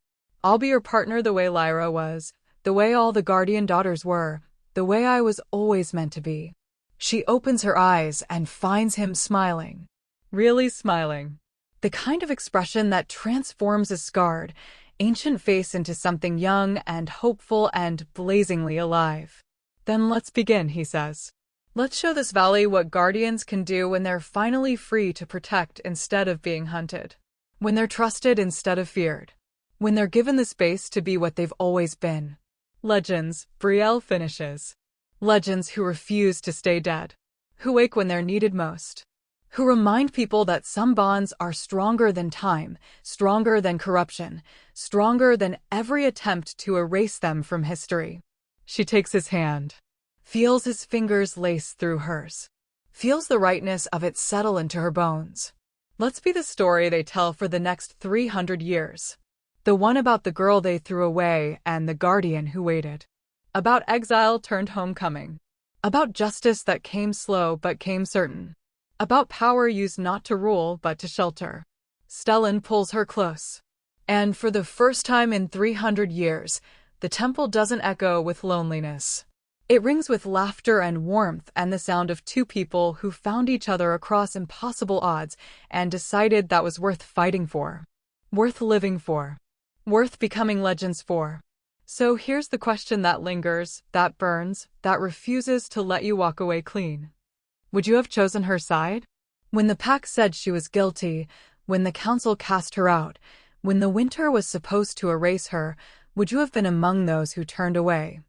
I'll be your partner the way Lyra was, the way all the guardian daughters were, the way I was always meant to be. She opens her eyes and finds him smiling. Really smiling. The kind of expression that transforms a scarred, ancient face into something young and hopeful and blazingly alive. Then let's begin, he says. Let's show this valley what guardians can do when they're finally free to protect instead of being hunted. When they're trusted instead of feared. When they're given the space to be what they've always been. Legends, Brielle finishes. Legends who refuse to stay dead. Who wake when they're needed most. Who remind people that some bonds are stronger than time, stronger than corruption, stronger than every attempt to erase them from history. She takes his hand, feels his fingers lace through hers, feels the rightness of it settle into her bones. Let's be the story they tell for the next 300 years. The one about the girl they threw away and the guardian who waited. About exile turned homecoming. About justice that came slow but came certain. About power used not to rule but to shelter. Stellan pulls her close. And for the first time in 300 years, the temple doesn't echo with loneliness. It rings with laughter and warmth and the sound of two people who found each other across impossible odds and decided that was worth fighting for. Worth living for. Worth becoming legends for. So here's the question that lingers, that burns, that refuses to let you walk away clean. Would you have chosen her side? When the pack said she was guilty, when the council cast her out, when the winter was supposed to erase her, would you have been among those who turned away?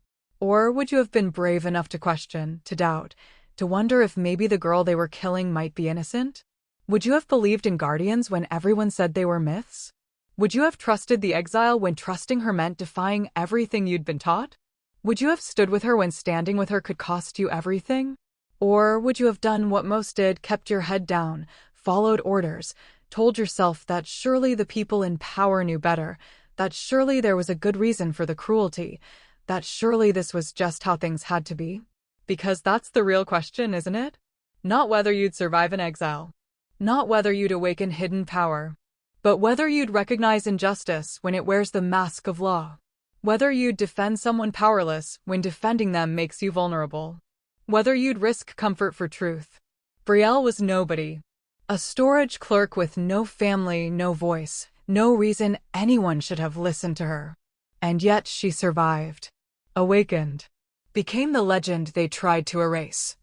Or would you have been brave enough to question, to doubt, to wonder if maybe the girl they were killing might be innocent? Would you have believed in guardians when everyone said they were myths? Would you have trusted the exile when trusting her meant defying everything you'd been taught? Would you have stood with her when standing with her could cost you everything? Or would you have done what most did, kept your head down, followed orders, told yourself that surely the people in power knew better, that surely there was a good reason for the cruelty, that surely this was just how things had to be? Because that's the real question, isn't it? Not whether you'd survive in exile. Not whether you'd awaken hidden power. But whether you'd recognize injustice when it wears the mask of law. Whether you'd defend someone powerless when defending them makes you vulnerable. Whether you'd risk comfort for truth. Brielle was nobody. A storage clerk with no family, no voice, no reason anyone should have listened to her. And yet she survived. Awakened. Became the legend they tried to erase.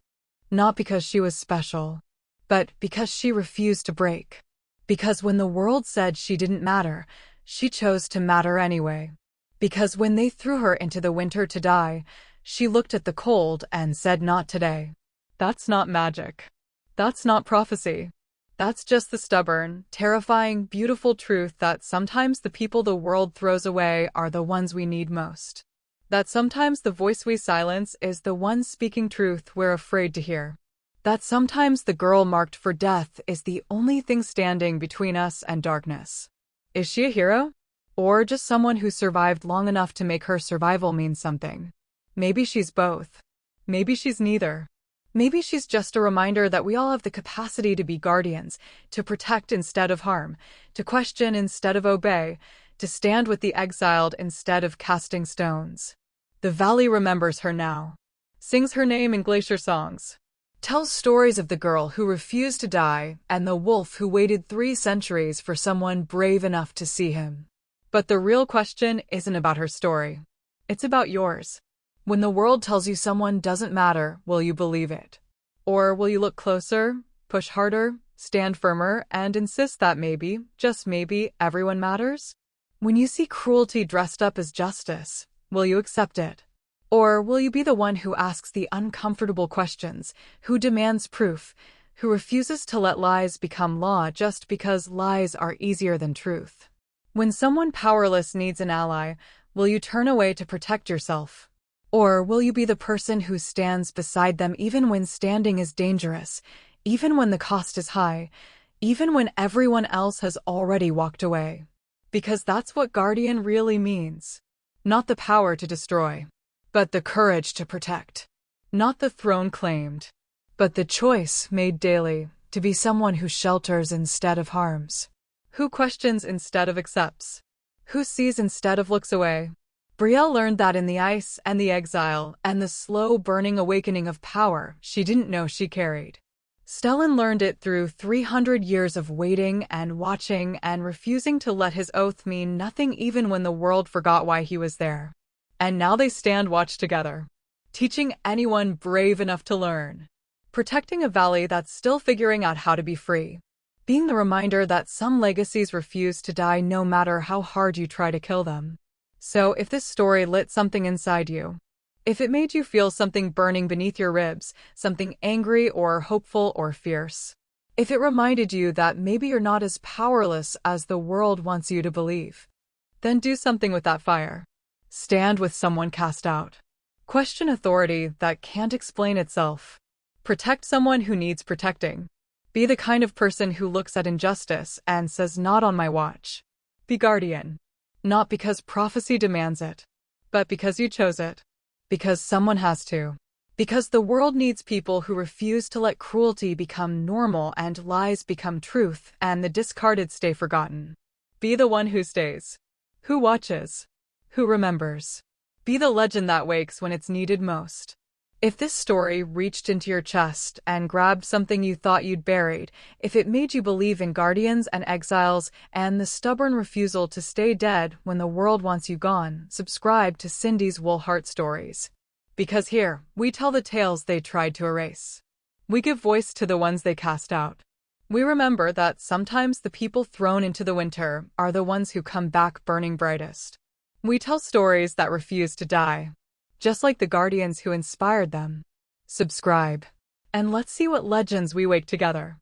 Not because she was special, but because she refused to break. Because when the world said she didn't matter, she chose to matter anyway. Because when they threw her into the winter to die, she looked at the cold and said, "Not today." That's not magic. That's not prophecy. That's just the stubborn, terrifying, beautiful truth that sometimes the people the world throws away are the ones we need most. That sometimes the voice we silence is the one speaking truth we're afraid to hear. That sometimes the girl marked for death is the only thing standing between us and darkness. Is she a hero? Or just someone who survived long enough to make her survival mean something? Maybe she's both. Maybe she's neither. Maybe she's just a reminder that we all have the capacity to be guardians, to protect instead of harm, to question instead of obey, to stand with the exiled instead of casting stones. The valley remembers her now. Sings her name in glacier songs. Tells stories of the girl who refused to die and the wolf who waited 3 centuries for someone brave enough to see him. But the real question isn't about her story. It's about yours. When the world tells you someone doesn't matter, will you believe it? Or will you look closer, push harder, stand firmer, and insist that maybe, just maybe, everyone matters? When you see cruelty dressed up as justice, will you accept it? Or will you be the one who asks the uncomfortable questions, who demands proof, who refuses to let lies become law just because lies are easier than truth? When someone powerless needs an ally, will you turn away to protect yourself? Or will you be the person who stands beside them even when standing is dangerous, even when the cost is high, even when everyone else has already walked away? Because that's what guardian really means. Not the power to destroy, but the courage to protect. Not the throne claimed, but the choice made daily to be someone who shelters instead of harms, who questions instead of accepts, who sees instead of looks away. Brielle learned that in the ice and the exile and the slow burning awakening of power she didn't know she carried. Stellan learned it through 300 years of waiting and watching and refusing to let his oath mean nothing even when the world forgot why he was there. And now they stand watch together, teaching anyone brave enough to learn, protecting a valley that's still figuring out how to be free, being the reminder that some legacies refuse to die no matter how hard you try to kill them. So if this story lit something inside you, if it made you feel something burning beneath your ribs, something angry or hopeful or fierce, if it reminded you that maybe you're not as powerless as the world wants you to believe, then do something with that fire. Stand with someone cast out. Question authority that can't explain itself. Protect someone who needs protecting. Be the kind of person who looks at injustice and says, "Not on my watch." Be guardian. Not because prophecy demands it, but because you chose it. Because someone has to. Because the world needs people who refuse to let cruelty become normal and lies become truth and the discarded stay forgotten. Be the one who stays. Who watches. Who remembers. Be the legend that wakes when it's needed most. If this story reached into your chest and grabbed something you thought you'd buried, if it made you believe in guardians and exiles and the stubborn refusal to stay dead when the world wants you gone, subscribe to Cindy's Wolfheart Stories. Because here, we tell the tales they tried to erase. We give voice to the ones they cast out. We remember that sometimes the people thrown into the winter are the ones who come back burning brightest. We tell stories that refuse to die, just like the guardians who inspired them. Subscribe, and let's see what legends we wake together.